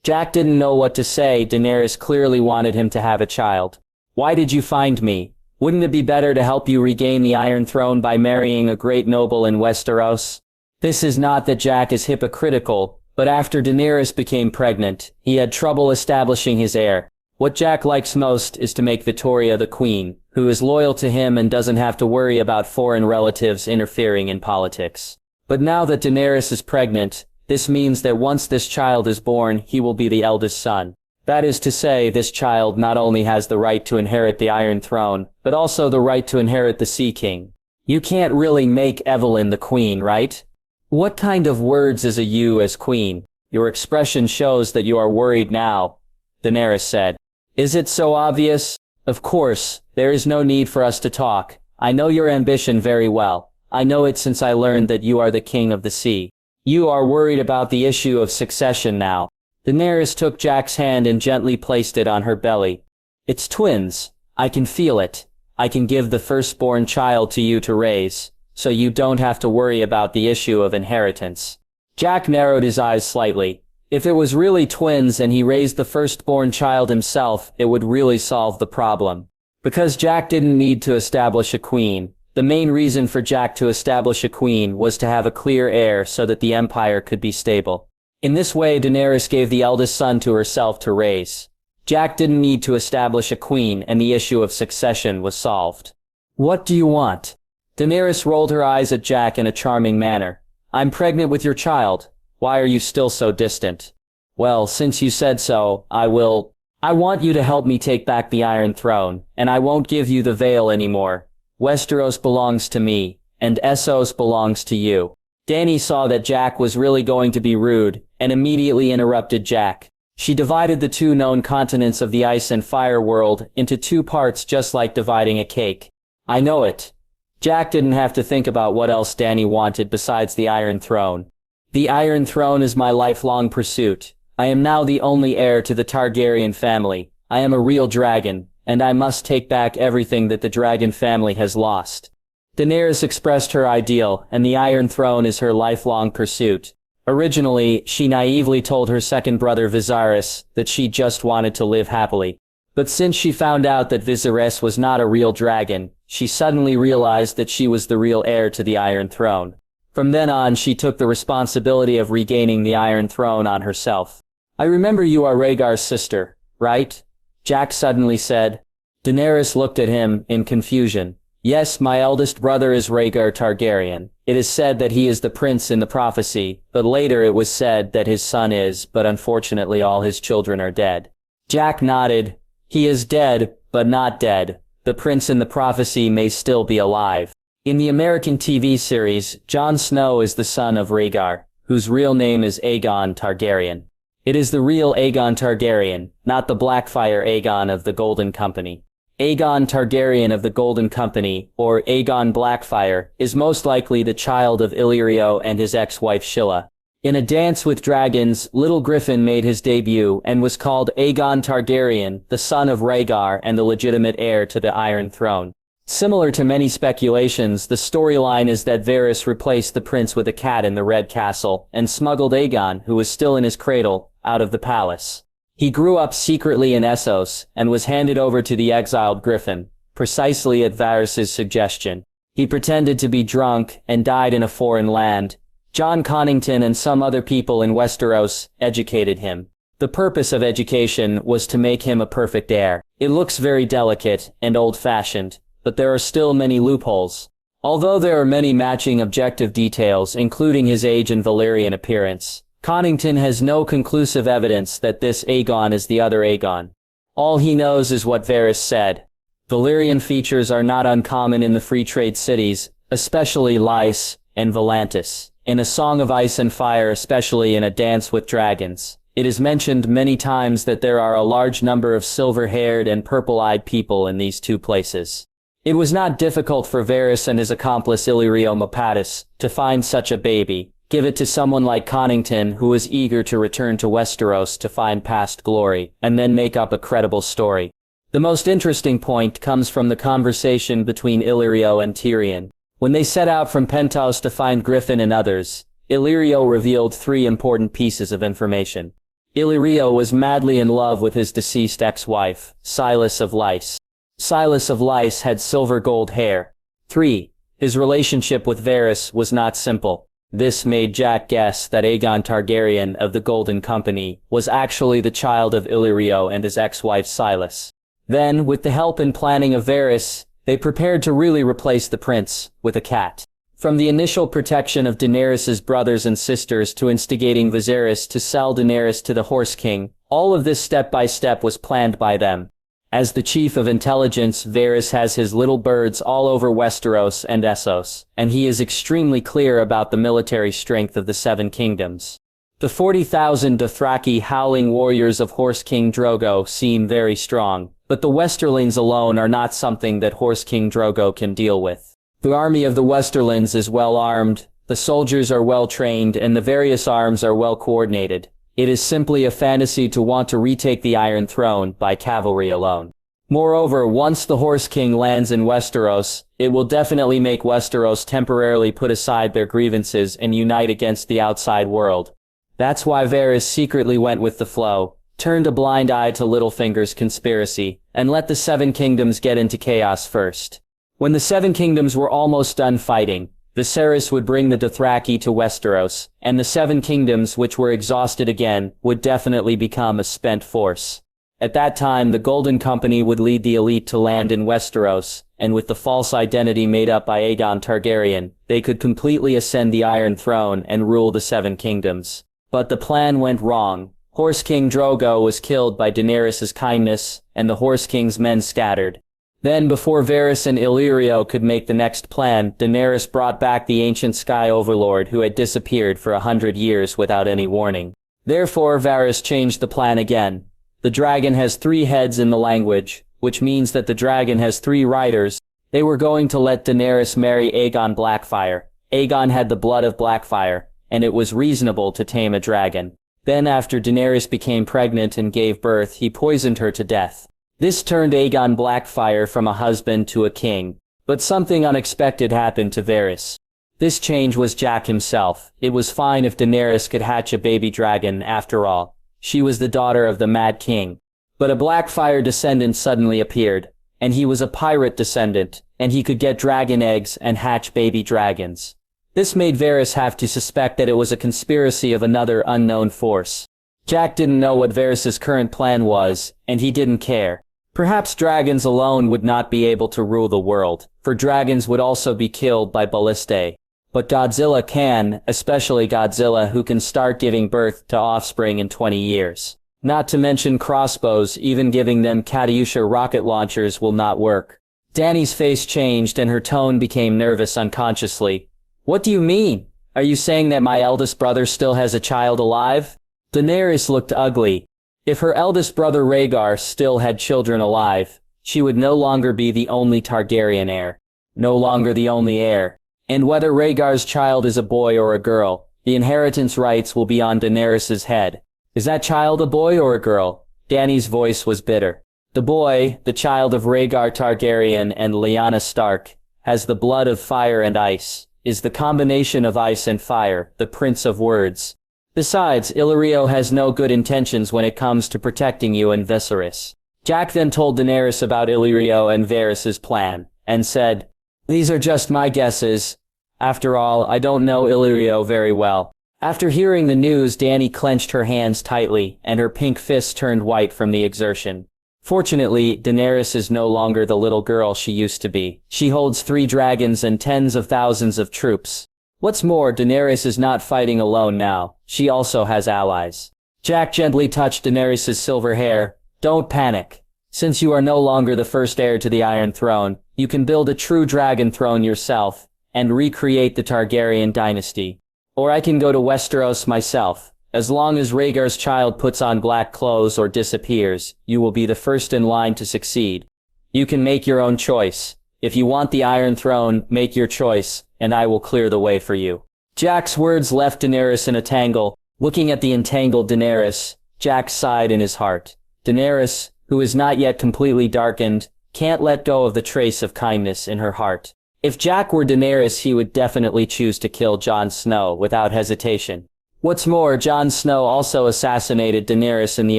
Jack didn't know what to say. Daenerys clearly wanted him to have a child. Why did you find me? Wouldn't it be better to help you regain the Iron Throne by marrying a great noble in Westeros? This is not that Jack is hypocritical, but after Daenerys became pregnant, he had trouble establishing his heir. What Jack likes most is to make Victoria the queen, who is loyal to him and doesn't have to worry about foreign relatives interfering in politics. But now that Daenerys is pregnant, this means that once this child is born, he will be the eldest son. That is to say, this child not only has the right to inherit the Iron Throne, but also the right to inherit the Sea King. You can't really make Evelyn the queen, right? What kind of words is a you as queen? Your expression shows that you are worried now, Daenerys said. Is it so obvious? Of course, there is no need for us to talk. I know your ambition very well. I know it since I learned that you are the king of the sea. You are worried about the issue of succession now. Daenerys took Jack's hand and gently placed it on her belly. It's twins. I can feel it. I can give the firstborn child to you to raise, so you don't have to worry about the issue of inheritance. Jack narrowed his eyes slightly. If it was really twins and he raised the firstborn child himself, it would really solve the problem. Because Jack didn't need to establish a queen, the main reason for Jack to establish a queen was to have a clear heir so that the empire could be stable. In this way, Daenerys gave the eldest son to herself to raise. Jack didn't need to establish a queen, and the issue of succession was solved. What do you want? Daenerys rolled her eyes at Jack in a charming manner. I'm pregnant with your child. Why are you still so distant? Well, since you said so, I want you to help me take back the Iron Throne, and I won't give you the veil anymore. Westeros belongs to me, and Essos belongs to you. Dany saw that Jack was really going to be rude, and immediately interrupted Jack. She divided the two known continents of the ice and fire world into two parts just like dividing a cake. I know it. Jack didn't have to think about what else Dany wanted besides the Iron Throne. The Iron Throne is my lifelong pursuit. I am now the only heir to the Targaryen family. I am a real dragon, and I must take back everything that the dragon family has lost. Daenerys expressed her ideal, and the Iron Throne is her lifelong pursuit. Originally, she naively told her second brother Viserys that she just wanted to live happily. But since she found out that Viserys was not a real dragon, she suddenly realized that she was the real heir to the Iron Throne. From then on, she took the responsibility of regaining the Iron Throne on herself. I remember you are Rhaegar's sister, right? Jack suddenly said. Daenerys looked at him in confusion. Yes, my eldest brother is Rhaegar Targaryen. It is said that he is the prince in the prophecy, but later it was said that his son is, but unfortunately all his children are dead. Jack nodded. He is dead, but not dead. The prince in the prophecy may still be alive. In the American TV series, Jon Snow is the son of Rhaegar, whose real name is Aegon Targaryen. It is the real Aegon Targaryen, not the Blackfyre Aegon of the Golden Company. Aegon Targaryen of the Golden Company, or Aegon Blackfyre, is most likely the child of Illyrio and his ex-wife Scylla. In A Dance with Dragons, Little Griffin made his debut and was called Aegon Targaryen, the son of Rhaegar and the legitimate heir to the Iron Throne. Similar to many speculations, the storyline is that Varys replaced the prince with a cat in the Red Castle and smuggled Aegon, who was still in his cradle, out of the palace. He grew up secretly in Essos and was handed over to the exiled Griffin, precisely at Varys' suggestion. He pretended to be drunk and died in a foreign land. John Connington and some other people in Westeros educated him. The purpose of education was to make him a perfect heir. It looks very delicate and old-fashioned, but there are still many loopholes. Although there are many matching objective details, including his age and Valyrian appearance, Connington has no conclusive evidence that this Aegon is the other Aegon. All he knows is what Varys said. Valyrian features are not uncommon in the free trade cities, especially Lys and Volantis. In A Song of Ice and Fire, especially in A Dance with Dragons, it is mentioned many times that there are a large number of silver-haired and purple-eyed people in these two places. It was not difficult for Varys and his accomplice Illyrio Mopatis to find such a baby, give it to someone like Connington who was eager to return to Westeros to find past glory, and then make up a credible story. The most interesting point comes from the conversation between Illyrio and Tyrion. When they set out from Pentos to find Griffin and others, Illyrio revealed 3 important pieces of information. Illyrio was madly in love with his deceased ex-wife, Silas of Lys. Silas of Lys had silver gold hair. 3. His relationship with Varys was not simple. This made Jack guess that Aegon Targaryen of the Golden Company was actually the child of Illyrio and his ex-wife Silas. Then, with the help and planning of Varys, they prepared to really replace the prince with a cat. From the initial protection of Daenerys' brothers and sisters to instigating Viserys to sell Daenerys to the Horse King, all of this step by step was planned by them. As the chief of intelligence, Varys has his little birds all over Westeros and Essos, and he is extremely clear about the military strength of the Seven Kingdoms. The 40,000 Dothraki howling warriors of Horse King Drogo seem very strong, but the Westerlings alone are not something that Horse King Drogo can deal with. The army of the Westerlands is well armed, the soldiers are well trained, and the various arms are well coordinated. It is simply a fantasy to want to retake the Iron Throne by cavalry alone. Moreover, once the Horse King lands in Westeros, it will definitely make Westeros temporarily put aside their grievances and unite against the outside world. That's why Varys secretly went with the flow, turned a blind eye to Littlefinger's conspiracy, and let the Seven Kingdoms get into chaos first. When the Seven Kingdoms were almost done fighting, Viserys would bring the Dothraki to Westeros, and the Seven Kingdoms, which were exhausted again, would definitely become a spent force. At that time, the Golden Company would lead the elite to land in Westeros, and with the false identity made up by Aegon Targaryen, they could completely ascend the Iron Throne and rule the Seven Kingdoms. But the plan went wrong. Horse King Drogo was killed by Daenerys' kindness, and the Horse King's men scattered. Then, before Varys and Illyrio could make the next plan, Daenerys brought back the ancient Sky Overlord who had disappeared for 100 years without any warning. Therefore, Varys changed the plan again. The dragon has 3 heads in the language, which means that the dragon has 3 riders. They were going to let Daenerys marry Aegon Blackfyre. Aegon had the blood of Blackfyre, and it was reasonable to tame a dragon. Then after Daenerys became pregnant and gave birth, he poisoned her to death. This turned Aegon Blackfyre from a husband to a king. But something unexpected happened to Varys. This change was Jack himself. It was fine if Daenerys could hatch a baby dragon after all. She was the daughter of the Mad King. But a Blackfyre descendant suddenly appeared, and he was a pirate descendant, and he could get dragon eggs and hatch baby dragons. This made Varys have to suspect that it was a conspiracy of another unknown force. Jack didn't know what Varys' current plan was, and he didn't care. Perhaps dragons alone would not be able to rule the world, for dragons would also be killed by ballistae. But Godzilla can, especially Godzilla who can start giving birth to offspring in 20 years. Not to mention crossbows, even giving them Katyusha rocket launchers will not work. Dany's face changed and her tone became nervous unconsciously. What do you mean? Are you saying that my eldest brother still has a child alive? Daenerys looked ugly. If her eldest brother Rhaegar still had children alive, she would no longer be the only Targaryen heir. No longer the only heir. And whether Rhaegar's child is a boy or a girl, the inheritance rights will be on Daenerys' head. Is that child a boy or a girl? Dany's voice was bitter. The boy, the child of Rhaegar Targaryen and Lyanna Stark, has the blood of fire and ice, is the combination of ice and fire, the Prince of Words. Besides, Illyrio has no good intentions when it comes to protecting you and Viserys. Jack then told Daenerys about Illyrio and Varys' plan, and said, "These are just my guesses. After all, I don't know Illyrio very well." After hearing the news, Dany clenched her hands tightly, and her pink fists turned white from the exertion. Fortunately, Daenerys is no longer the little girl she used to be. She holds 3 dragons and tens of thousands of troops. What's more, Daenerys is not fighting alone now. She also has allies. Jack gently touched Daenerys' silver hair. Don't panic. Since you are no longer the first heir to the Iron Throne, you can build a true dragon throne yourself, and recreate the Targaryen dynasty. Or I can go to Westeros myself. As long as Rhaegar's child puts on black clothes or disappears, you will be the first in line to succeed. You can make your own choice. If you want the Iron Throne, make your choice, and I will clear the way for you. Jack's words left Daenerys in a tangle. Looking at the entangled Daenerys, Jack sighed in his heart. Daenerys, who is not yet completely darkened, can't let go of the trace of kindness in her heart. If Jack were Daenerys, he would definitely choose to kill Jon Snow without hesitation. What's more, Jon Snow also assassinated Daenerys in the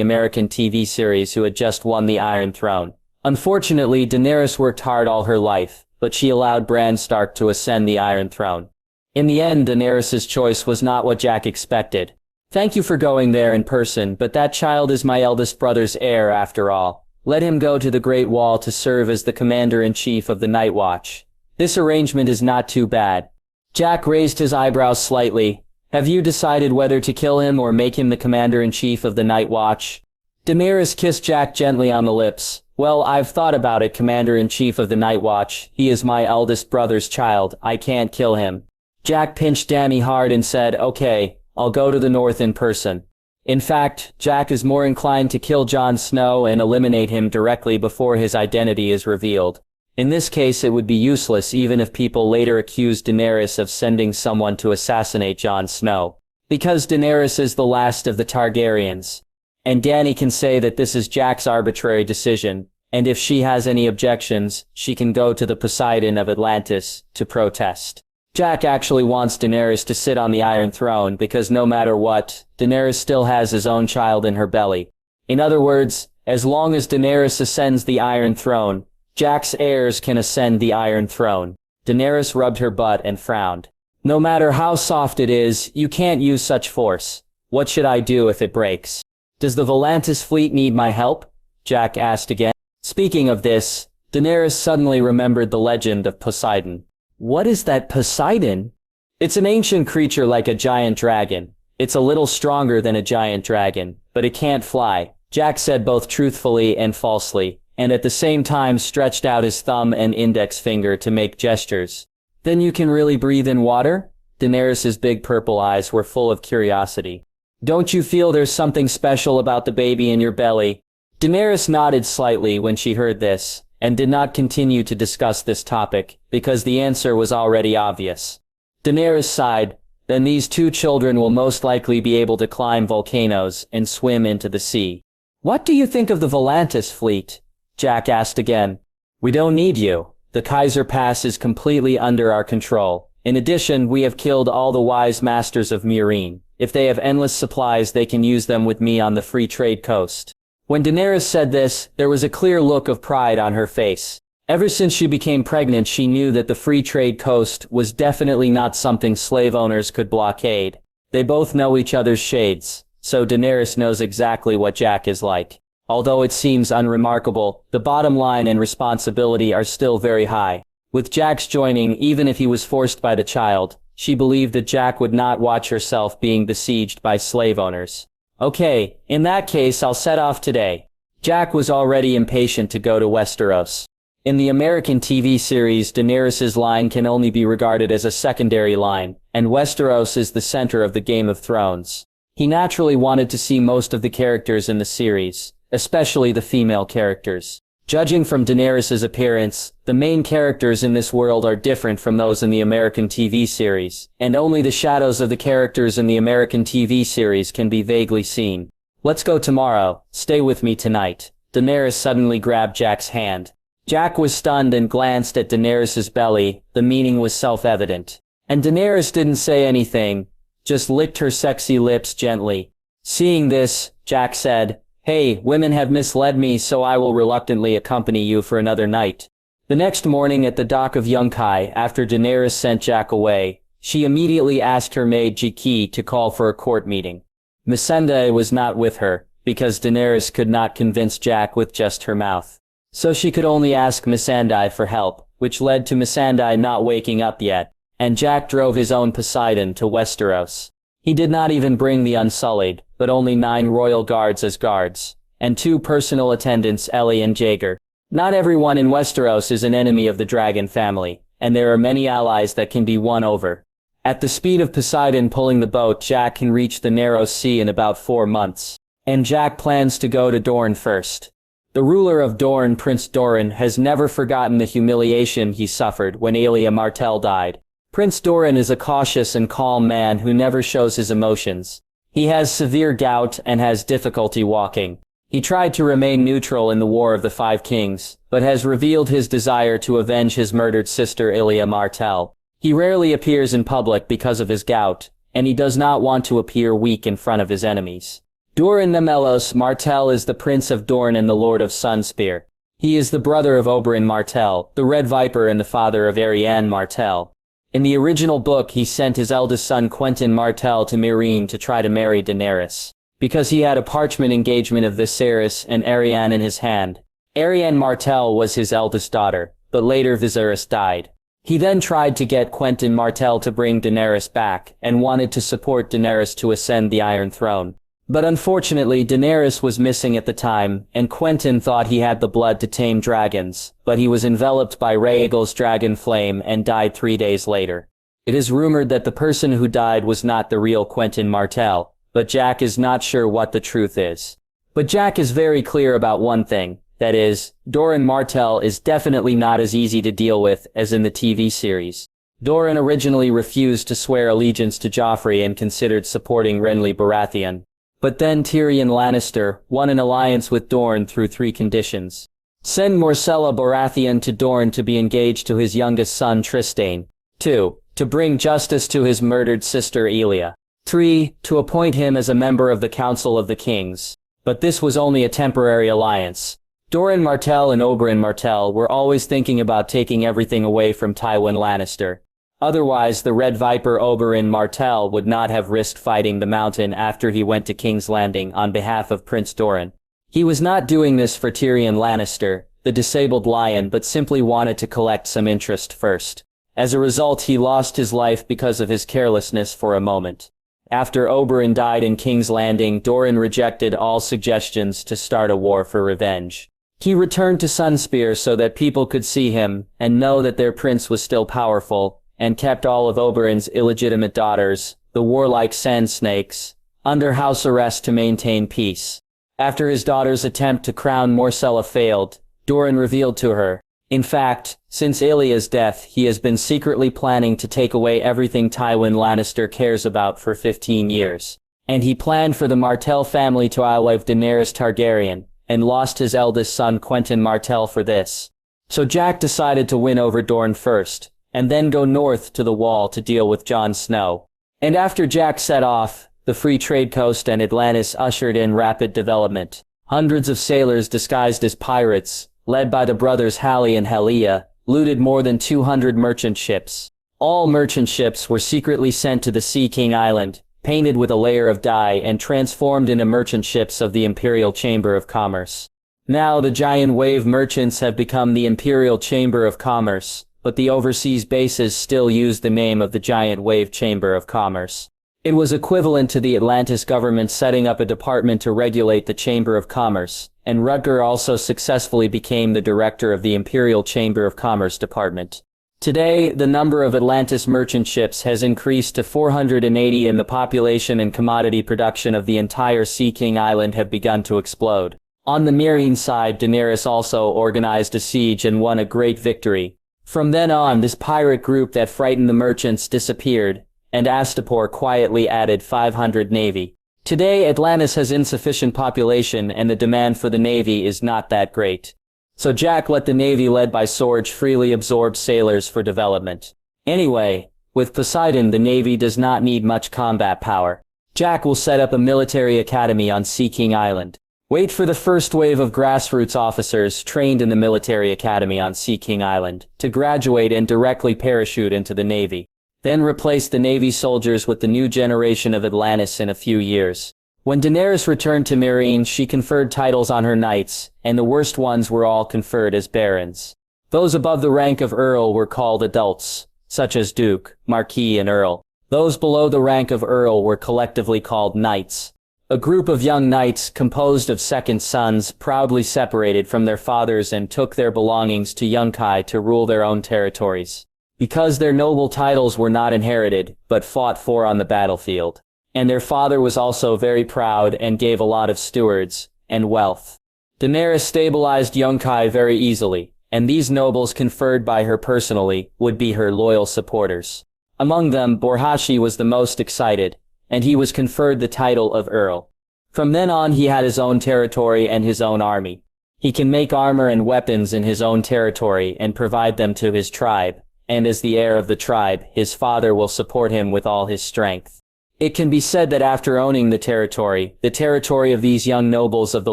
American TV series, who had just won the Iron Throne. Unfortunately, Daenerys worked hard all her life, but she allowed Bran Stark to ascend the Iron Throne. In the end, Daenerys' choice was not what Jack expected. Thank you for going there in person, but that child is my eldest brother's heir after all. Let him go to the Great Wall to serve as the commander-in-chief of the Night Watch. This arrangement is not too bad. Jack raised his eyebrows slightly. Have you decided whether to kill him or make him the commander-in-chief of the Night Watch? Daenerys kissed Jack gently on the lips. Well, I've thought about it, commander-in-chief of the Night Watch. He is my eldest brother's child. I can't kill him. Jack pinched Dany hard and said, okay, I'll go to the north in person. In fact, Jack is more inclined to kill Jon Snow and eliminate him directly before his identity is revealed. In this case, it would be useless even if people later accused Daenerys of sending someone to assassinate Jon Snow. Because Daenerys is the last of the Targaryens. And Dany can say that this is Jack's arbitrary decision, and if she has any objections, she can go to the Poseidon of Atlantis to protest. Jack actually wants Daenerys to sit on the Iron Throne because no matter what, Daenerys still has his own child in her belly. In other words, as long as Daenerys ascends the Iron Throne, Jack's heirs can ascend the Iron Throne. Daenerys rubbed her butt and frowned. No matter how soft it is, you can't use such force. What should I do if it breaks? Does the Volantis fleet need my help? Jack asked again. Speaking of this, Daenerys suddenly remembered the legend of Poseidon. What is that Poseidon? It's an ancient creature like a giant dragon. It's a little stronger than a giant dragon, but it can't fly. Jack said both truthfully and falsely, and at the same time stretched out his thumb and index finger to make gestures. Then you can really breathe in water? Daenerys' big purple eyes were full of curiosity. Don't you feel there's something special about the baby in your belly? Daenerys nodded slightly when she heard this, and did not continue to discuss this topic, because the answer was already obvious. Daenerys sighed. Then these two children will most likely be able to climb volcanoes and swim into the sea. What do you think of the Volantis fleet? Jack asked again. We don't need you. The Kaiser Pass is completely under our control. In addition, we have killed all the wise masters of Meereen. If they have endless supplies, they can use them with me on the free trade coast. When Daenerys said this, there was a clear look of pride on her face. Ever since she became pregnant, she knew that the free trade coast was definitely not something slave owners could blockade. They both know each other's shades, so Daenerys knows exactly what Jack is like. Although it seems unremarkable, the bottom line and responsibility are still very high. With Jack's joining, even if he was forced by the child, she believed that Jack would not watch herself being besieged by slave owners. Okay, in that case, I'll set off today. Jack was already impatient to go to Westeros. In the American TV series, Daenerys' line can only be regarded as a secondary line, and Westeros is the center of the Game of Thrones. He naturally wanted to see most of the characters in the series, especially the female characters. Judging from Daenerys' appearance, the main characters in this world are different from those in the American TV series, and only the shadows of the characters in the American TV series can be vaguely seen. Let's go tomorrow. Stay with me tonight. Daenerys suddenly grabbed Jack's hand. Jack was stunned and glanced at Daenerys' belly. The meaning was self-evident. And Daenerys didn't say anything, just licked her sexy lips gently. Seeing this, Jack said, Hey, women have misled me, so I will reluctantly accompany you for another night. The next morning at the dock of Yunkai, after Daenerys sent Jack away, she immediately asked her maid Jiki to call for a court meeting. Missandei was not with her, because Daenerys could not convince Jack with just her mouth. So she could only ask Missandei for help, which led to Missandei not waking up yet, and Jack drove his own Poseidon to Westeros. He did not even bring the Unsullied, but only 9 royal guards as guards, and 2 personal attendants, Ellie and Jaeger. Not everyone in Westeros is an enemy of the dragon family, and there are many allies that can be won over. At the speed of Poseidon pulling the boat, Jack can reach the narrow sea in about 4 months. And Jack plans to go to Dorne first. The ruler of Dorne, Prince Doran, has never forgotten the humiliation he suffered when Elia Martell died. Prince Doran is a cautious and calm man who never shows his emotions. He has severe gout and has difficulty walking. He tried to remain neutral in the War of the Five Kings, but has revealed his desire to avenge his murdered sister Elia Martell. He rarely appears in public because of his gout, and he does not want to appear weak in front of his enemies. Doran Nemelos Martell is the Prince of Dorne and the Lord of Sunspear. He is the brother of Oberyn Martell, the Red Viper, and the father of Arianne Martell. In the original book, he sent his eldest son Quentyn Martell to Meereen to try to marry Daenerys, because he had a parchment engagement of Viserys and Arianne in his hand. Arianne Martell was his eldest daughter, but later Viserys died. He then tried to get Quentyn Martell to bring Daenerys back, and wanted to support Daenerys to ascend the Iron Throne. But unfortunately, Daenerys was missing at the time, and Quentyn thought he had the blood to tame dragons, but he was enveloped by Rhaegal's dragon flame and died 3 days later. It is rumored that the person who died was not the real Quentyn Martell, but Jack is not sure what the truth is. But Jack is very clear about one thing, that is, Doran Martell is definitely not as easy to deal with as in the TV series. Doran originally refused to swear allegiance to Joffrey and considered supporting Renly Baratheon. But then Tyrion Lannister won an alliance with Dorne through 3 conditions. Send Myrcella Baratheon to Dorne to be engaged to his youngest son Trystane. 2. To bring justice to his murdered sister Elia. 3. To appoint him as a member of the Council of the Kings. But this was only a temporary alliance. Doran Martell and Oberyn Martell were always thinking about taking everything away from Tywin Lannister. Otherwise, the Red Viper Oberyn Martell would not have risked fighting the Mountain after he went to King's Landing on behalf of Prince Doran. He was not doing this for Tyrion Lannister, the disabled lion, but simply wanted to collect some interest first. As a result, he lost his life because of his carelessness for a moment. After Oberyn died in King's Landing, Doran rejected all suggestions to start a war for revenge. He returned to Sunspear so that people could see him and know that their prince was still powerful, and kept all of Oberyn's illegitimate daughters, the warlike Sand Snakes, under house arrest to maintain peace. After his daughter's attempt to crown Myrcella failed, Doran revealed to her, in fact, since Elia's death, he has been secretly planning to take away everything Tywin Lannister cares about for 15 years. And he planned for the Martell family to outlive Daenerys Targaryen, and lost his eldest son Quentyn Martell for this. So Jack decided to win over Dorne first, and then go north to the Wall to deal with Jon Snow. And after Jack set off, the Free Trade Coast and Atlantis ushered in rapid development. Hundreds of sailors disguised as pirates, led by the brothers Hallie and Helia, looted more than 200 merchant ships. All merchant ships were secretly sent to the Sea King Island, painted with a layer of dye and transformed into merchant ships of the Imperial Chamber of Commerce. Now the giant wave merchants have become the Imperial Chamber of Commerce, but the overseas bases still use the name of the Giant Wave Chamber of Commerce. It was equivalent to the Atlantis government setting up a department to regulate the Chamber of Commerce, and Rutger also successfully became the director of the Imperial Chamber of Commerce Department. Today, the number of Atlantis merchant ships has increased to 480 and the population and commodity production of the entire Sea King Island have begun to explode. On the Meereen side, Daenerys also organized a siege and won a great victory. From then on, this pirate group that frightened the merchants disappeared, and Astapor quietly added 500 navy. Today, Atlantis has insufficient population and the demand for the navy is not that great. So Jack let the navy led by Sorge freely absorb sailors for development. Anyway, with Poseidon, the navy does not need much combat power. Jack will set up a military academy on Sea King Island. Wait for the first wave of grassroots officers trained in the military academy on Sea King Island to graduate and directly parachute into the Navy. Then replace the Navy soldiers with the new generation of Atlantis in a few years. When Daenerys returned to Meereen, she conferred titles on her knights, and the worst ones were all conferred as barons. Those above the rank of Earl were called adults, such as Duke, Marquis, and Earl. Those below the rank of Earl were collectively called knights. A group of young knights composed of second sons proudly separated from their fathers and took their belongings to Yunkai to rule their own territories. Because their noble titles were not inherited, but fought for on the battlefield. And their father was also very proud and gave a lot of stewards and wealth. Daenerys stabilized Yunkai very easily, and these nobles conferred by her personally would be her loyal supporters. Among them, Borhashi was the most excited, and he was conferred the title of Earl. From then on he had his own territory and his own army. He can make armor and weapons in his own territory and provide them to his tribe, and as the heir of the tribe, his father will support him with all his strength. It can be said that after owning the territory of these young nobles of the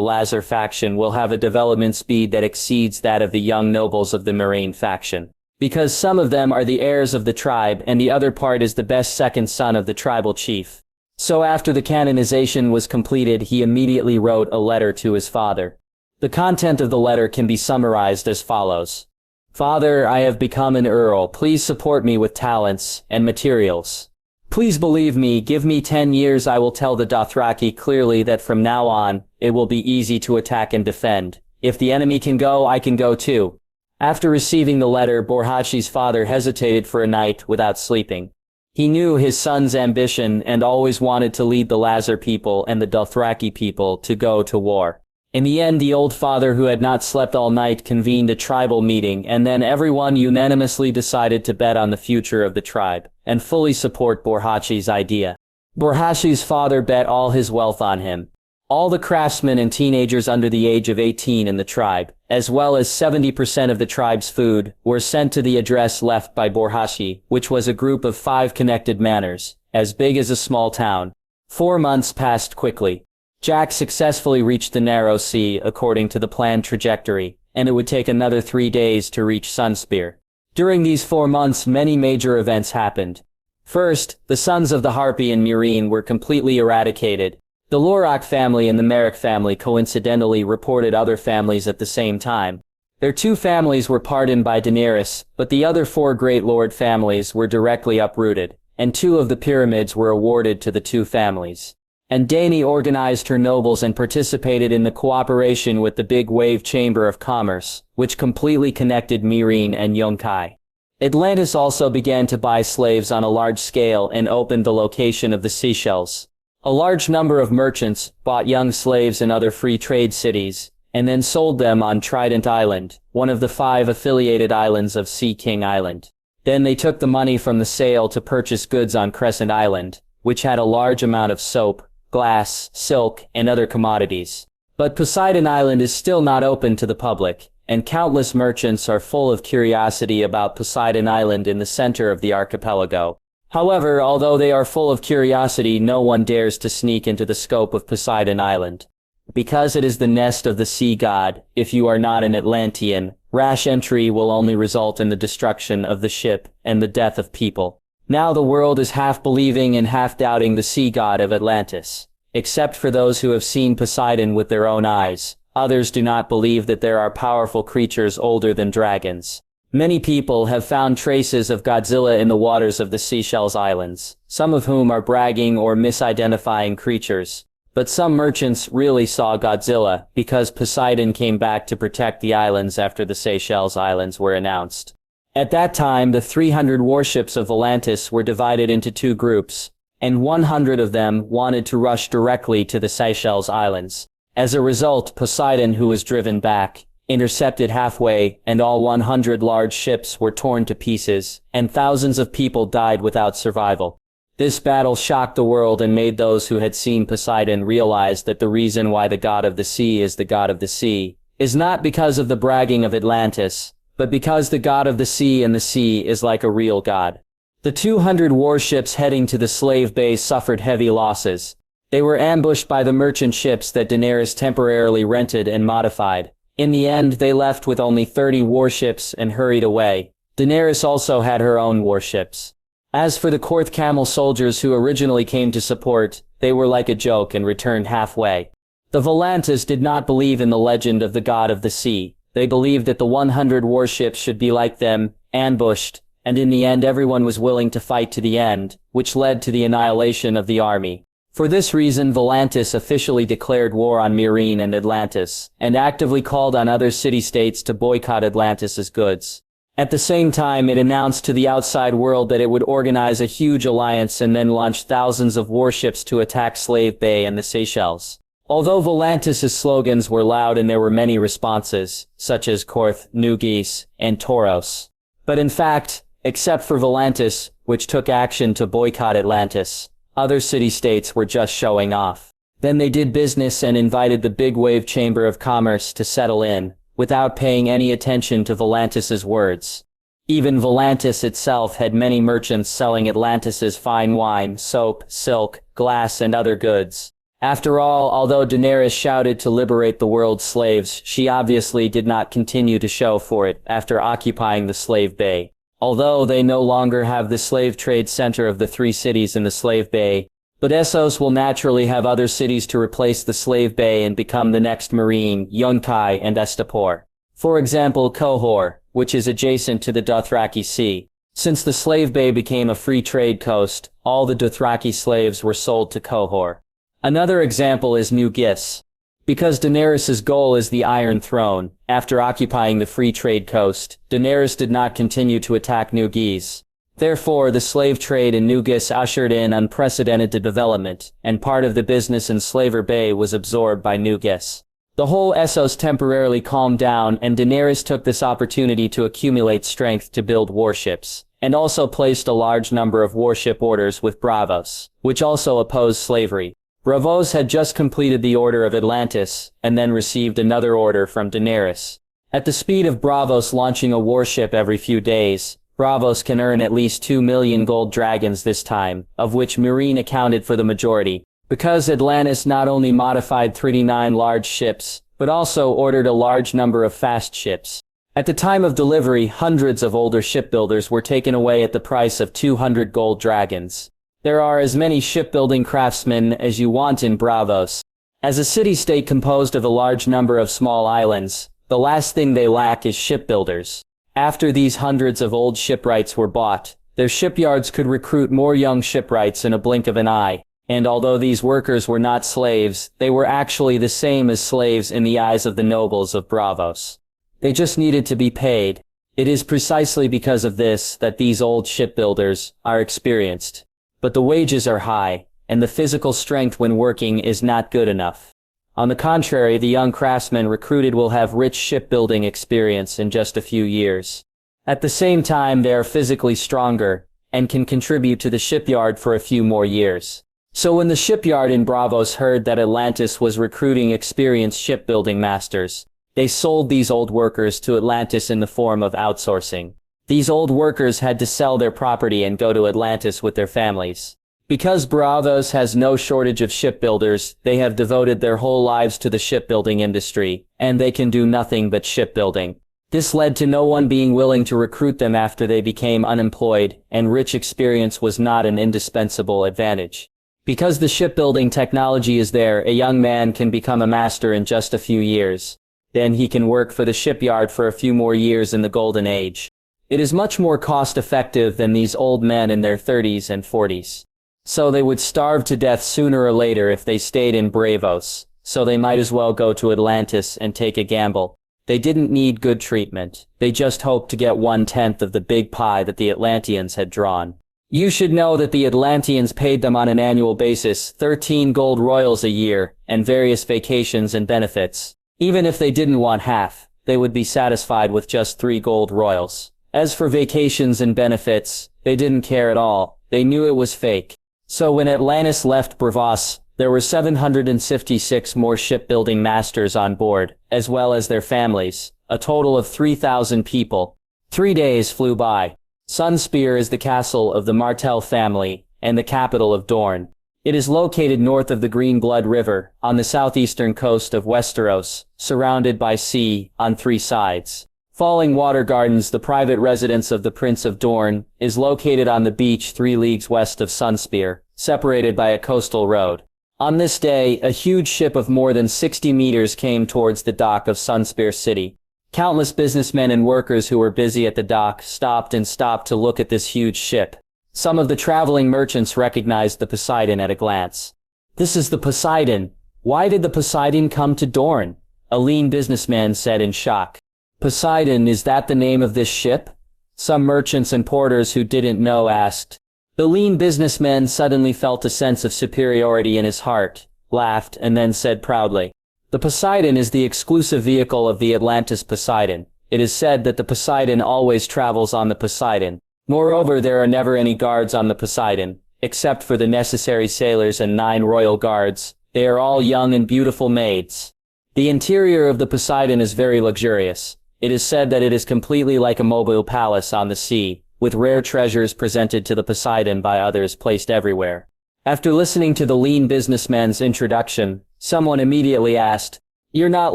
Lazar faction will have a development speed that exceeds that of the young nobles of the Meereen faction. Because some of them are the heirs of the tribe and the other part is the best second son of the tribal chief. So after the canonization was completed, he immediately wrote a letter to his father. The content of the letter can be summarized as follows. Father, I have become an earl. Please support me with talents and materials. Please believe me, give me 10 years. I will tell the Dothraki clearly that from now on, it will be easy to attack and defend. If the enemy can go, I can go too. After receiving the letter, Borhashi's father hesitated for a night without sleeping. He knew his son's ambition and always wanted to lead the Lazar people and the Dothraki people to go to war. In the end, the old father who had not slept all night convened a tribal meeting, and then everyone unanimously decided to bet on the future of the tribe and fully support Borhashi's idea. Borhashi's father bet all his wealth on him. All the craftsmen and teenagers under the age of 18 in the tribe, as well as 70% of the tribe's food, were sent to the address left by Borhashi, which was a group of 5 connected manors, as big as a small town. 4 months passed quickly. Jack successfully reached the Narrow Sea according to the planned trajectory, and it would take another 3 days to reach Sunspear. During these 4 months, many major events happened. First, the sons of the Harpy and Meereen were completely eradicated. The Lorak family and the Merrick family coincidentally reported other families at the same time. Their 2 families were pardoned by Daenerys, but the other 4 Great Lord families were directly uprooted, and 2 of the pyramids were awarded to the 2 families. And Dany organized her nobles and participated in the cooperation with the Big Wave Chamber of Commerce, which completely connected Meereen and Yunkai. Atlantis also began to buy slaves on a large scale and opened the location of the Seychelles. A large number of merchants bought young slaves in other free trade cities, and then sold them on Trident Island, one of the 5 affiliated islands of Sea King Island. Then they took the money from the sale to purchase goods on Crescent Island, which had a large amount of soap, glass, silk, and other commodities. But Poseidon Island is still not open to the public, and countless merchants are full of curiosity about Poseidon Island in the center of the archipelago. However, although they are full of curiosity, no one dares to sneak into the scope of Poseidon Island. Because it is the nest of the sea god, if you are not an Atlantean, rash entry will only result in the destruction of the ship and the death of people. Now the world is half believing and half doubting the sea god of Atlantis. Except for those who have seen Poseidon with their own eyes, others do not believe that there are powerful creatures older than dragons. Many people have found traces of Godzilla in the waters of the Seychelles Islands, some of whom are bragging or misidentifying creatures. But some merchants really saw Godzilla because Poseidon came back to protect the islands after the Seychelles Islands were announced. At that time, the 300 warships of Atlantis were divided into 2 groups, and 100 of them wanted to rush directly to the Seychelles Islands. As a result, Poseidon, who was driven back, intercepted halfway, and all 100 large ships were torn to pieces, and thousands of people died without survival. This battle shocked the world and made those who had seen Poseidon realize that the reason why the god of the sea is the god of the sea is not because of the bragging of Atlantis, but because the god of the sea and the sea is like a real god. The 200 warships heading to the slave base suffered heavy losses. They were ambushed by the merchant ships that Daenerys temporarily rented and modified. In the end, they left with only 30 warships and hurried away. Daenerys also had her own warships. As for the Korth Camel soldiers who originally came to support, they were like a joke and returned halfway. The Volantes did not believe in the legend of the god of the sea. They believed that the 100 warships should be like them, ambushed, and in the end everyone was willing to fight to the end, which led to the annihilation of the army. For this reason, Volantis officially declared war on Meereen and Atlantis, and actively called on other city-states to boycott Atlantis's goods. At the same time, it announced to the outside world that it would organize a huge alliance and then launch thousands of warships to attack Slave Bay and the Seychelles. Although Volantis' slogans were loud and there were many responses, such as Korth, Nugis, and Tauros. But in fact, except for Volantis, which took action to boycott Atlantis, other city-states were just showing off. Then they did business and invited the Big Wave Chamber of Commerce to settle in, without paying any attention to Volantis' words. Even Volantis itself had many merchants selling Atlantis' fine wine, soap, silk, glass and other goods. After all, although Daenerys shouted to liberate the world's slaves, she obviously did not continue to show for it after occupying the Slave Bay. Although they no longer have the slave trade center of the 3 cities in the Slave Bay, but Essos will naturally have other cities to replace the Slave Bay and become the next Marine, Yunkai and Estapor. For example, Qohor, which is adjacent to the Dothraki Sea. Since the Slave Bay became a free trade coast, all the Dothraki slaves were sold to Qohor. Another example is New Gis. Because Daenerys' goal is the Iron Throne, after occupying the free trade coast, Daenerys did not continue to attack New Gis. Therefore, the slave trade in New Gis ushered in unprecedented development, and part of the business in Slaver Bay was absorbed by New Gis. The whole Essos temporarily calmed down, and Daenerys took this opportunity to accumulate strength to build warships, and also placed a large number of warship orders with Braavos, which also opposed slavery. Braavos had just completed the Order of Atlantis, and then received another order from Daenerys. At the speed of Braavos launching a warship every few days, Braavos can earn at least 2 million gold dragons this time, of which Meereen accounted for the majority, because Atlantis not only modified 39 large ships, but also ordered a large number of fast ships. At the time of delivery, hundreds of older shipbuilders were taken away at the price of 200 gold dragons. There are as many shipbuilding craftsmen as you want in Braavos. As a city-state composed of a large number of small islands, the last thing they lack is shipbuilders. After these hundreds of old shipwrights were bought, their shipyards could recruit more young shipwrights in a blink of an eye, and although these workers were not slaves, they were actually the same as slaves in the eyes of the nobles of Braavos. They just needed to be paid. It is precisely because of this that these old shipbuilders are experienced. But the wages are high, and the physical strength when working is not good enough. On the contrary, the young craftsmen recruited will have rich shipbuilding experience in just a few years. At the same time, they are physically stronger, and can contribute to the shipyard for a few more years. So when the shipyard in Braavos heard that Atlantis was recruiting experienced shipbuilding masters, they sold these old workers to Atlantis in the form of outsourcing. These old workers had to sell their property and go to Atlantis with their families. Because Braavos has no shortage of shipbuilders, they have devoted their whole lives to the shipbuilding industry, and they can do nothing but shipbuilding. This led to no one being willing to recruit them after they became unemployed, and rich experience was not an indispensable advantage. Because the shipbuilding technology is there, a young man can become a master in just a few years. Then he can work for the shipyard for a few more years in the Golden Age. It is much more cost-effective than these old men in their 30s and 40s. So they would starve to death sooner or later if they stayed in Braavos, so they might as well go to Atlantis and take a gamble. They didn't need good treatment, they just hoped to get 1/10 of the big pie that the Atlanteans had drawn. You should know that the Atlanteans paid them on an annual basis 13 gold royals a year, and various vacations and benefits. Even if they didn't want half, they would be satisfied with just 3 gold royals. As for vacations and benefits, they didn't care at all, they knew it was fake. So when Atlantis left Braavos, there were 756 more shipbuilding masters on board, as well as their families, a total of 3,000 people. 3 days flew by. Sunspear is the castle of the Martell family, and the capital of Dorne. It is located north of the Green Blood River, on the southeastern coast of Westeros, surrounded by sea on 3 sides. Falling Water Gardens, the private residence of the Prince of Dorne, is located on the beach 3 leagues west of Sunspear, separated by a coastal road. On this day, a huge ship of more than 60 meters came towards the dock of Sunspear City. Countless businessmen and workers who were busy at the dock stopped to look at this huge ship. Some of the traveling merchants recognized the Poseidon at a glance. "This is the Poseidon. Why did the Poseidon come to Dorne?" a lean businessman said in shock. "Poseidon, is that the name of this ship?" some merchants and porters who didn't know asked. The lean businessman suddenly felt a sense of superiority in his heart, laughed, and then said proudly, "The Poseidon is the exclusive vehicle of the Atlantis Poseidon. It is said that the Poseidon always travels on the Poseidon. Moreover, there are never any guards on the Poseidon, except for the necessary sailors and 9 royal guards. They are all young and beautiful maids. The interior of the Poseidon is very luxurious. It is said that it is completely like a mobile palace on the sea, with rare treasures presented to the Poseidon by others placed everywhere." After listening to the lean businessman's introduction, someone immediately asked, "You're not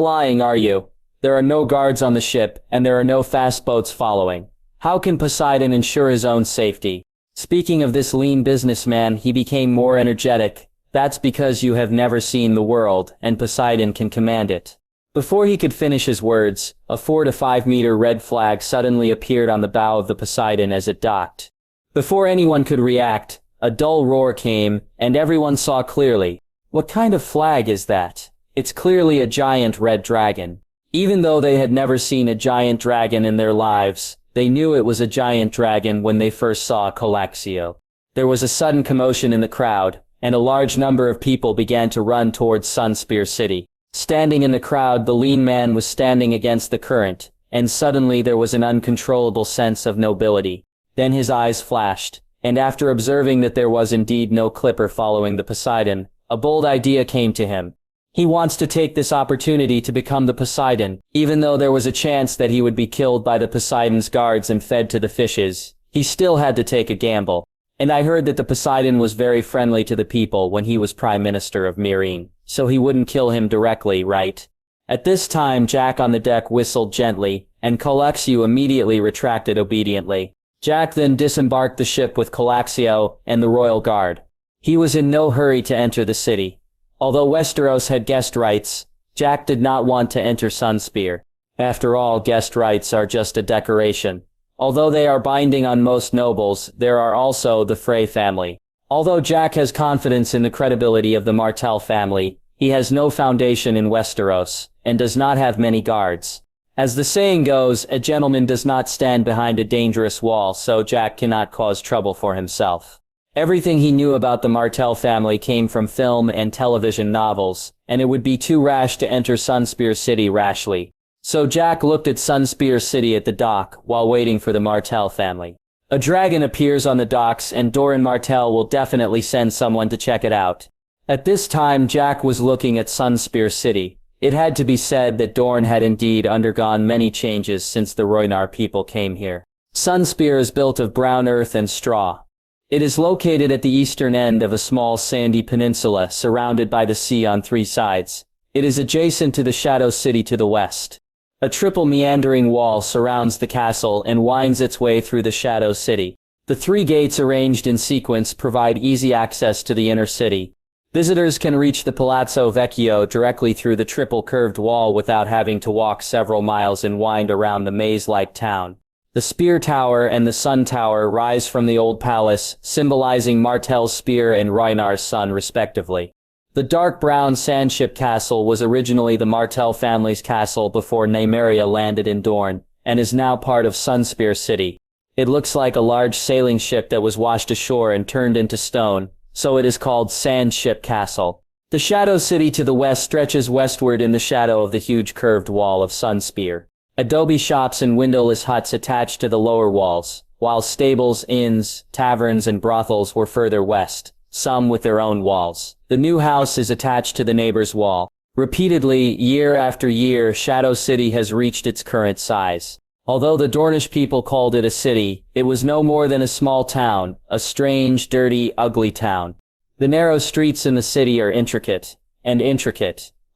lying, are you? There are no guards on the ship, and there are no fast boats following. How can Poseidon ensure his own safety?" Speaking of this lean businessman, he became more energetic. "That's because you have never seen the world, and Poseidon can command it." Before he could finish his words, a 4 to 5 meter red flag suddenly appeared on the bow of the Poseidon as it docked. Before anyone could react, a dull roar came, and everyone saw clearly. What kind of flag is that? It's clearly a giant red dragon. Even though they had never seen a giant dragon in their lives, they knew it was a giant dragon when they first saw Colaxio. There was a sudden commotion in the crowd, and a large number of people began to run towards Sunspear City. Standing in the crowd, the lean man was standing against the current, and suddenly there was an uncontrollable sense of nobility. Then his eyes flashed, and after observing that there was indeed no clipper following the Poseidon, a bold idea came to him. He wants to take this opportunity to become the Poseidon. Even though there was a chance that he would be killed by the Poseidon's guards and fed to the fishes, he still had to take a gamble. And I heard that the Poseidon was very friendly to the people when he was Prime Minister of Meereen, so he wouldn't kill him directly, right? At this time, Jack on the deck whistled gently, and Colaxio immediately retracted obediently. Jack then disembarked the ship with Colaxio and the royal guard. He was in no hurry to enter the city. Although Westeros had guest rights, Jack did not want to enter Sunspear. After all, guest rights are just a decoration. Although they are binding on most nobles, there are also the Frey family. Although Jack has confidence in the credibility of the Martell family, he has no foundation in Westeros, and does not have many guards. As the saying goes, a gentleman does not stand behind a dangerous wall, so Jack cannot cause trouble for himself. Everything he knew about the Martell family came from film and television novels, and it would be too rash to enter Sunspear City rashly. So Jack looked at Sunspear City at the dock, while waiting for the Martell family. A dragon appears on the docks, and Doran Martell will definitely send someone to check it out. At this time, Jack was looking at Sunspear City. It had to be said that Dorne had indeed undergone many changes since the Rhoynar people came here. Sunspear is built of brown earth and straw. It is located at the eastern end of a small sandy peninsula surrounded by the sea on 3 sides. It is adjacent to the Shadow City to the west. A triple meandering wall surrounds the castle and winds its way through the Shadow City. The 3 gates arranged in sequence provide easy access to the inner city. Visitors can reach the Palazzo Vecchio directly through the triple curved wall without having to walk several miles and wind around the maze-like town. The Spear Tower and the Sun Tower rise from the old palace, symbolizing Martell's spear and Rhoynar's sun respectively. The dark brown sandship castle was originally the Martell family's castle before Nymeria landed in Dorne, and is now part of Sunspear City. It looks like a large sailing ship that was washed ashore and turned into stone, so it is called Sandship Castle. The Shadow City to the west stretches westward in the shadow of the huge curved wall of Sunspear. Adobe shops and windowless huts attached to the lower walls, while stables, inns, taverns and brothels were further west, some with their own walls. The new house is attached to the neighbor's wall. Repeatedly, year after year, Shadow City has reached its current size. Although the Dornish people called it a city, it was no more than a small town, a strange, dirty, ugly town. The narrow streets in the city are intricate,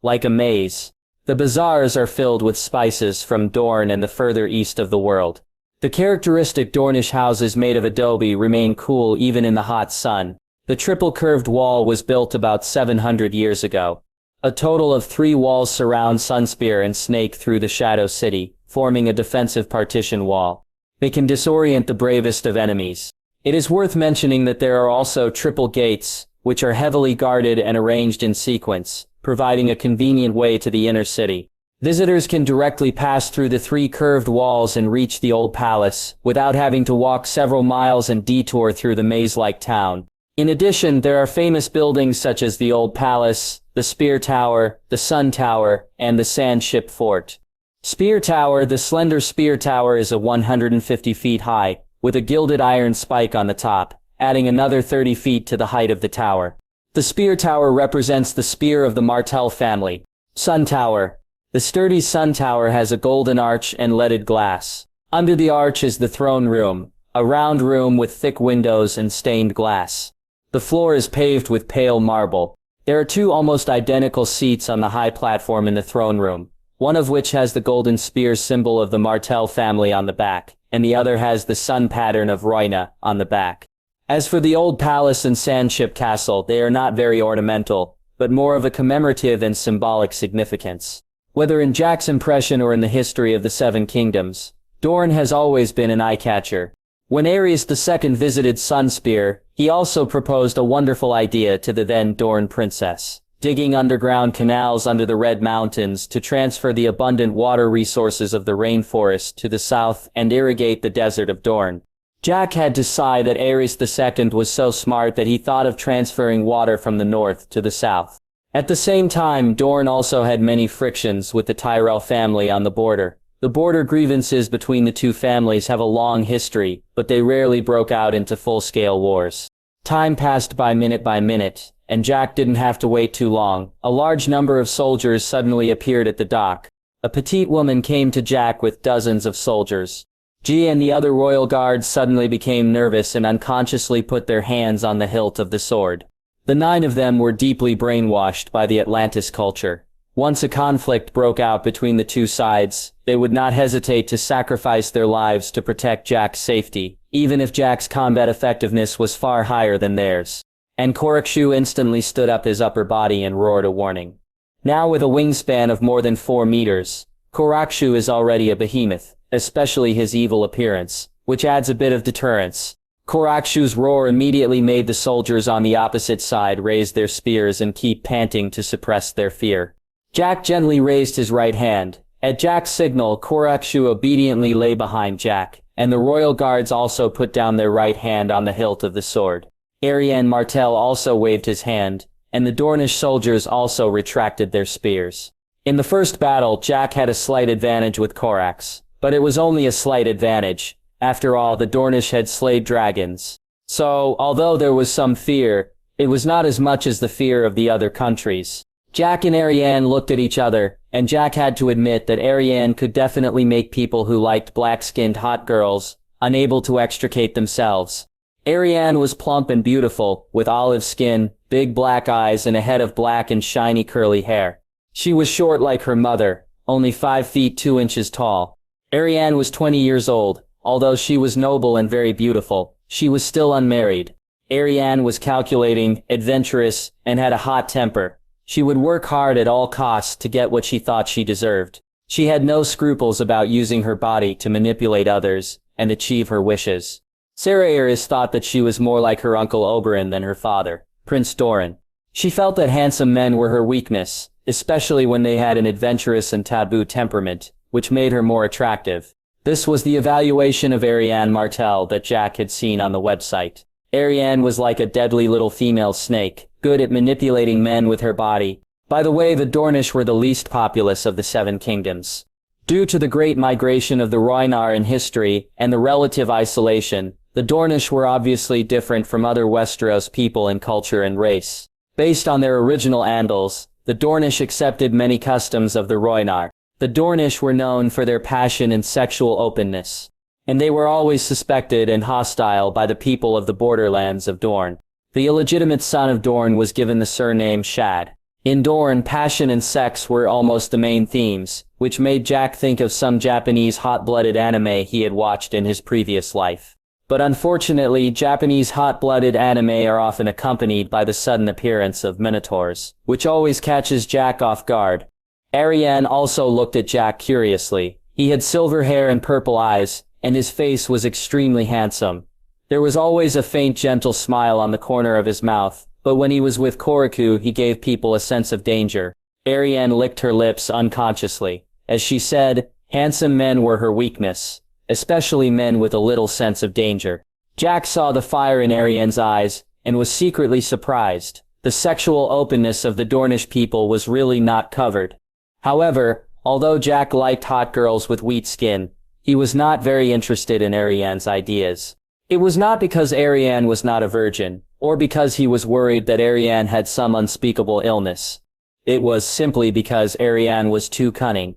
like a maze. The bazaars are filled with spices from Dorne and the further east of the world. The characteristic Dornish houses made of adobe remain cool even in the hot sun. The triple curved wall was built about 700 years ago. A total of 3 walls surround Sunspear and snake through the Shadow City, forming a defensive partition wall. They can disorient the bravest of enemies. It is worth mentioning that there are also triple gates, which are heavily guarded and arranged in sequence, providing a convenient way to the inner city. Visitors can directly pass through the 3 curved walls and reach the old palace, without having to walk several miles and detour through the maze-like town. In addition, there are famous buildings such as the Old Palace, the Spear Tower, the Sun Tower, and the Sand Ship Fort. Spear Tower. The slender Spear Tower is 150 feet high, with a gilded iron spike on the top, adding another 30 feet to the height of the tower. The Spear Tower represents the spear of the Martell family. Sun Tower. The sturdy Sun Tower has a golden arch and leaded glass. Under the arch is the throne room, a round room with thick windows and stained glass. The floor is paved with pale marble. There are two almost identical seats on the high platform in the throne room, one of which has the golden spear symbol of the Martell family on the back, and the other has the sun pattern of Rhoyna on the back. As for the Old Palace and Sandship Castle, they are not very ornamental, but more of a commemorative and symbolic significance. Whether in Jack's impression or in the history of the Seven Kingdoms, Dorne has always been an eye-catcher. When Aerys II visited Sunspear, he also proposed a wonderful idea to the then Dorne princess: digging underground canals under the Red Mountains to transfer the abundant water resources of the rainforest to the south and irrigate the desert of Dorne. Jack had to sigh that Aerys II was so smart that he thought of transferring water from the north to the south. At the same time, Dorne also had many frictions with the Tyrell family on the border. The border grievances between the two families have a long history, but they rarely broke out into full-scale wars. Time passed by minute, and Jack didn't have to wait too long. A large number of soldiers suddenly appeared at the dock. A petite woman came to Jack with dozens of soldiers. G and the other royal guards suddenly became nervous and unconsciously put their hands on the hilt of the sword. The 9 of them were deeply brainwashed by the Atlantis culture. Once a conflict broke out between the two sides, they would not hesitate to sacrifice their lives to protect Jack's safety, even if Jack's combat effectiveness was far higher than theirs. And Khorrakshu instantly stood up his upper body and roared a warning. Now with a wingspan of more than 4 meters, Khorrakshu is already a behemoth, especially his evil appearance, which adds a bit of deterrence. Khorrakshu's roar immediately made the soldiers on the opposite side raise their spears and keep panting to suppress their fear. Jack gently raised his right hand. At Jack's signal, Khorrakshu obediently lay behind Jack, and the royal guards also put down their right hand on the hilt of the sword. Arianne Martell also waved his hand, and the Dornish soldiers also retracted their spears. In the first battle, Jack had a slight advantage with Khorrax, but it was only a slight advantage. After all, the Dornish had slayed dragons. So, although there was some fear, it was not as much as the fear of the other countries. Jack and Arianne looked at each other, and Jack had to admit that Arianne could definitely make people who liked black-skinned hot girls unable to extricate themselves. Arianne was plump and beautiful, with olive skin, big black eyes, and a head of black and shiny curly hair. She was short like her mother, only 5 feet 2 inches tall. Arianne was 20 years old. Although she was noble and very beautiful, she was still unmarried. Arianne was calculating, adventurous, and had a hot temper. She would work hard at all costs to get what she thought she deserved. She had no scruples about using her body to manipulate others and achieve her wishes. Sarah thought that she was more like her uncle Oberyn than her father, Prince Doran. She felt that handsome men were her weakness, especially when they had an adventurous and taboo temperament, which made her more attractive. This was the evaluation of Arianne Martell that Jack had seen on the website. Arianne was like a deadly little female snake, good at manipulating men with her body. By the way, the Dornish were the least populous of the 7 kingdoms. Due to the great migration of the Rhoynar in history and the relative isolation, the Dornish were obviously different from other Westeros people in culture and race. Based on their original Andals, the Dornish accepted many customs of the Rhoynar. The Dornish were known for their passion and sexual openness, and they were always suspected and hostile by the people of the borderlands of Dorne. The illegitimate son of Dorne was given the surname Shad. In Dorne, passion and sex were almost the main themes, which made Jack think of some Japanese hot-blooded anime he had watched in his previous life. But unfortunately, Japanese hot-blooded anime are often accompanied by the sudden appearance of minotaurs, which always catches Jack off guard. Arianne also looked at Jack curiously. He had silver hair and purple eyes, and his face was extremely handsome. There was always a faint gentle smile on the corner of his mouth, but when he was with Khorrakshu he gave people a sense of danger. Arianne licked her lips unconsciously. As she said, handsome men were her weakness, especially men with a little sense of danger. Jack saw the fire in Arianne's eyes, and was secretly surprised. The sexual openness of the Dornish people was really not covered. However, although Jack liked hot girls with wheat skin, he was not very interested in Ariane's ideas. It was not because Ariane was not a virgin, or because he was worried that Ariane had some unspeakable illness. It was simply because Ariane was too cunning.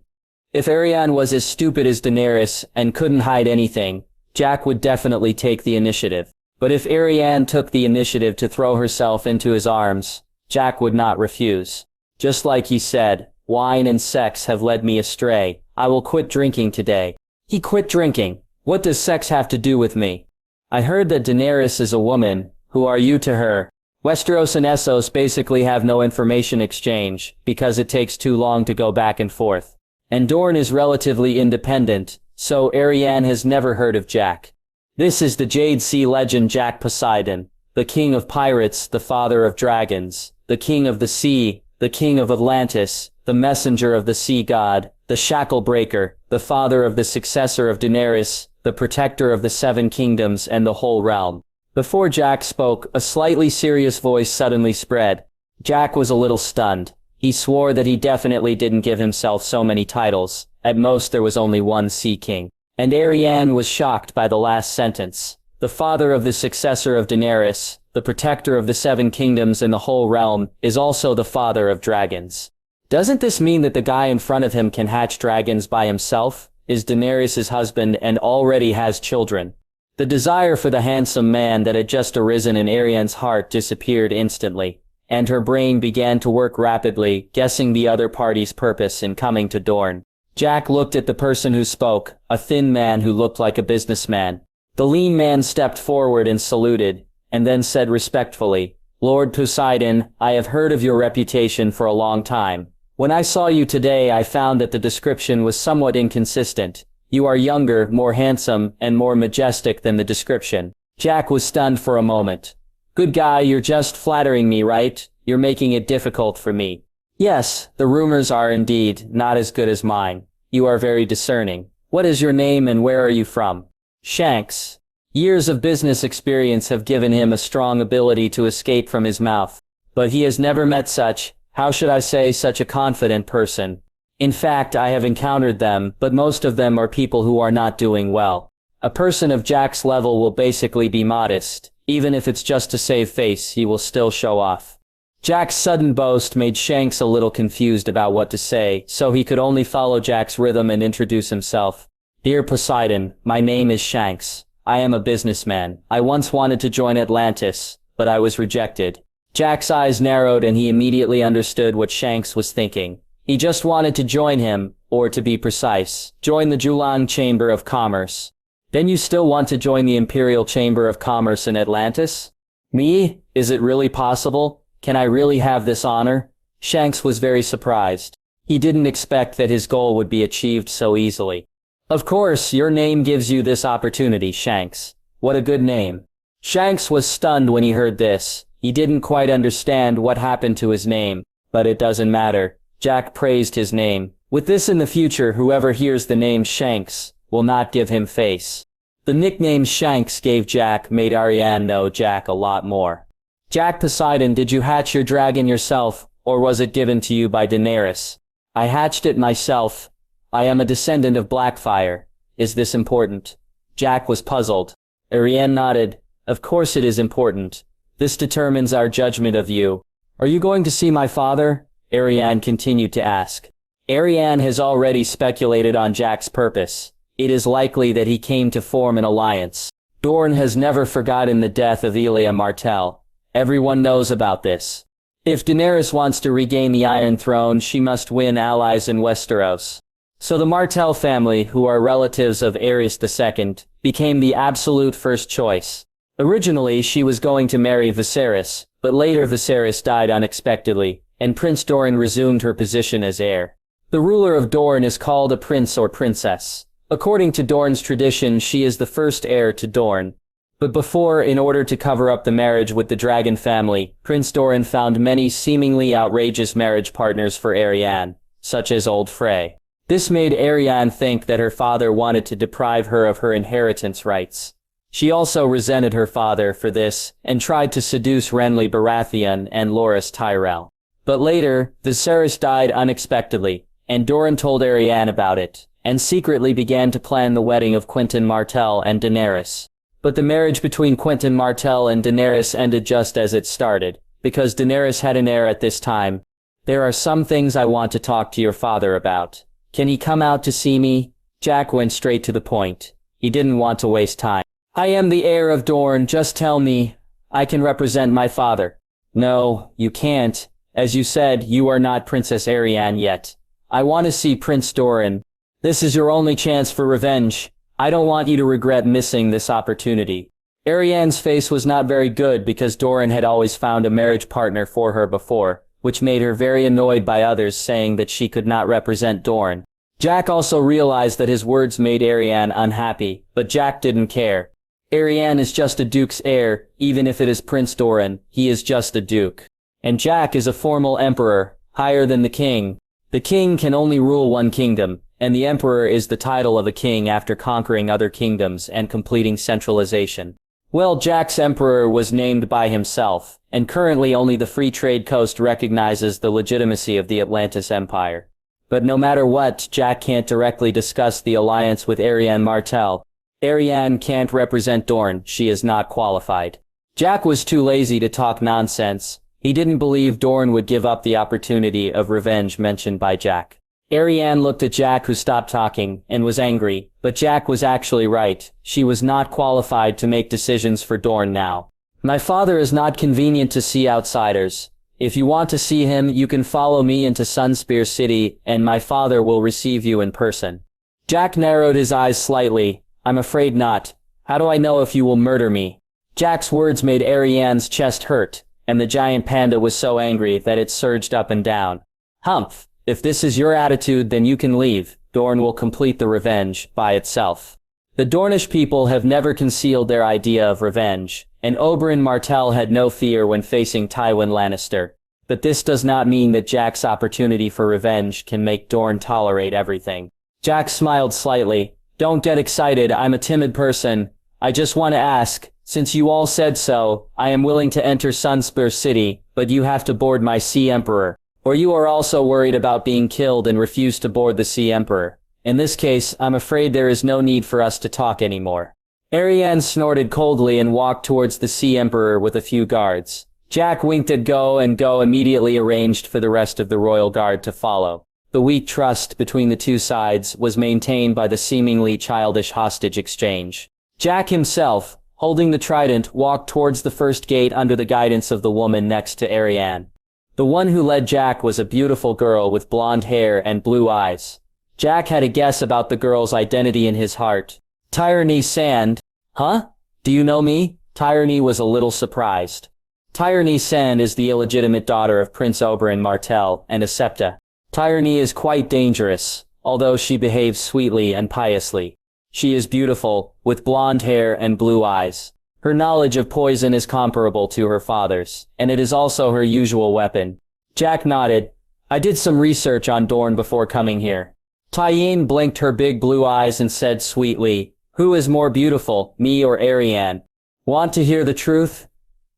If Ariane was as stupid as Daenerys and couldn't hide anything, Jack would definitely take the initiative. But if Ariane took the initiative to throw herself into his arms, Jack would not refuse. Just like he said, "Wine and sex have led me astray. I will quit drinking today." He quit drinking. What does sex have to do with me? I heard that Daenerys is a woman. Who are you to her? Westeros and Essos basically have no information exchange, because it takes too long to go back and forth. And Dorne is relatively independent, so Ariane has never heard of Jack. This is the Jade Sea legend Jack Poseidon, the king of pirates, the father of dragons, the king of the sea, the king of Atlantis, the messenger of the sea god, the shackle breaker, the father of the successor of Daenerys, the protector of the seven kingdoms and the whole realm. Before Jack spoke, a slightly serious voice suddenly spread. Jack was a little stunned. He swore that he definitely didn't give himself so many titles. At most there was only one Sea King. And Ariane was shocked by the last sentence. The father of the successor of Daenerys, the protector of the seven kingdoms and the whole realm, is also the father of dragons. Doesn't this mean that the guy in front of him can hatch dragons by himself, is Daenerys' husband and already has children? The desire for the handsome man that had just arisen in Ariane's heart disappeared instantly, and her brain began to work rapidly, guessing the other party's purpose in coming to Dorne. Jack looked at the person who spoke, a thin man who looked like a businessman. The lean man stepped forward and saluted, and then said respectfully, "Lord Poseidon, I have heard of your reputation for a long time. When I saw you today, I found that the description was somewhat inconsistent. You are younger, more handsome, and more majestic than the description." Jack was stunned for a moment. "Good guy, you're just flattering me, right? You're making it difficult for me." "Yes, the rumors are indeed not as good as mine. You are very discerning. What is your name and where are you from?" Shanks. Years of business experience have given him a strong ability to escape from his mouth. But he has never met such, how should I say, such a confident person. In fact, I have encountered them, but most of them are people who are not doing well. A person of Jack's level will basically be modest. Even if it's just to save face, he will still show off. Jack's sudden boast made Shanks a little confused about what to say, so he could only follow Jack's rhythm and introduce himself. "Dear Poseidon, my name is Shanks. I am a businessman. I once wanted to join Atlantis, but I was rejected." Jack's eyes narrowed and he immediately understood what Shanks was thinking. He just wanted to join him, or to be precise, join the Julang Chamber of Commerce. "Then you still want to join the Imperial Chamber of Commerce in Atlantis?" "Me? Is it really possible? Can I really have this honor?" Shanks was very surprised. He didn't expect that his goal would be achieved so easily. "Of course, your name gives you this opportunity, Shanks. What a good name." Shanks was stunned when he heard this. He didn't quite understand what happened to his name, but it doesn't matter. Jack praised his name. With this in the future, whoever hears the name Shanks will not give him face. The nickname Shanks gave Jack made Ariane know Jack a lot more. "Jack Poseidon, did you hatch your dragon yourself, or was it given to you by Daenerys?" "I hatched it myself. I am a descendant of Blackfire. Is this important?" Jack was puzzled. Ariane nodded. "Of course it is important. This determines our judgment of you." "Are you going to see my father?" Ariane continued to ask. Ariane has already speculated on Jack's purpose. It is likely that he came to form an alliance. Dorne has never forgotten the death of Elia Martell. Everyone knows about this. If Daenerys wants to regain the Iron Throne, she must win allies in Westeros. So the Martell family, who are relatives of Aerys II, became the absolute first choice. Originally, she was going to marry Viserys, but later Viserys died unexpectedly, and Prince Doran resumed her position as heir. The ruler of Dorne is called a prince or princess. According to Dorne's tradition, she is the first heir to Dorne. But before, in order to cover up the marriage with the dragon family, Prince Doran found many seemingly outrageous marriage partners for Ariane, such as Old Frey. This made Ariane think that her father wanted to deprive her of her inheritance rights. She also resented her father for this, and tried to seduce Renly Baratheon and Loras Tyrell. But later, Viserys died unexpectedly, and Doran told Arianne about it, and secretly began to plan the wedding of Quentyn Martell and Daenerys. But the marriage between Quentyn Martell and Daenerys ended just as it started, because Daenerys had an heir at this time. There are some things I want to talk to your father about. Can he come out to see me? Jack went straight to the point. He didn't want to waste time. I am the heir of Dorne, just tell me. I can represent my father. No, you can't. As you said, you are not Princess Arianne yet. I want to see Prince Doran. This is your only chance for revenge. I don't want you to regret missing this opportunity. Arianne's face was not very good because Doran had always found a marriage partner for her before, which made her very annoyed by others saying that she could not represent Doran. Jack also realized that his words made Arianne unhappy, but Jack didn't care. Arianne is just a duke's heir, even if it is Prince Doran, he is just a duke. And Jack is a formal emperor, higher than the king. The king can only rule one kingdom, and the emperor is the title of a king after conquering other kingdoms and completing centralization. Well, Jack's emperor was named by himself, and currently only the Free Trade Coast recognizes the legitimacy of the Atlantis Empire. But no matter what, Jack can't directly discuss the alliance with Arianne Martell. Arianne can't represent Dorne, she is not qualified. Jack was too lazy to talk nonsense. He didn't believe Dorne would give up the opportunity of revenge mentioned by Jack. Arianne looked at Jack, who stopped talking, and was angry, but Jack was actually right. She was not qualified to make decisions for Dorne now. My father is not convenient to see outsiders. If you want to see him, you can follow me into Sunspear City, and my father will receive you in person. Jack narrowed his eyes slightly. I'm afraid not. How do I know if you will murder me? Jack's words made Arianne's chest hurt, and the giant panda was so angry that it surged up and down. Humph, if this is your attitude, then you can leave. Dorne will complete the revenge by itself. The Dornish people have never concealed their idea of revenge, and Oberyn Martell had no fear when facing Tywin Lannister. But this does not mean that Jack's opportunity for revenge can make Dorne tolerate everything. Jack smiled slightly. Don't get excited, I'm a timid person. I just want to ask, since you all said so, I am willing to enter Sunspear City, but you have to board my Sea Emperor. Or you are also worried about being killed and refuse to board the Sea Emperor. In this case, I'm afraid there is no need for us to talk anymore. Arianne snorted coldly and walked towards the Sea Emperor with a few guards. Jack winked at Go, and Go immediately arranged for the rest of the royal guard to follow. The weak trust between the two sides was maintained by the seemingly childish hostage exchange. Jack himself, holding the trident, walked towards the first gate under the guidance of the woman next to Arianne. The one who led Jack was a beautiful girl with blonde hair and blue eyes. Jack had a guess about the girl's identity in his heart. Tyranny Sand. Huh? Do you know me? Tyranny was a little surprised. Tyranny Sand is the illegitimate daughter of Prince Oberyn Martell and a Septa. Tyranny is quite dangerous, although she behaves sweetly and piously. She is beautiful, with blonde hair and blue eyes. Her knowledge of poison is comparable to her father's, and it is also her usual weapon. Jack nodded. I did some research on Dorne before coming here. Tyene blinked her big blue eyes and said sweetly, Who is more beautiful, me or Arianne? Want to hear the truth?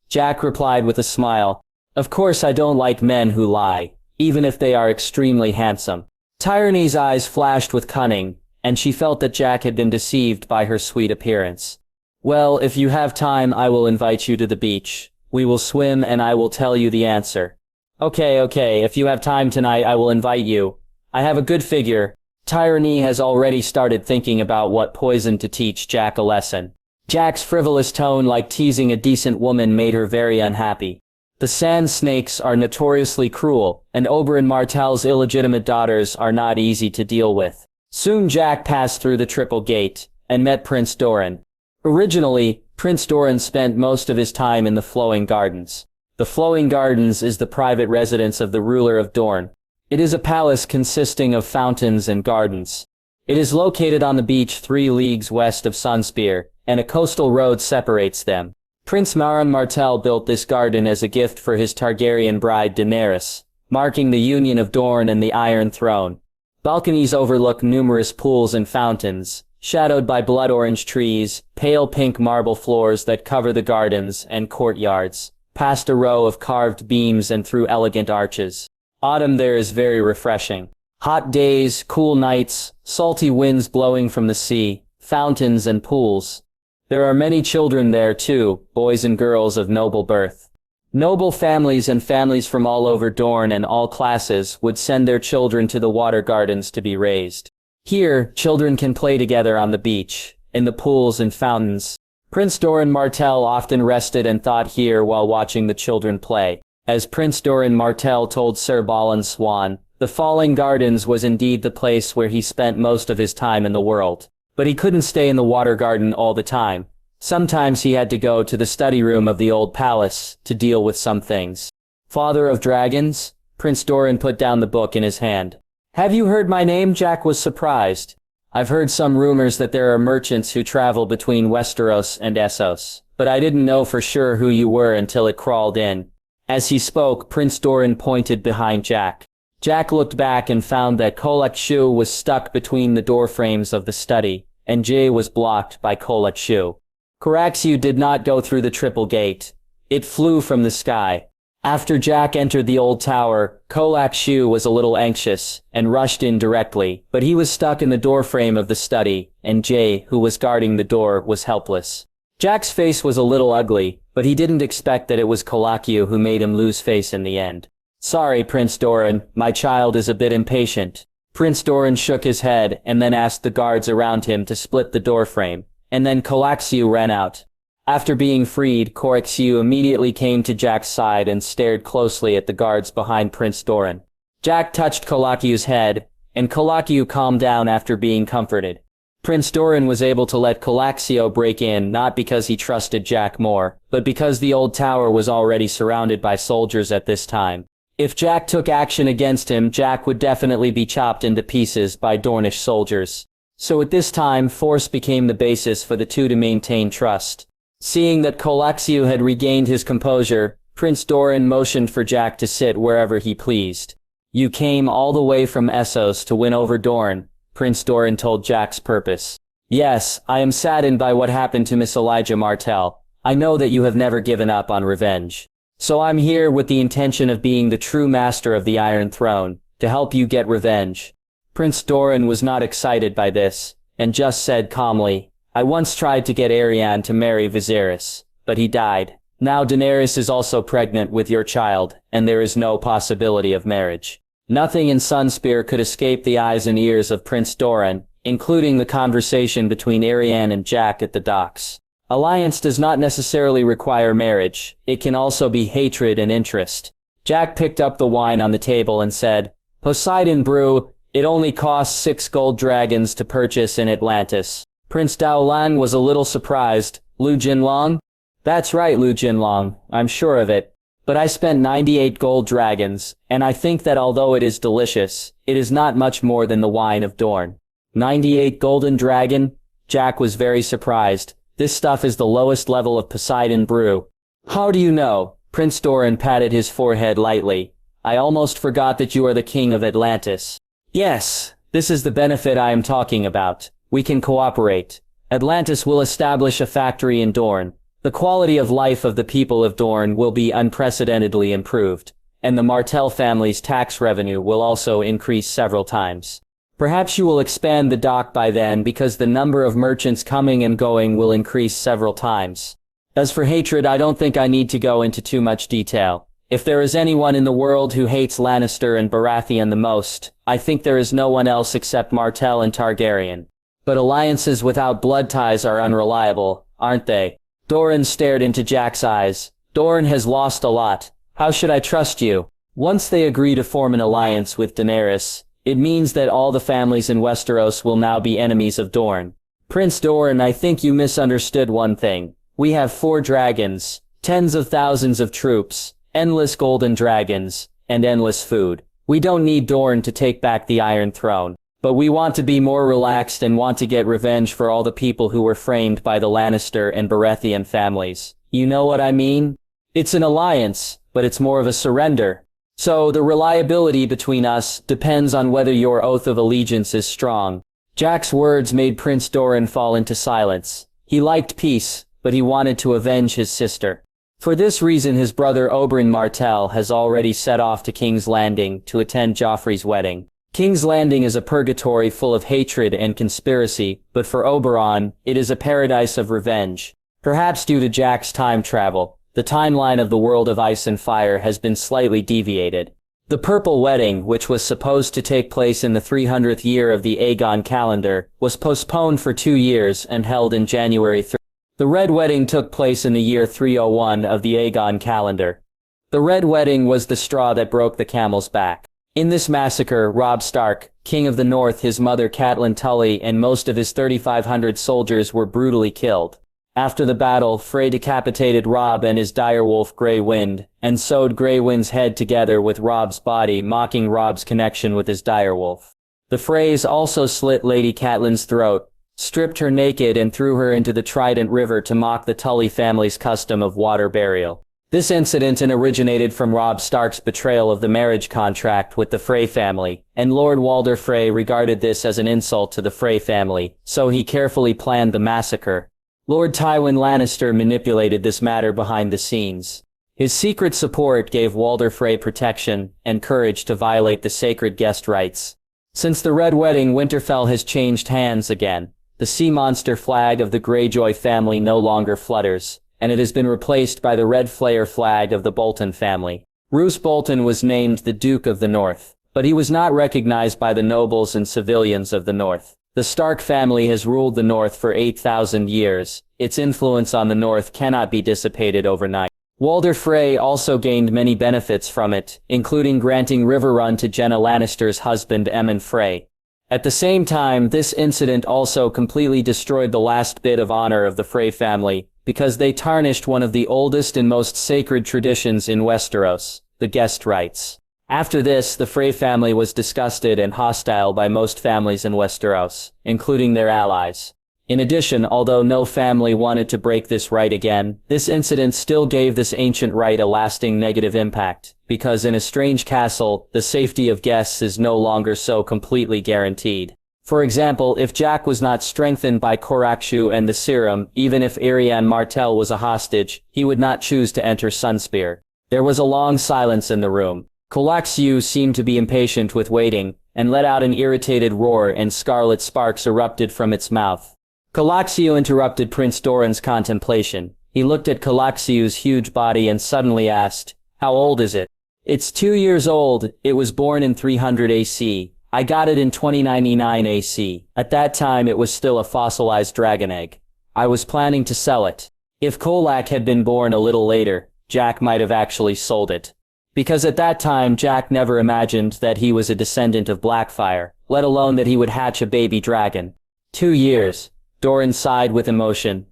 Jack replied with a smile. Of course I don't like men who lie, even if they are extremely handsome. Tyranny's eyes flashed with cunning, and she felt that Jack had been deceived by her sweet appearance. Well, if you have time, I will invite you to the beach. We will swim and I will tell you the answer. Okay, if you have time tonight, I will invite you. I have a good figure. Tyranny has already started thinking about what poison to teach Jack a lesson. Jack's frivolous tone, like teasing a decent woman, made her very unhappy. The sand snakes are notoriously cruel, and Oberyn Martell's illegitimate daughters are not easy to deal with. Soon Jack passed through the triple gate, and met Prince Doran. Originally, Prince Doran spent most of his time in the Flowing Gardens. The Flowing Gardens is the private residence of the ruler of Dorne. It is a palace consisting of fountains and gardens. It is located on the beach 3 leagues west of Sunspear, and a coastal road separates them. Prince Maron Martell built this garden as a gift for his Targaryen bride Daenerys, marking the union of Dorne and the Iron Throne. Balconies overlook numerous pools and fountains, shadowed by blood orange trees, pale pink marble floors that cover the gardens and courtyards, past a row of carved beams and through elegant arches. Autumn there is very refreshing. Hot days, cool nights, salty winds blowing from the sea, fountains and pools. There are many children there too, boys and girls of noble birth. Noble families and families from all over Dorne and all classes would send their children to the water gardens to be raised. Here, children can play together on the beach, in the pools and fountains. Prince Doran Martell often rested and thought here while watching the children play. As Prince Doran Martell told Sir Balin Swan, the Falling Gardens was indeed the place where he spent most of his time in the world. But he couldn't stay in the water garden all the time. Sometimes he had to go to the study room of the old palace to deal with some things. Father of Dragons? Prince Doran put down the book in his hand. Have you heard my name? Jack was surprised. I've heard some rumors that there are merchants who travel between Westeros and Essos, but I didn't know for sure who you were until it crawled in. As he spoke, Prince Doran pointed behind Jack. Jack looked back and found that Kolak Shu was stuck between the door frames of the study, and Jay was blocked by Kolak Shu. Caraxu did not go through the triple gate. It flew from the sky. After Jack entered the old tower, Kolak Shu was a little anxious, and rushed in directly, but he was stuck in the doorframe of the study, and Jay, who was guarding the door, was helpless. Jack's face was a little ugly, but he didn't expect that it was Kolakiu who made him lose face in the end. Sorry, Prince Doran, my child is a bit impatient. Prince Doran shook his head, and then asked the guards around him to split the doorframe, and then Kolaxiu ran out. After being freed, Kolaxiu immediately came to Jack's side and stared closely at the guards behind Prince Doran. Jack touched Kolakiu's head, and Kolakiu calmed down after being comforted. Prince Doran was able to let Kolaxiu break in not because he trusted Jack more, but because the old tower was already surrounded by soldiers at this time. If Jack took action against him, Jack would definitely be chopped into pieces by Dornish soldiers. So at this time, force became the basis for the two to maintain trust. Seeing that Kolaxiu had regained his composure, Prince Doran motioned for Jack to sit wherever he pleased. You came all the way from Essos to win over Dorne, Prince Doran told Jack's purpose. Yes, I am saddened by what happened to Miss Elijah Martell. I know that you have never given up on revenge. So I'm here with the intention of being the true master of the Iron Throne, to help you get revenge. Prince Doran was not excited by this, and just said calmly, I once tried to get Arianne to marry Viserys, but he died. Now Daenerys is also pregnant with your child, and there is no possibility of marriage. Nothing in Sunspear could escape the eyes and ears of Prince Doran, including the conversation between Arianne and Jack at the docks. Alliance does not necessarily require marriage, it can also be hatred and interest. Jack picked up the wine on the table and said, Poseidon brew, it only costs 6 gold dragons to purchase in Atlantis. Prince Daolan was a little surprised. Lu Jinlong? That's right, Lu Jinlong, I'm sure of it. But I spent 98 gold dragons, and I think that although it is delicious, it is not much more than the wine of Dorne. 98 golden dragon? Jack was very surprised. This stuff is the lowest level of Poseidon brew. How do you know? Prince Doran patted his forehead lightly. I almost forgot that you are the king of Atlantis. Yes, this is the benefit I am talking about. We can cooperate. Atlantis will establish a factory in Dorne. The quality of life of the people of Dorne will be unprecedentedly improved, and the Martell family's tax revenue will also increase several times. Perhaps you will expand the dock by then because the number of merchants coming and going will increase several times. As for hatred, I don't think I need to go into too much detail. If there is anyone in the world who hates Lannister and Baratheon the most, I think there is no one else except Martell and Targaryen. But alliances without blood ties are unreliable, aren't they? Doran stared into Jack's eyes. Doran has lost a lot. How should I trust you? Once they agree to form an alliance with Daenerys, it means that all the families in Westeros will now be enemies of Dorne. Prince Doran, I think you misunderstood one thing. We have 4 dragons, tens of thousands of troops, endless golden dragons, and endless food. We don't need Dorne to take back the Iron Throne. But we want to be more relaxed and want to get revenge for all the people who were framed by the Lannister and Baratheon families. You know what I mean? It's an alliance, but it's more of a surrender. So the reliability between us depends on whether your oath of allegiance is strong. Jack's words made Prince Doran fall into silence. He liked peace, but he wanted to avenge his sister. For this reason his brother Oberyn Martell has already set off to King's Landing to attend Joffrey's wedding. King's Landing is a purgatory full of hatred and conspiracy, but for Oberyn, it is a paradise of revenge. Perhaps due to Jack's time travel, the timeline of the World of Ice and Fire has been slightly deviated. The Purple Wedding, which was supposed to take place in the 300th year of the Aegon calendar, was postponed for 2 years and held in January 3. The Red Wedding took place in the year 301 of the Aegon calendar. The Red Wedding was the straw that broke the camel's back. In this massacre, Robb Stark, King of the North, his mother Catelyn Tully, and most of his 3,500 soldiers were brutally killed. After the battle, Frey decapitated Robb and his direwolf Grey Wind, and sewed Grey Wind's head together with Robb's body, mocking Robb's connection with his direwolf. The Freys also slit Lady Catelyn's throat, stripped her naked and threw her into the Trident River to mock the Tully family's custom of water burial. This incident originated from Robb Stark's betrayal of the marriage contract with the Frey family, and Lord Walder Frey regarded this as an insult to the Frey family, so he carefully planned the massacre. Lord Tywin Lannister manipulated this matter behind the scenes. His secret support gave Walder Frey protection and courage to violate the sacred guest rights. Since the Red Wedding, Winterfell has changed hands again. The sea monster flag of the Greyjoy family no longer flutters, and it has been replaced by the red flare flag of the Bolton family. Roose Bolton was named the Duke of the North, but he was not recognized by the nobles and civilians of the North. The Stark family has ruled the North for 8,000 years. Its influence on the North cannot be dissipated overnight. Walder Frey also gained many benefits from it, including granting Riverrun to Jenna Lannister's husband Emmon Frey. At the same time, this incident also completely destroyed the last bit of honor of the Frey family, because they tarnished one of the oldest and most sacred traditions in Westeros, the guest rights. After this, the Frey family was disgusted and hostile by most families in Westeros, including their allies. In addition, although no family wanted to break this right again, this incident still gave this ancient right a lasting negative impact, because in a strange castle, the safety of guests is no longer so completely guaranteed. For example, if Jack was not strengthened by Korakshu and the serum, even if Arianne Martell was a hostage, he would not choose to enter Sunspear. There was a long silence in the room. Korakshu seemed to be impatient with waiting, and let out an irritated roar, and scarlet sparks erupted from its mouth. Korakshu interrupted Prince Doran's contemplation. He looked at Korakshu's huge body and suddenly asked, "How old is it?" "It's 2 years old. It was born in 300 AC. I got it in 2099 AC. At that time it was still a fossilized dragon egg. I was planning to sell it. If Kolak had been born a little later, Jack might have actually sold it. Because at that time Jack never imagined that he was a descendant of Blackfyre, let alone that he would hatch a baby dragon. 2 years. Doran sighed with emotion.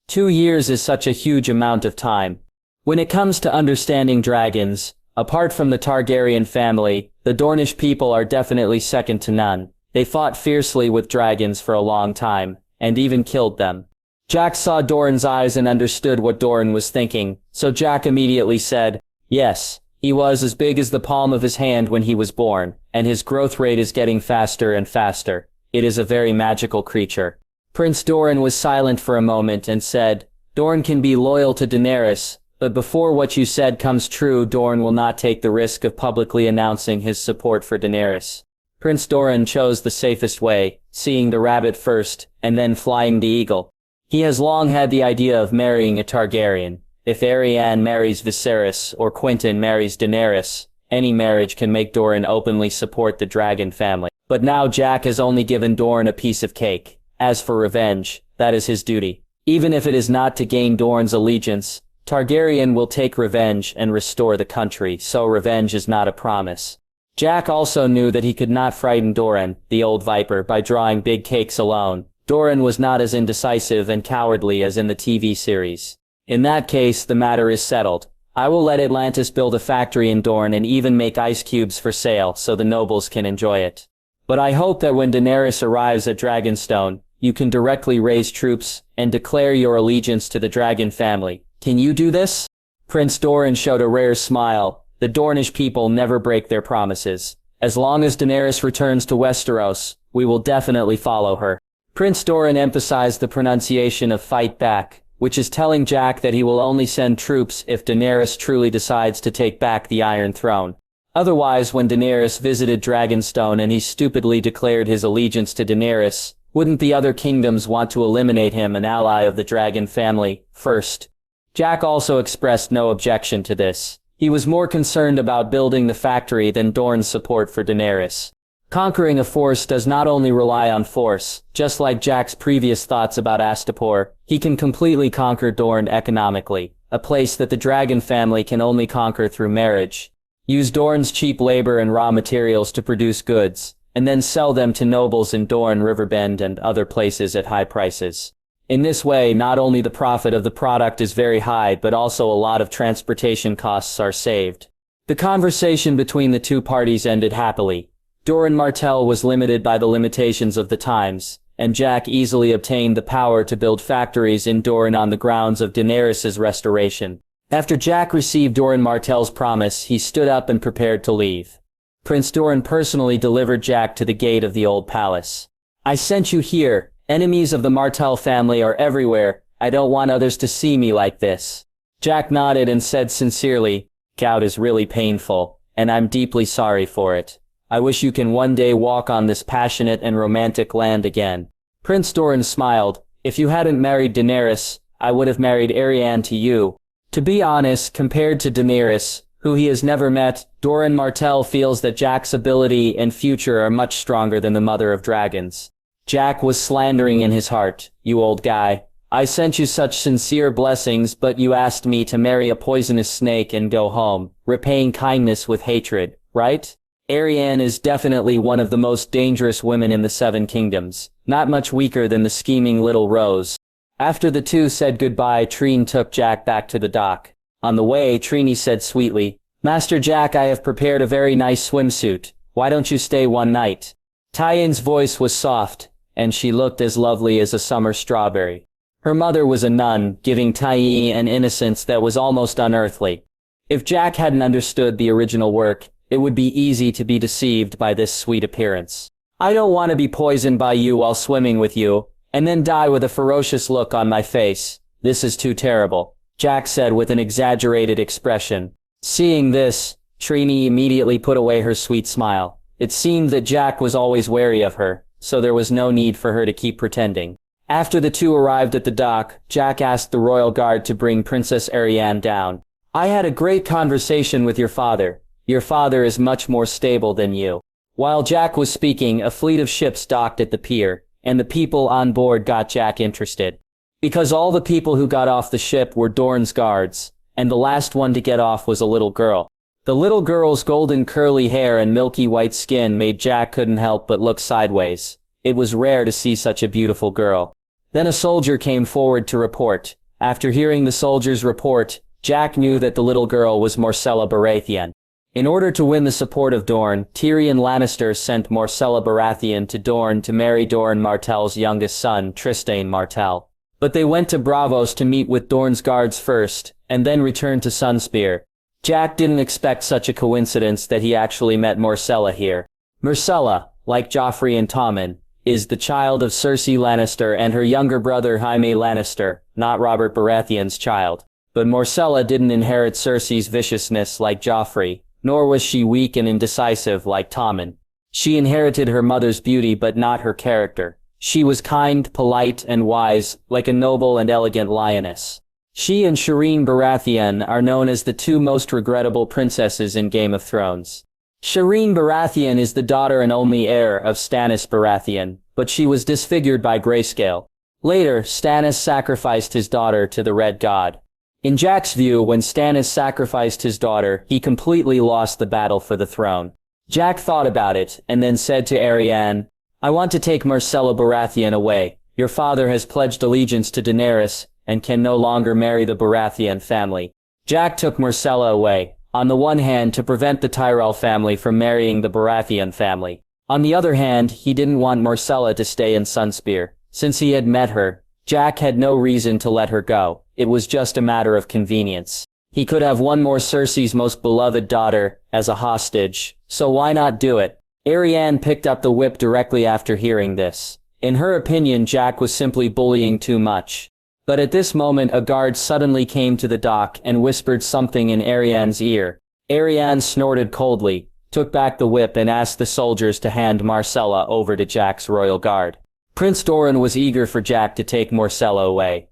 2 years is such a huge amount of time. When it comes to understanding dragons, apart from the Targaryen family, the Dornish people are definitely second to none. They fought fiercely with dragons for a long time, and even killed them. Jack saw Doran's eyes and understood what Doran was thinking, so Jack immediately said, "Yes. He was as big as the palm of his hand when he was born, and his growth rate is getting faster and faster. It is a very magical creature." Prince Doran was silent for a moment and said, "Doran can be loyal to Daenerys, but before what you said comes true, Doran will not take the risk of publicly announcing his support for Daenerys." Prince Doran chose the safest way, seeing the rabbit first, and then flying the eagle. He has long had the idea of marrying a Targaryen. If Arianne marries Viserys or Quentyn marries Daenerys, any marriage can make Doran openly support the dragon family. But now Jack has only given Doran a piece of cake. As for revenge, that is his duty. Even if it is not to gain Doran's allegiance, Targaryen will take revenge and restore the country, so revenge is not a promise. Jack also knew that he could not frighten Doran, the old viper, by drawing big cakes alone. Doran was not as indecisive and cowardly as in the TV series. In that case, the matter is settled. I will let Atlantis build a factory in Dorne and even make ice cubes for sale so the nobles can enjoy it. But I hope that when Daenerys arrives at Dragonstone, you can directly raise troops and declare your allegiance to the dragon family. Can you do this?" Prince Doran showed a rare smile. The Dornish people never break their promises. As long as Daenerys returns to Westeros, we will definitely follow her. Prince Doran emphasized the pronunciation of fight back, which is telling Jack that he will only send troops if Daenerys truly decides to take back the Iron Throne. Otherwise, when Daenerys visited Dragonstone and he stupidly declared his allegiance to Daenerys, wouldn't the other kingdoms want to eliminate him, an ally of the dragon family, first? Jack also expressed no objection to this. He was more concerned about building the factory than Dorne's support for Daenerys. Conquering a force does not only rely on force. Just like Jack's previous thoughts about Astapor, he can completely conquer Dorne economically, a place that the dragon family can only conquer through marriage. Use Dorne's cheap labor and raw materials to produce goods, and then sell them to nobles in Dorne, Riverbend, and other places at high prices. In this way, not only the profit of the product is very high, but also a lot of transportation costs are saved. The conversation between the two parties ended happily. Doran Martell was limited by the limitations of the times, and Jack easily obtained the power to build factories in Dorne on the grounds of Daenerys' restoration. After Jack received Doran Martell's promise, he stood up and prepared to leave. Prince Doran personally delivered Jack to the gate of the old palace. "I sent you here. Enemies of the Martell family are everywhere. I don't want others to see me like this." Jack nodded and said sincerely, "Gout is really painful, and I'm deeply sorry for it. I wish you can one day walk on this passionate and romantic land again." Prince Doran smiled. "If you hadn't married Daenerys, I would have married Arianne to you." To be honest, compared to Daenerys, who he has never met, Doran Martell feels that Jack's ability and future are much stronger than the Mother of Dragons. Jack was slandering in his heart. "You old guy. I sent you such sincere blessings, but you asked me to marry a poisonous snake and go home, repaying kindness with hatred, right? Arianne is definitely one of the most dangerous women in the Seven Kingdoms, not much weaker than the scheming little Rose." After the two said goodbye, Trine took Jack back to the dock. On the way, Trine said sweetly, "Master Jack, I have prepared a very nice swimsuit. Why don't you stay one night?" Tyenne's voice was soft, and she looked as lovely as a summer strawberry. Her mother was a nun, giving Tyene an innocence that was almost unearthly. If Jack hadn't understood the original work, it would be easy to be deceived by this sweet appearance. "I don't want to be poisoned by you while swimming with you, and then die with a ferocious look on my face. This is too terrible," Jack said with an exaggerated expression. Seeing this, Trine immediately put away her sweet smile. It seemed that Jack was always wary of her, so there was no need for her to keep pretending. After the two arrived at the dock, Jack asked the royal guard to bring Princess Arianne down. "I had a great conversation with your father. Your father is much more stable than you." While Jack was speaking, a fleet of ships docked at the pier, and the people on board got Jack interested. Because all the people who got off the ship were Dorne's guards, and the last one to get off was a little girl. The little girl's golden curly hair and milky white skin made Jack couldn't help but look sideways. It was rare to see such a beautiful girl. Then a soldier came forward to report. After hearing the soldier's report, Jack knew that the little girl was Myrcella Baratheon. In order to win the support of Dorne, Tyrion Lannister sent Myrcella Baratheon to Dorne to marry Doran Martell's youngest son, Trystane Martell. But they went to Braavos to meet with Dorne's guards first, and then returned to Sunspear. Jack didn't expect such a coincidence that he actually met Myrcella here. Myrcella, like Joffrey and Tommen, is the child of Cersei Lannister and her younger brother Jaime Lannister, not Robert Baratheon's child. But Myrcella didn't inherit Cersei's viciousness like Joffrey, nor was she weak and indecisive like Tommen. She inherited her mother's beauty but not her character. She was kind, polite, and wise, like a noble and elegant lioness. She and Shireen Baratheon are known as the two most regrettable princesses in Game of Thrones. Shireen Baratheon is the daughter and only heir of Stannis Baratheon, but she was disfigured by grayscale. Later, Stannis sacrificed his daughter to the Red God. In Jack's view, when Stannis sacrificed his daughter, he completely lost the battle for the throne. Jack thought about it, and then said to Arianne, "I want to take Myrcella Baratheon away. Your father has pledged allegiance to Daenerys, and can no longer marry the Baratheon family." Jack took Myrcella away, on the one hand to prevent the Tyrell family from marrying the Baratheon family. On the other hand, he didn't want Myrcella to stay in Sunspear. Since he had met her, Jack had no reason to let her go. It was just a matter of convenience. He could have one more Cersei's most beloved daughter as a hostage, so why not do it? Arianne picked up the whip directly after hearing this. In her opinion, Jack was simply bullying too much. But at this moment a guard suddenly came to the dock and whispered something in Arianne's ear. Arianne snorted coldly, took back the whip and asked the soldiers to hand Marcella over to Jack's royal guard. Prince Doran was eager for Jack to take Marcella away.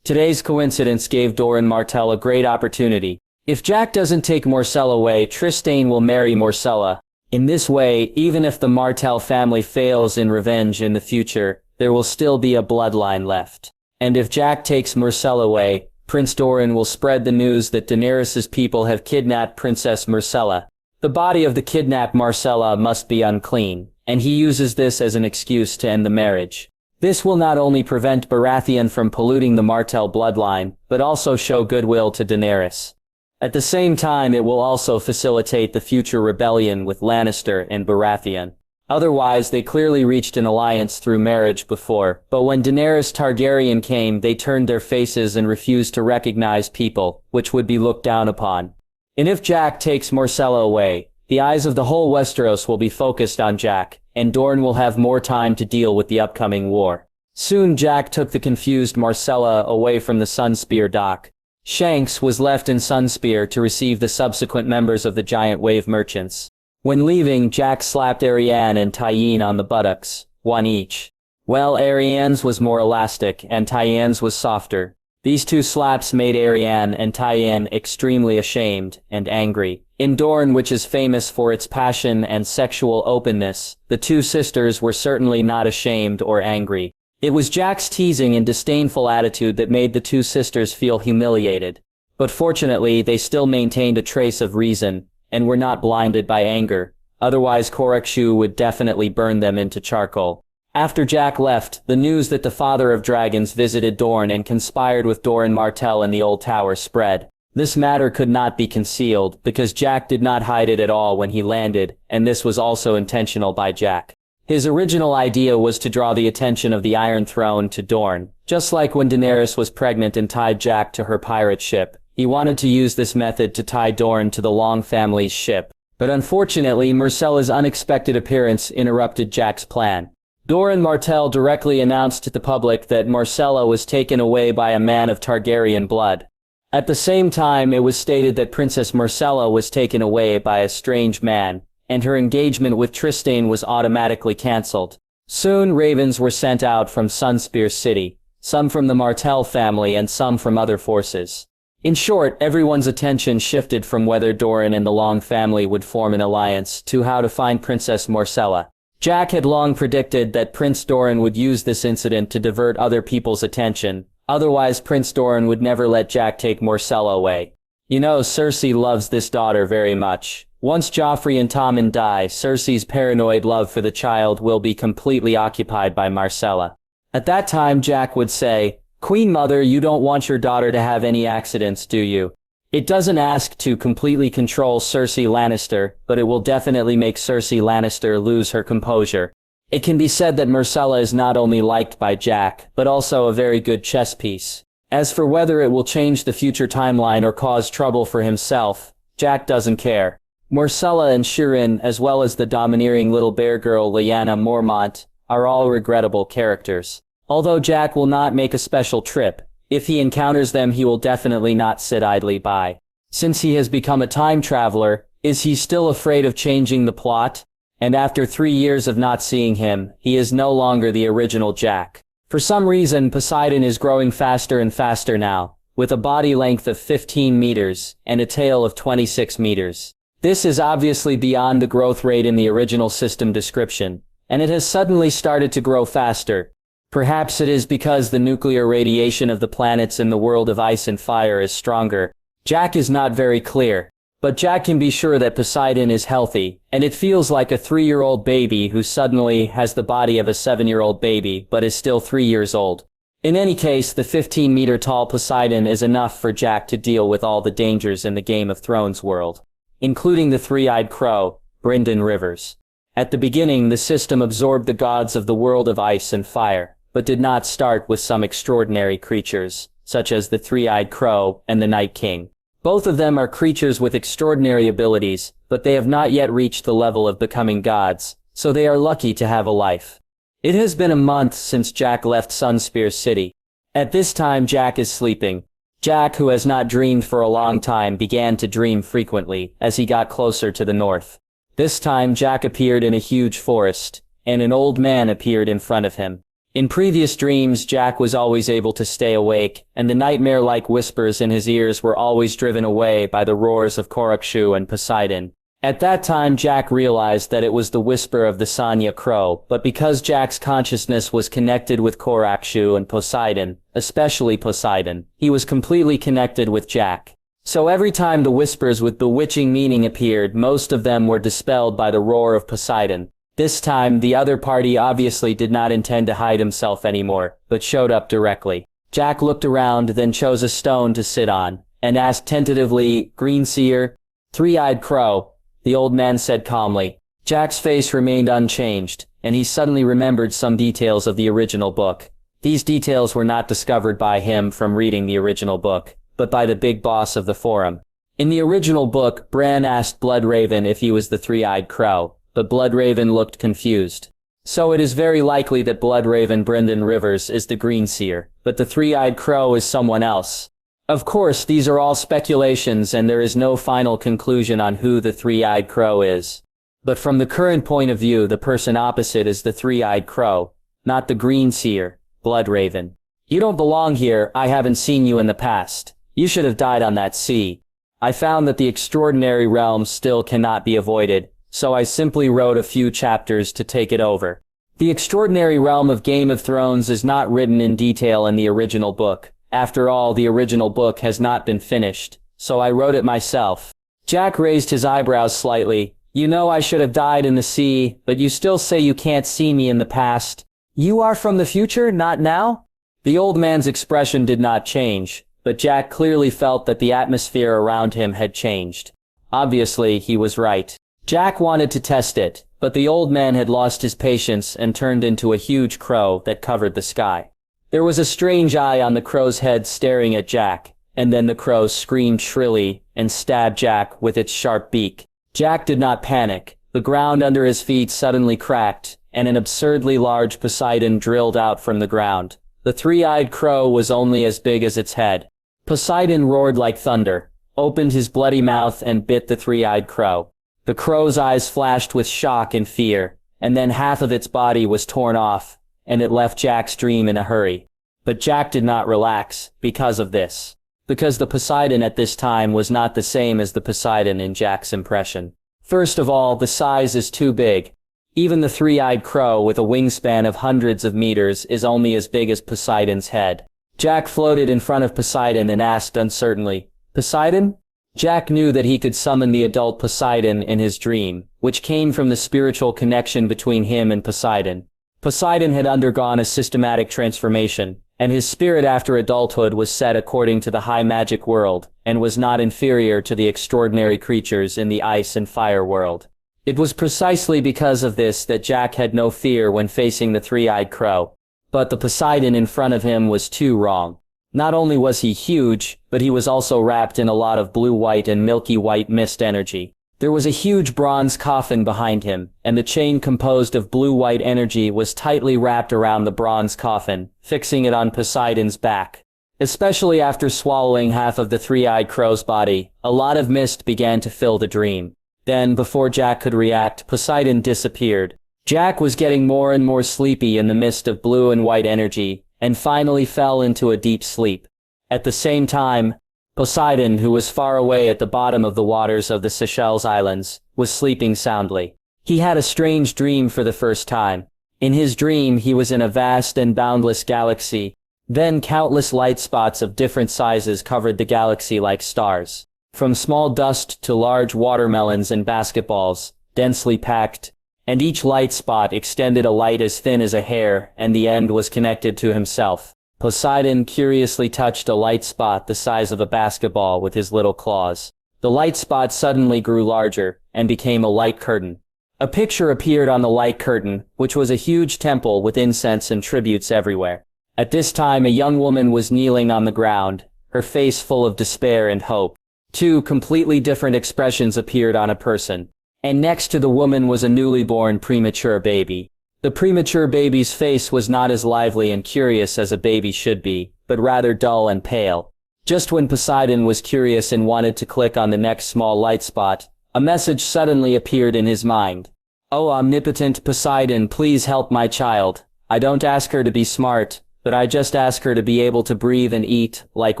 Today's coincidence gave Doran Martell a great opportunity. If Jack doesn't take Marcella away, Trystane will marry Marcella. In this way, even if the Martell family fails in revenge in the future, there will still be a bloodline left. And if Jack takes Marcella away, Prince Doran will spread the news that Daenerys' people have kidnapped Princess Marcella. The body of the kidnapped Marcella must be unclean, and he uses this as an excuse to end the marriage. This will not only prevent Baratheon from polluting the Martell bloodline, but also show goodwill to Daenerys. At the same time, it will also facilitate the future rebellion with Lannister and Baratheon. Otherwise, they clearly reached an alliance through marriage before, but when Daenerys Targaryen came, they turned their faces and refused to recognize people, which would be looked down upon. And if Jack takes Marcella away, the eyes of the whole Westeros will be focused on Jack, and Dorne will have more time to deal with the upcoming war. Soon Jack took the confused Marcella away from the Sunspear dock. Shanks was left in Sunspear to receive the subsequent members of the giant wave merchants. When leaving, Jack slapped Arianne and Tyene on the buttocks, one each. Well, Arianne's was more elastic and Tyene's was softer. These two slaps made Arianne and Tyene extremely ashamed and angry. In Dorne, which is famous for its passion and sexual openness, the two sisters were certainly not ashamed or angry. It was Jack's teasing and disdainful attitude that made the two sisters feel humiliated. But fortunately, they still maintained a trace of reason, and were not blinded by anger. Otherwise, Khorrakshu would definitely burn them into charcoal. After Jack left, the news that the Father of Dragons visited Dorne and conspired with Doran Martell in the Old Tower spread. This matter could not be concealed, because Jack did not hide it at all when he landed, and this was also intentional by Jack. His original idea was to draw the attention of the Iron Throne to Dorne. Just like when Daenerys was pregnant and tied Jack to her pirate ship, he wanted to use this method to tie Dorne to the Long family's ship. But unfortunately, Marcella's unexpected appearance interrupted Jack's plan. Doran Martell directly announced to the public that Marcella was taken away by a man of Targaryen blood. At the same time, it was stated that Princess Marcella was taken away by a strange man, and her engagement with Trystane was automatically cancelled. Soon ravens were sent out from Sunspear City, some from the Martell family and some from other forces. In short, everyone's attention shifted from whether Doran and the Long family would form an alliance to how to find Princess Marcella. Jack had long predicted that Prince Doran would use this incident to divert other people's attention, otherwise Prince Doran would never let Jack take Marcella away. You know, Cersei loves this daughter very much. Once Joffrey and Tommen die, Cersei's paranoid love for the child will be completely occupied by Marcella. At that time, Jack would say, "Queen Mother, you don't want your daughter to have any accidents, do you?" It doesn't ask to completely control Cersei Lannister, but it will definitely make Cersei Lannister lose her composure. It can be said that Marcella is not only liked by Jack, but also a very good chess piece. As for whether it will change the future timeline or cause trouble for himself, Jack doesn't care. Marcella and Shireen, as well as the domineering little bear girl Lyanna Mormont, are all regrettable characters. Although Jack will not make a special trip, if he encounters them he will definitely not sit idly by. Since he has become a time traveler, is he still afraid of changing the plot? And after 3 years of not seeing him, he is no longer the original Jack. For some reason, Poseidon is growing faster and faster now, with a body length of 15 meters and a tail of 26 meters. This is obviously beyond the growth rate in the original system description, and it has suddenly started to grow faster. Perhaps it is because the nuclear radiation of the planets in the world of ice and fire is stronger. Jack is not very clear, but Jack can be sure that Poseidon is healthy, and it feels like a 3-year-old baby who suddenly has the body of a 7-year-old baby but is still 3 years old. In any case, the 15-meter-tall Poseidon is enough for Jack to deal with all the dangers in the Game of Thrones world, including the three-eyed crow, Brynden Rivers. At the beginning, the system absorbed the gods of the world of ice and fire, but did not start with some extraordinary creatures, such as the three-eyed crow and the Night King. Both of them are creatures with extraordinary abilities, but they have not yet reached the level of becoming gods, so they are lucky to have a life. It has been a month since Jack left Sunspear City. At this time Jack is sleeping. Jack, who has not dreamed for a long time, began to dream frequently as he got closer to the north. This time Jack appeared in a huge forest, and an old man appeared in front of him. In previous dreams Jack was always able to stay awake, and the nightmare-like whispers in his ears were always driven away by the roars of Korakshu and Poseidon. At that time Jack realized that it was the whisper of the Sanya Crow, but because Jack's consciousness was connected with Korakshu and Poseidon, especially Poseidon, he was completely connected with Jack. So every time the whispers with bewitching meaning appeared, most of them were dispelled by the roar of Poseidon. This time, the other party obviously did not intend to hide himself anymore, but showed up directly. Jack looked around, then chose a stone to sit on, and asked tentatively, "Greenseer?" "Three-eyed crow," the old man said calmly. Jack's face remained unchanged, and he suddenly remembered some details of the original book. These details were not discovered by him from reading the original book, but by the big boss of the forum. In the original book, Bran asked Bloodraven if he was the three-eyed crow, but Bloodraven looked confused. So it is very likely that Bloodraven Brynden Rivers is the Greenseer, but the three-eyed crow is someone else. Of course, these are all speculations and there is no final conclusion on who the three-eyed crow is. But from the current point of view, the person opposite is the three-eyed crow, not the Greenseer, Bloodraven. "You don't belong here, I haven't seen you in the past. You should have died on that sea. I found that the extraordinary realm still cannot be avoided, so I simply wrote a few chapters to take it over. The extraordinary realm of Game of Thrones is not written in detail in the original book. After all, the original book has not been finished, so I wrote it myself." Jack raised his eyebrows slightly. "You know I should have died in the sea, but you still say you can't see me in the past. You are from the future, not now?" The old man's expression did not change, but Jack clearly felt that the atmosphere around him had changed. Obviously, he was right. Jack wanted to test it, but the old man had lost his patience and turned into a huge crow that covered the sky. There was a strange eye on the crow's head staring at Jack, and then the crow screamed shrilly and stabbed Jack with its sharp beak. Jack did not panic. The ground under his feet suddenly cracked, and an absurdly large Poseidon drilled out from the ground. The three-eyed crow was only as big as its head. Poseidon roared like thunder, opened his bloody mouth and bit the three-eyed crow. The crow's eyes flashed with shock and fear, and then half of its body was torn off, and it left Jack's dream in a hurry. But Jack did not relax because of this. Because the Poseidon at this time was not the same as the Poseidon in Jack's impression. First of all, the size is too big. Even the three-eyed crow with a wingspan of hundreds of meters is only as big as Poseidon's head. Jack floated in front of Poseidon and asked uncertainly, "Poseidon?" Jack knew that he could summon the adult Poseidon in his dream, which came from the spiritual connection between him and Poseidon. Poseidon had undergone a systematic transformation, and his spirit after adulthood was set according to the high magic world, and was not inferior to the extraordinary creatures in the ice and fire world. It was precisely because of this that Jack had no fear when facing the three-eyed crow. But the Poseidon in front of him was too wrong. Not only was he huge, but he was also wrapped in a lot of blue-white and milky-white mist energy. There was a huge bronze coffin behind him, and the chain composed of blue-white energy was tightly wrapped around the bronze coffin, fixing it on Poseidon's back. Especially after swallowing half of the three-eyed crow's body, a lot of mist began to fill the dream. Then, before Jack could react, Poseidon disappeared. Jack was getting more and more sleepy in the mist of blue and white energy, and finally fell into a deep sleep. At the same time, Poseidon, who was far away at the bottom of the waters of the Seychelles Islands, was sleeping soundly. He had a strange dream for the first time. In his dream, he was in a vast and boundless galaxy. Then countless light spots of different sizes covered the galaxy like stars. From small dust to large watermelons and basketballs, densely packed, and each light spot extended a light as thin as a hair, and the end was connected to himself. Poseidon curiously touched a light spot the size of a basketball with his little claws. The light spot suddenly grew larger, and became a light curtain. A picture appeared on the light curtain, which was a huge temple with incense and tributes everywhere. At this time a young woman was kneeling on the ground, her face full of despair and hope. Two completely different expressions appeared on a person. And next to the woman was a newly born premature baby. The premature baby's face was not as lively and curious as a baby should be, but rather dull and pale. Just when Poseidon was curious and wanted to click on the next small light spot, a message suddenly appeared in his mind. "Oh, omnipotent Poseidon, please help my child. I don't ask her to be smart, but I just ask her to be able to breathe and eat like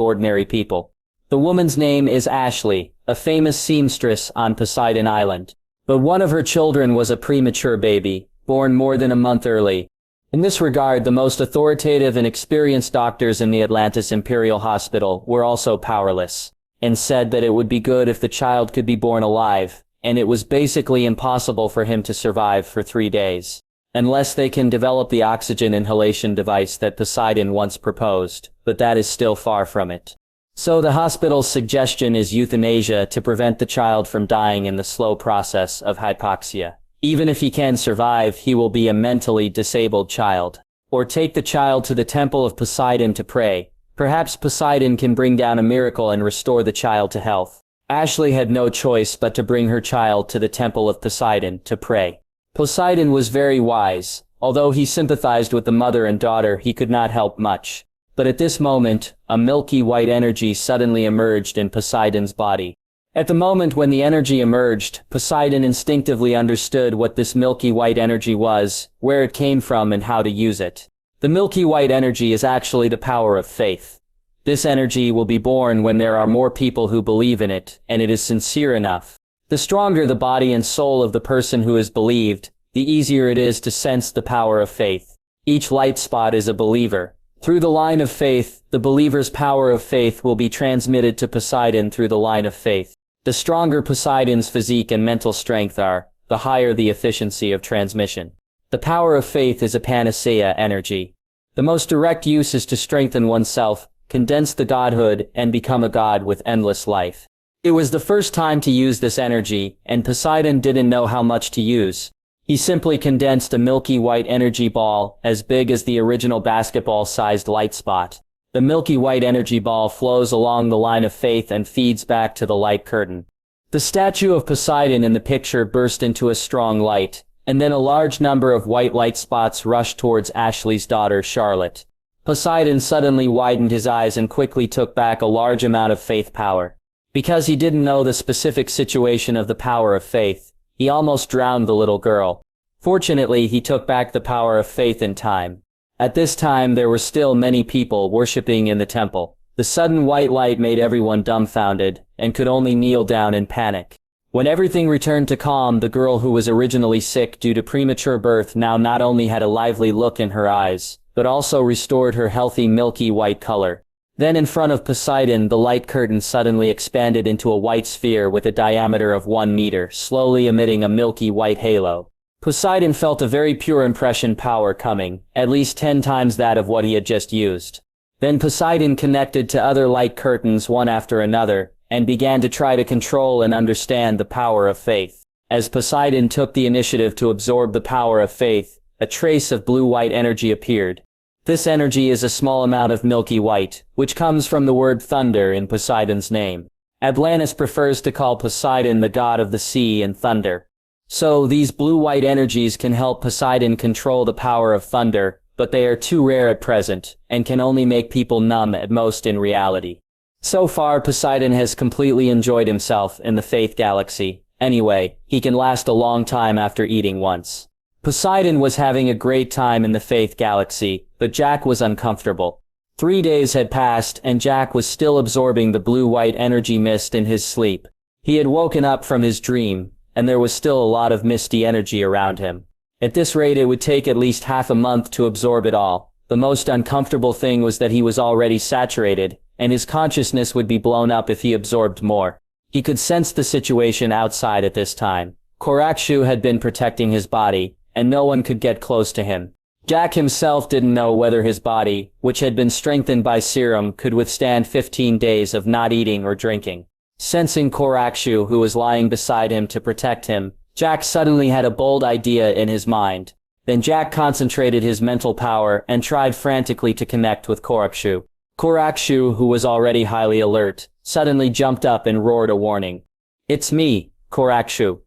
ordinary people." The woman's name is Ashley, a famous seamstress on Poseidon Island. But one of her children was a premature baby, born more than a month early. In this regard, the most authoritative and experienced doctors in the Atlantis Imperial Hospital were also powerless, and said that it would be good if the child could be born alive, and it was basically impossible for him to survive for 3 days, unless they can develop the oxygen inhalation device that Poseidon once proposed, but that is still far from it. So the hospital's suggestion is euthanasia to prevent the child from dying in the slow process of hypoxia. Even if he can survive, he will be a mentally disabled child. Or take the child to the temple of Poseidon to pray. Perhaps Poseidon can bring down a miracle and restore the child to health. Ashley had no choice but to bring her child to the temple of Poseidon to pray. Poseidon was very wise. Although he sympathized with the mother and daughter, he could not help much. But at this moment, a milky white energy suddenly emerged in Poseidon's body. At the moment when the energy emerged, Poseidon instinctively understood what this milky white energy was, where it came from, and how to use it. The milky white energy is actually the power of faith. This energy will be born when there are more people who believe in it, and it is sincere enough. The stronger the body and soul of the person who is believed, the easier it is to sense the power of faith. Each light spot is a believer. Through the line of faith, the believer's power of faith will be transmitted to Poseidon through the line of faith. The stronger Poseidon's physique and mental strength are, the higher the efficiency of transmission. The power of faith is a panacea energy. The most direct use is to strengthen oneself, condense the godhood, and become a god with endless life. It was the first time to use this energy, and Poseidon didn't know how much to use. He simply condensed a milky white energy ball, as big as the original basketball-sized light spot. The milky white energy ball flows along the line of faith and feeds back to the light curtain. The statue of Poseidon in the picture burst into a strong light, and then a large number of white light spots rushed towards Ashley's daughter, Charlotte. Poseidon suddenly widened his eyes and quickly took back a large amount of faith power. Because he didn't know the specific situation of the power of faith, he almost drowned the little girl. Fortunately, he took back the power of faith in time. At this time, there were still many people worshipping in the temple. The sudden white light made everyone dumbfounded, and could only kneel down in panic. When everything returned to calm, the girl who was originally sick due to premature birth now not only had a lively look in her eyes, but also restored her healthy milky white color. Then in front of Poseidon, the light curtain suddenly expanded into a white sphere with a diameter of 1 meter, slowly emitting a milky white halo. Poseidon felt a very pure impression power coming, at least 10 times that of what he had just used. Then Poseidon connected to other light curtains one after another, and began to try to control and understand the power of faith. As Poseidon took the initiative to absorb the power of faith, a trace of blue-white energy appeared. This energy is a small amount of milky white, which comes from the word thunder in Poseidon's name. Atlantis prefers to call Poseidon the god of the sea and thunder. So these blue-white energies can help Poseidon control the power of thunder, but they are too rare at present, and can only make people numb at most in reality. So far, Poseidon has completely enjoyed himself in the Faith Galaxy. Anyway, he can last a long time after eating once. Poseidon was having a great time in the Faith Galaxy, but Jack was uncomfortable. 3 days had passed, and Jack was still absorbing the blue-white energy mist in his sleep. He had woken up from his dream, and there was still a lot of misty energy around him. At this rate, it would take at least half a month to absorb it all. The most uncomfortable thing was that he was already saturated, and his consciousness would be blown up if he absorbed more. He could sense the situation outside at this time. Korakshu had been protecting his body, and no one could get close to him. Jack himself didn't know whether his body, which had been strengthened by serum, could withstand 15 days of not eating or drinking. Sensing Korakshu, who was lying beside him to protect him, Jack suddenly had a bold idea in his mind. Then Jack concentrated his mental power and tried frantically to connect with Korakshu. Korakshu, who was already highly alert, suddenly jumped up and roared a warning. "It's me, Korakshu."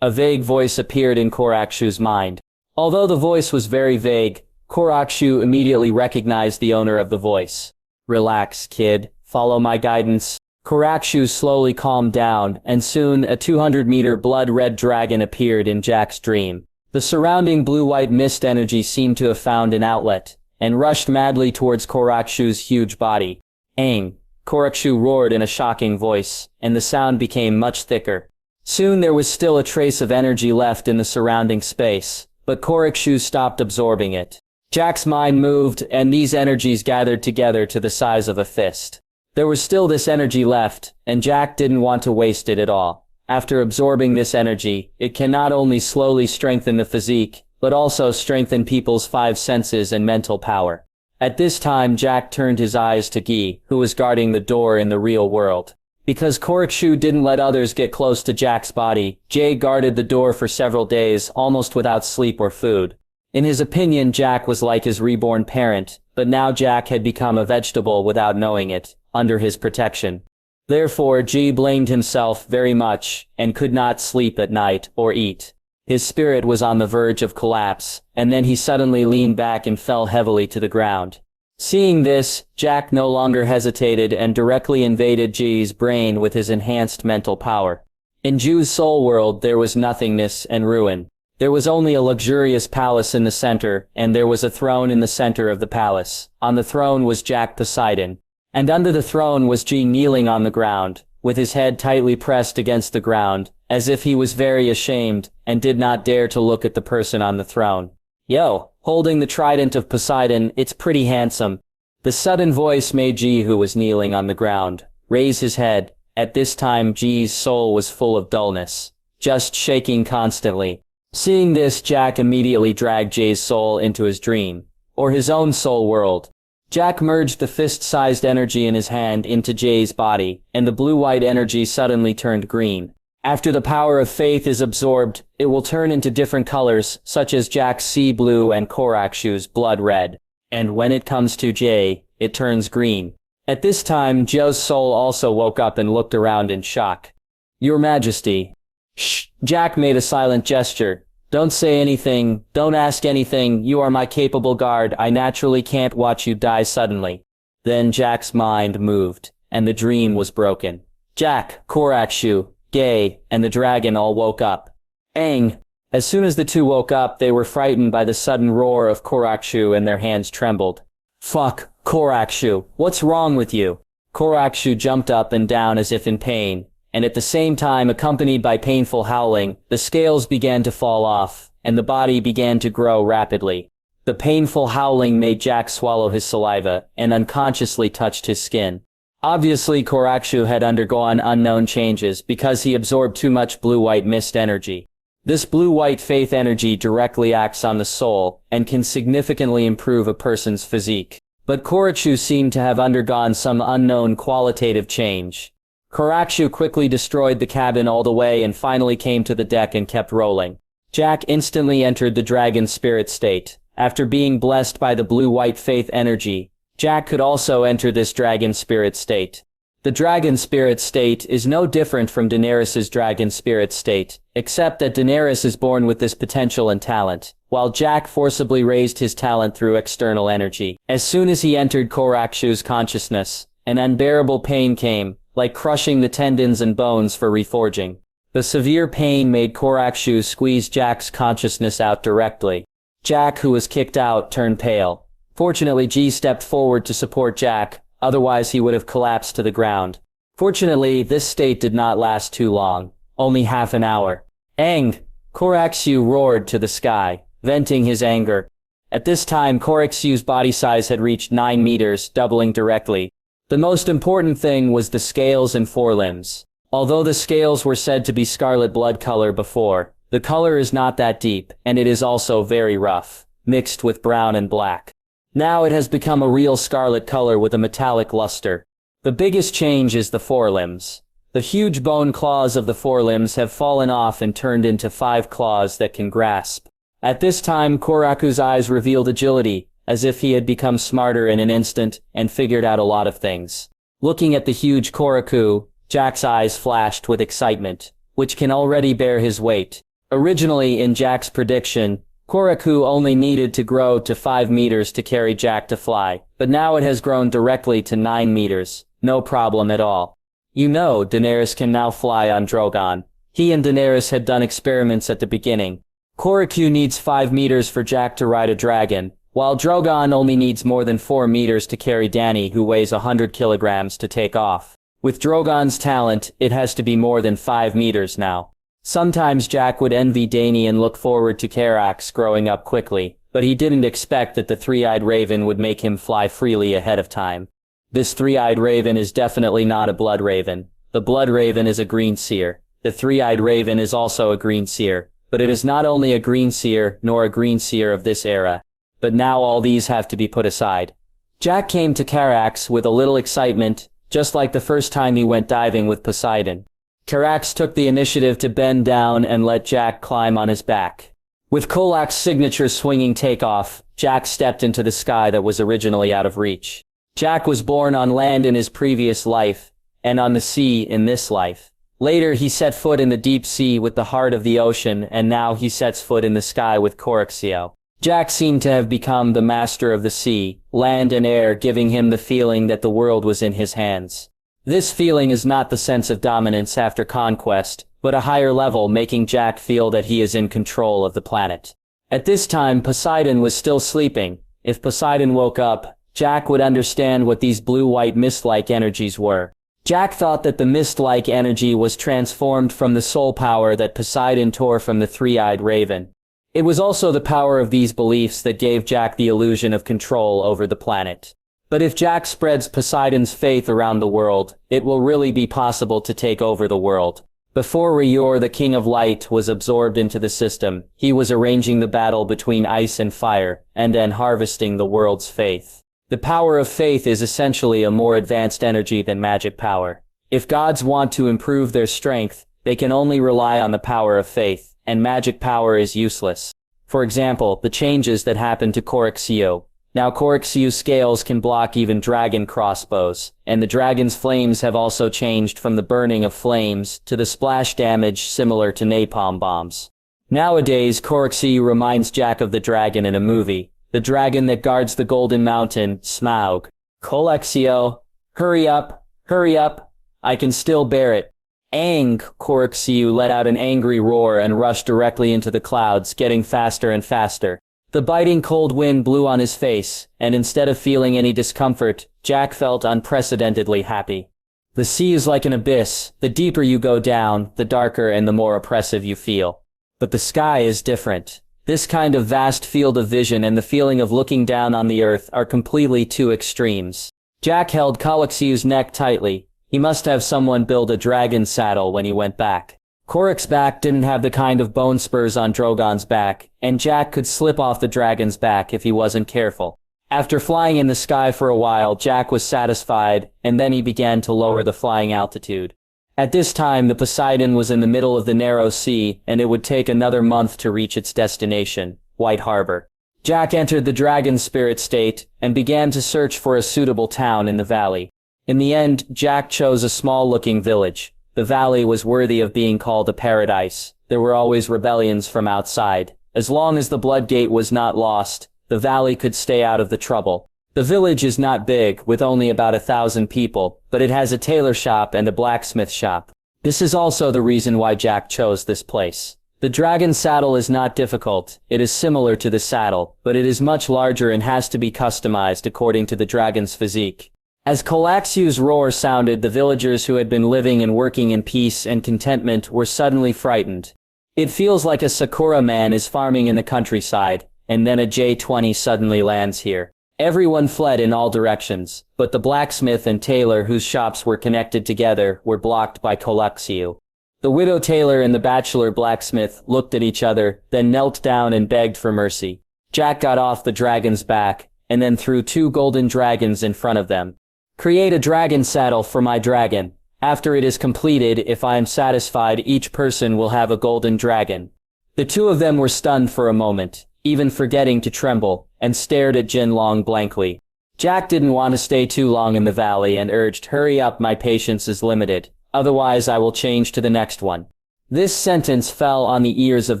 A vague voice appeared in Korakshu's mind. Although the voice was very vague, Korakshu immediately recognized the owner of the voice. "Relax, kid. Follow my guidance." Korakshu slowly calmed down, and soon a 200-meter blood-red dragon appeared in Jack's dream. The surrounding blue-white mist energy seemed to have found an outlet, and rushed madly towards Korakshu's huge body. "Aang!" Korakshu roared in a shocking voice, and the sound became much thicker. Soon there was still a trace of energy left in the surrounding space, but Korakshu stopped absorbing it. Jack's mind moved, and these energies gathered together to the size of a fist. There was still this energy left, and Jack didn't want to waste it at all. After absorbing this energy, it can not only slowly strengthen the physique, but also strengthen people's 5 senses and mental power. At this time Jack turned his eyes to Gi, who was guarding the door in the real world. Because Korakshu didn't let others get close to Jack's body, Jay guarded the door for several days, almost without sleep or food. In his opinion, Jack was like his reborn parent, but now Jack had become a vegetable without knowing it, under his protection. Therefore, G blamed himself very much, and could not sleep at night or eat. His spirit was on the verge of collapse, and then he suddenly leaned back and fell heavily to the ground. Seeing this, Jack no longer hesitated and directly invaded G's brain with his enhanced mental power. In Ju's soul world there was nothingness and ruin. There was only a luxurious palace in the center, and there was a throne in the center of the palace. On the throne was Jack Poseidon. And under the throne was G kneeling on the ground, with his head tightly pressed against the ground, as if he was very ashamed, and did not dare to look at the person on the throne. "Yo, holding the trident of Poseidon, it's pretty handsome." The sudden voice made G, who was kneeling on the ground, raise his head. At this time G's soul was full of dullness, just shaking constantly. Seeing this, Jack immediately dragged Jay's soul into his dream, or his own soul world. Jack merged the fist-sized energy in his hand into Jay's body, and the blue-white energy suddenly turned green. After the power of faith is absorbed, it will turn into different colors, such as Jack's sea blue and Korakshu's blood red. And when it comes to Jay, it turns green. At this time, Joe's soul also woke up and looked around in shock. "Your Majesty." "Shh!" Jack made a silent gesture. "Don't say anything, don't ask anything, you are my capable guard, I naturally can't watch you die suddenly." Then Jack's mind moved, and the dream was broken. Jack, Korakshu, Gay, and the dragon all woke up. "Aang!" As soon as the two woke up, they were frightened by the sudden roar of Korakshu and their hands trembled. "Fuck, Korakshu, what's wrong with you?" Korakshu jumped up and down as if in pain, and at the same time, accompanied by painful howling, the scales began to fall off, and the body began to grow rapidly. The painful howling made Jack swallow his saliva, and unconsciously touched his skin. Obviously, Korakshu had undergone unknown changes because he absorbed too much blue-white mist energy. This blue-white faith energy directly acts on the soul, and can significantly improve a person's physique. But Korakshu seemed to have undergone some unknown qualitative change. Korakshu quickly destroyed the cabin all the way and finally came to the deck and kept rolling. Jack instantly entered the dragon spirit state. After being blessed by the blue-white faith energy, Jack could also enter this dragon spirit state. The dragon spirit state is no different from Daenerys' dragon spirit state, except that Daenerys is born with this potential and talent, while Jack forcibly raised his talent through external energy. As soon as he entered Korakshu's consciousness, an unbearable pain came, like crushing the tendons and bones for reforging. The severe pain made Korakshu squeeze Jack's consciousness out directly. Jack, who was kicked out, turned pale. Fortunately, G stepped forward to support Jack, otherwise he would have collapsed to the ground. Fortunately, this state did not last too long, only half an hour. "Aang!" Korakshu roared to the sky, venting his anger. At this time, Korakshu's body size had reached 9 meters, doubling directly. The most important thing was the scales and forelimbs. Although the scales were said to be scarlet blood color before, the color is not that deep, and it is also very rough, mixed with brown and black. Now it has become a real scarlet color with a metallic luster. The biggest change is the forelimbs. The huge bone claws of the forelimbs have fallen off and turned into 5 claws that can grasp. At this time, Koraku's eyes revealed agility, as if he had become smarter in an instant and figured out a lot of things. Looking at the huge Koraku, Jack's eyes flashed with excitement, which can already bear his weight. Originally, in Jack's prediction, Koraku only needed to grow to 5 meters to carry Jack to fly, but now it has grown directly to 9 meters. No problem at all. You know, Daenerys can now fly on Drogon. He and Daenerys had done experiments at the beginning. Koraku needs 5 meters for Jack to ride a dragon, while Drogon only needs more than 4 meters to carry Dany, who weighs 100 kilograms, to take off. With Drogon's talent, it has to be more than 5 meters now. Sometimes Jack would envy Dany and look forward to Carax growing up quickly, but he didn't expect that the three-eyed raven would make him fly freely ahead of time. This three-eyed raven is definitely not a blood raven. The blood raven is a green seer. The three-eyed raven is also a green seer, but it is not only a green seer nor a green seer of this era. But now all these have to be put aside. Jack came to Carax with a little excitement, just like the first time he went diving with Poseidon. Carax took the initiative to bend down and let Jack climb on his back. With Kolak's signature swinging takeoff, Jack stepped into the sky that was originally out of reach. Jack was born on land in his previous life, and on the sea in this life. Later he set foot in the deep sea with the heart of the ocean, and now he sets foot in the sky with Coraxio. Jack seemed to have become the master of the sea, land and air, giving him the feeling that the world was in his hands. This feeling is not the sense of dominance after conquest, but a higher level, making Jack feel that he is in control of the planet. At this time, Poseidon was still sleeping. If Poseidon woke up, Jack would understand what these blue-white mist-like energies were. Jack thought that the mist-like energy was transformed from the soul power that Poseidon tore from the three-eyed raven. It was also the power of these beliefs that gave Jack the illusion of control over the planet. But if Jack spreads Poseidon's faith around the world, it will really be possible to take over the world. Before Reor, the King of Light, was absorbed into the system, he was arranging the battle between ice and fire, and then harvesting the world's faith. The power of faith is essentially a more advanced energy than magic power. If gods want to improve their strength, they can only rely on the power of faith, and magic power is useless. For example, the changes that happened to Coraxio. Now Coraxio's scales can block even dragon crossbows, and the dragon's flames have also changed from the burning of flames to the splash damage similar to napalm bombs. Nowadays, Coraxio reminds Jack of the dragon in a movie, the dragon that guards the Golden Mountain, Smaug. Coraxio, hurry up, I can still bear it. Aang! Coraxio let out an angry roar and rushed directly into the clouds, getting faster and faster. The biting cold wind blew on his face, and instead of feeling any discomfort, Jack felt unprecedentedly happy. The sea is like an abyss. The deeper you go down, the darker and the more oppressive you feel. But the sky is different. This kind of vast field of vision and the feeling of looking down on the earth are completely two extremes. Jack held Coraxio's neck tightly. He must have someone build a dragon saddle when he went back. Corax's back didn't have the kind of bone spurs on Drogon's back, and Jack could slip off the dragon's back if he wasn't careful. After flying in the sky for a while, Jack was satisfied, and then he began to lower the flying altitude. At this time, the Poseidon was in the middle of the narrow sea, and it would take another month to reach its destination, White Harbor. Jack entered the dragon spirit state, and began to search for a suitable town in the valley. In the end, Jack chose a small-looking village. The valley was worthy of being called a paradise. There were always rebellions from outside. As long as the Blood Gate was not lost, the valley could stay out of the trouble. The village is not big, with only about 1,000 people, but it has a tailor shop and a blacksmith shop. This is also the reason why Jack chose this place. The dragon saddle is not difficult. It is similar to the saddle, but it is much larger and has to be customized according to the dragon's physique. As Coraxio's roar sounded, the villagers who had been living and working in peace and contentment were suddenly frightened. It feels like a Sakura man is farming in the countryside, and then a J-20 suddenly lands here. Everyone fled in all directions, but the blacksmith and tailor whose shops were connected together were blocked by Coraxio. The widow tailor and the bachelor blacksmith looked at each other, then knelt down and begged for mercy. Jack got off the dragon's back, and then threw 2 golden dragons in front of them. Create a dragon saddle for my dragon. After it is completed, if I am satisfied, each person will have a golden dragon. The 2 of them were stunned for a moment. even forgetting to tremble, and stared at Jinlong blankly. Jack didn't want to stay too long in the valley and urged, "Hurry up, my patience is limited, otherwise I will change to the next one." This sentence fell on the ears of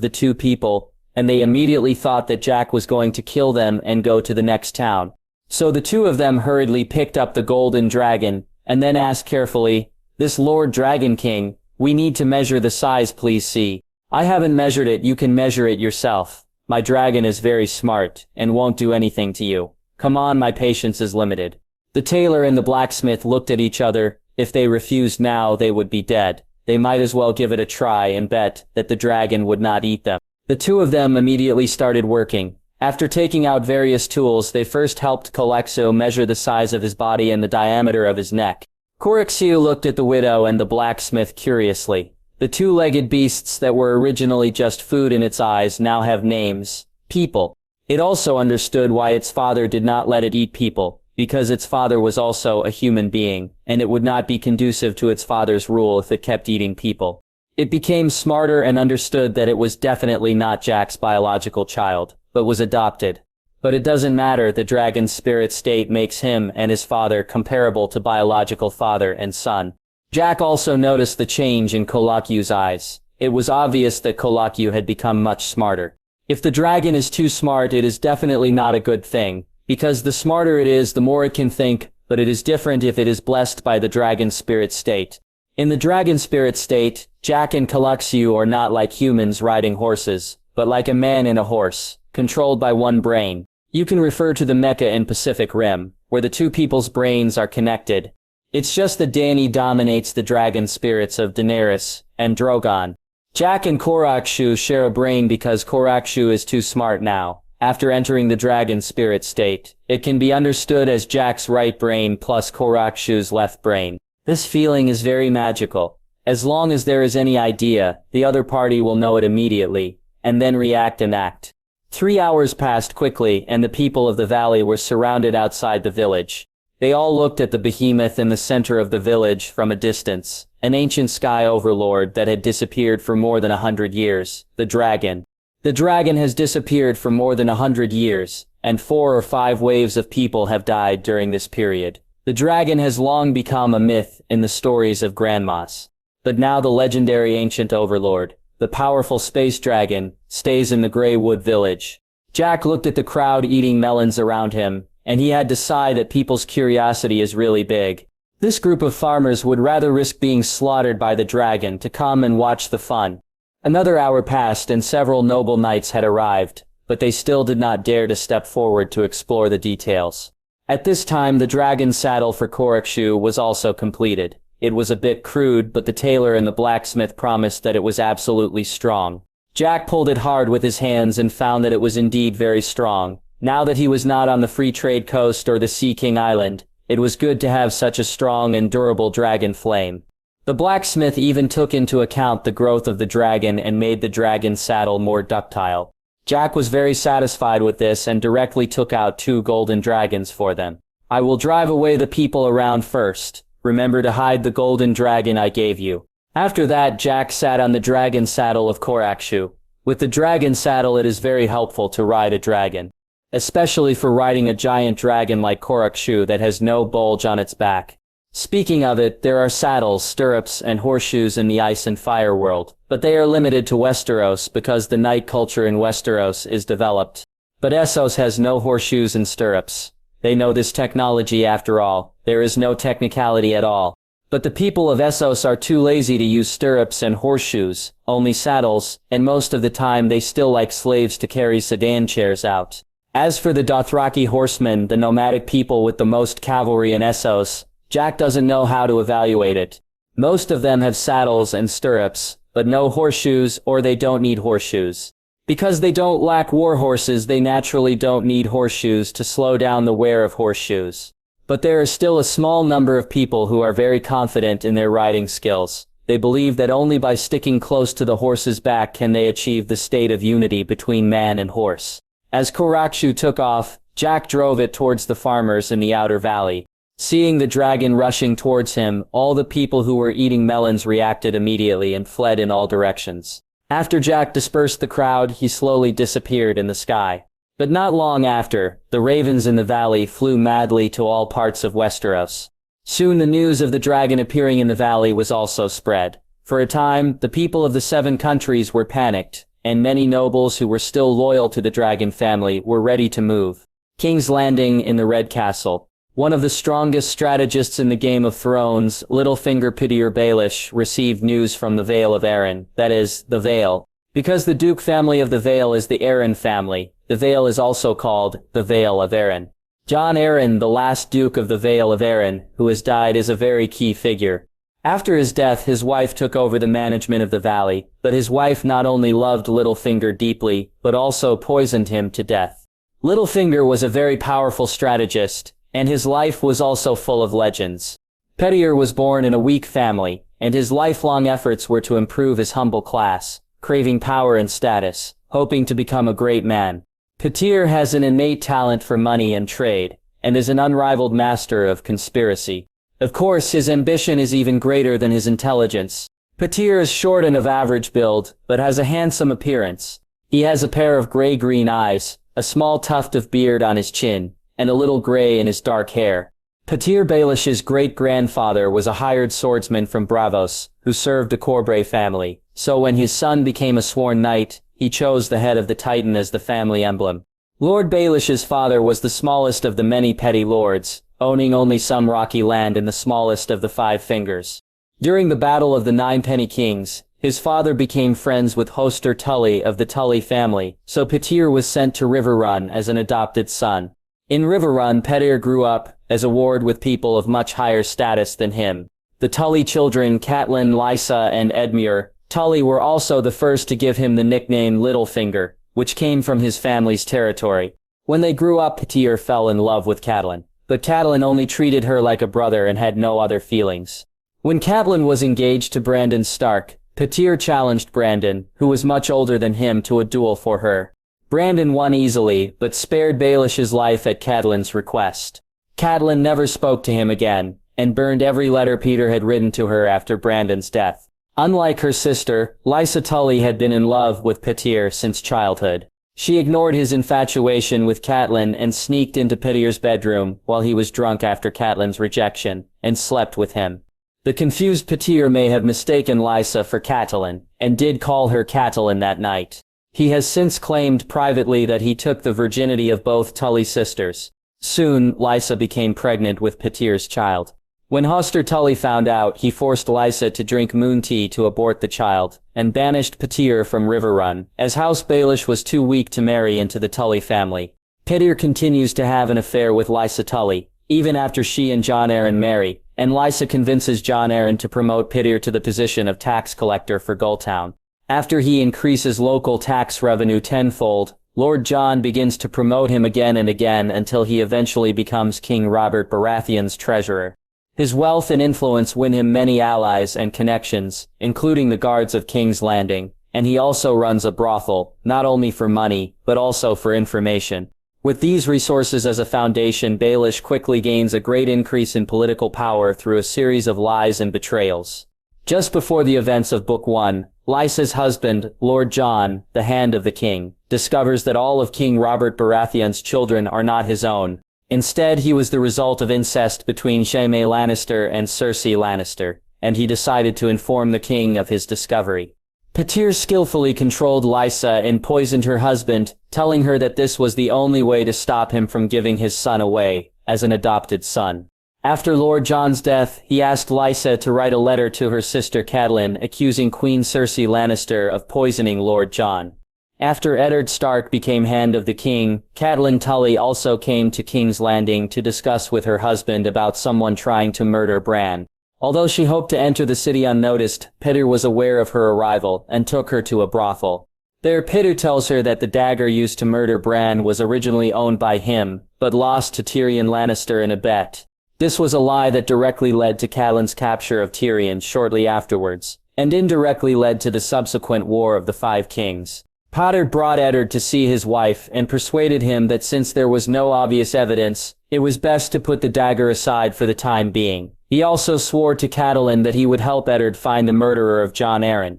the two people, and they immediately thought that Jack was going to kill them and go to the next town. So the two of them hurriedly picked up the golden dragon, and then asked carefully, "This Lord Dragon King, we need to measure the size, please see. I haven't measured it, you can measure it yourself. My dragon is very smart, and won't do anything to you. Come on, my patience is limited." The tailor and the blacksmith looked at each other. If they refused now, they would be dead. They might as well give it a try and bet that the dragon would not eat them. The two of them immediately started working. After taking out various tools, they first helped Kolexo measure the size of his body and the diameter of his neck. Korexu looked at the widow and the blacksmith curiously. The two-legged beasts that were originally just food in its eyes now have names. People. It also understood why its father did not let it eat people, because its father was also a human being, and it would not be conducive to its father's rule if it kept eating people. It became smarter and understood that it was definitely not Jack's biological child, but was adopted. But it doesn't matter, the dragon's spirit state makes him and his father comparable to biological father and son. Jack also noticed the change in Kolakyu's eyes. It was obvious that Kolakyu had become much smarter. If the dragon is too smart, it is definitely not a good thing, because the smarter it is, the more it can think, but it is different if it is blessed by the dragon spirit state. In the dragon spirit state, Jack and Kolakyu are not like humans riding horses, but like a man and a horse, controlled by one brain. You can refer to the mecha in Pacific Rim, where the two people's brains are connected. It's just that Dany dominates the dragon spirits of Daenerys and Drogon. Jack and Korakshu share a brain because Korakshu is too smart now. After entering the dragon spirit state, it can be understood as Jack's right brain plus Korakshu's left brain. This feeling is very magical. As long as there is any idea, the other party will know it immediately, and then react and act. 3 hours passed quickly, and the people of the valley were surrounded outside the village. They all looked at the behemoth in the center of the village from a distance, an ancient sky overlord that had disappeared for more than 100 years, the dragon. The dragon has disappeared for more than 100 years, and 4 or 5 waves of people have died during this period. The dragon has long become a myth in the stories of grandmas. But now the legendary ancient overlord, the powerful space dragon, stays in the Greywood village. Jack looked at the crowd eating melons around him, and he had to sigh that people's curiosity is really big. This group of farmers would rather risk being slaughtered by the dragon to come and watch the fun. Another hour passed and several noble knights had arrived, but they still did not dare to step forward to explore the details. At this time, the dragon saddle for Korakshu was also completed. It was a bit crude, but the tailor and the blacksmith promised that it was absolutely strong. Jack pulled it hard with his hands and found that it was indeed very strong. Now that he was not on the Free Trade Coast or the Sea King Island, it was good to have such a strong and durable dragon flame. The blacksmith even took into account the growth of the dragon and made the dragon saddle more ductile. Jack was very satisfied with this and directly took out 2 golden dragons for them. "I will drive away the people around first. Remember to hide the golden dragon I gave you." After that, Jack sat on the dragon saddle of Korakshu. With the dragon saddle, it is very helpful to ride a dragon, especially for riding a giant dragon like Korakshu that has no bulge on its back. Speaking of it, there are saddles, stirrups, and horseshoes in the Ice and Fire world, but they are limited to Westeros because the knight culture in Westeros is developed. But Essos has no horseshoes and stirrups. They know this technology after all. There is no technicality at all. But the people of Essos are too lazy to use stirrups and horseshoes, only saddles, and most of the time they still like slaves to carry sedan chairs out. As for the Dothraki horsemen, the nomadic people with the most cavalry in Essos, Jack doesn't know how to evaluate it. Most of them have saddles and stirrups, but no horseshoes, or they don't need horseshoes. Because they don't lack war horses, they naturally don't need horseshoes to slow down the wear of horseshoes. But there is still a small number of people who are very confident in their riding skills. They believe that only by sticking close to the horse's back can they achieve the state of unity between man and horse. As Korakshu took off, Jack drove it towards the farmers in the outer valley. Seeing the dragon rushing towards him, all the people who were eating melons reacted immediately and fled in all directions. After Jack dispersed the crowd, he slowly disappeared in the sky. But not long after, the ravens in the valley flew madly to all parts of Westeros. Soon the news of the dragon appearing in the valley was also spread. For a time, the people of the 7 countries were panicked, and many nobles who were still loyal to the dragon family were ready to move. King's Landing in the Red Castle. One of the strongest strategists in the Game of Thrones, Littlefinger Petyr Baelish, received news from the Vale of Arryn, that is, the Vale. Because the Duke family of the Vale is the Arryn family, the Vale is also called the Vale of Arryn. Jon Arryn, the last Duke of the Vale of Arryn, who has died, is a very key figure. After his death, his wife took over the management of the valley, but his wife not only loved Littlefinger deeply, but also poisoned him to death. Littlefinger was a very powerful strategist, and his life was also full of legends. Petyr was born in a weak family, and his lifelong efforts were to improve his humble class, craving power and status, hoping to become a great man. Petyr has an innate talent for money and trade, and is an unrivaled master of conspiracy. Of course, his ambition is even greater than his intelligence. Petyr is short and of average build, but has a handsome appearance. He has a pair of gray-green eyes, a small tuft of beard on his chin, and a little gray in his dark hair. Petyr Baelish's great-grandfather was a hired swordsman from Braavos, who served the Corbray family, so when his son became a sworn knight, he chose the head of the Titan as the family emblem. Lord Baelish's father was the smallest of the many petty lords, owning only some rocky land in the smallest of the 5 fingers. During the Battle of the 9 Penny Kings, his father became friends with Hoster Tully of the Tully family, so Petyr was sent to Riverrun as an adopted son. In Riverrun, Petyr grew up as a ward with people of much higher status than him. The Tully children, Catelyn, Lysa, and Edmure Tully, were also the first to give him the nickname Littlefinger, which came from his family's territory. When they grew up, Petyr fell in love with Catelyn, but Catelyn only treated her like a brother and had no other feelings. When Catelyn was engaged to Brandon Stark, Petyr challenged Brandon, who was much older than him, to a duel for her. Brandon won easily, but spared Baelish's life at Catelyn's request. Catelyn never spoke to him again, and burned every letter Petyr had written to her after Brandon's death. Unlike her sister, Lysa Tully had been in love with Petyr since childhood. She ignored his infatuation with Catelyn and sneaked into Petyr's bedroom while he was drunk after Catelyn's rejection, and slept with him. The confused Petyr may have mistaken Lysa for Catelyn, and did call her Catelyn that night. He has since claimed privately that he took the virginity of both Tully sisters. Soon, Lysa became pregnant with Petyr's child. When Hoster Tully found out, he forced Lysa to drink moon tea to abort the child, and banished Petyr from Riverrun, as House Baelish was too weak to marry into the Tully family. Petyr continues to have an affair with Lysa Tully, even after she and Jon Arryn marry, and Lysa convinces Jon Arryn to promote Petyr to the position of tax collector for Gulltown. After he increases local tax revenue tenfold, Lord Jon begins to promote him again and again until he eventually becomes King Robert Baratheon's treasurer. His wealth and influence win him many allies and connections, including the guards of King's Landing, and he also runs a brothel, not only for money, but also for information. With these resources as a foundation, Baelish quickly gains a great increase in political power through a series of lies and betrayals. Just before the events of Book 1, Lysa's husband, Lord Jon, the Hand of the King, discovers that all of King Robert Baratheon's children are not his own. Instead, he was the result of incest between Jaime Lannister and Cersei Lannister, and he decided to inform the king of his discovery. Petyr skillfully controlled Lysa and poisoned her husband, telling her that this was the only way to stop him from giving his son away, as an adopted son. After Lord Jon's death, he asked Lysa to write a letter to her sister Catelyn accusing Queen Cersei Lannister of poisoning Lord Jon. After Eddard Stark became Hand of the King, Catelyn Tully also came to King's Landing to discuss with her husband about someone trying to murder Bran. Although she hoped to enter the city unnoticed, Petyr was aware of her arrival and took her to a brothel. There, Petyr tells her that the dagger used to murder Bran was originally owned by him, but lost to Tyrion Lannister in a bet. This was a lie that directly led to Catelyn's capture of Tyrion shortly afterwards, and indirectly led to the subsequent War of the Five Kings. Petyr brought Eddard to see his wife and persuaded him that since there was no obvious evidence, it was best to put the dagger aside for the time being. He also swore to Catelyn that he would help Eddard find the murderer of Jon Arryn.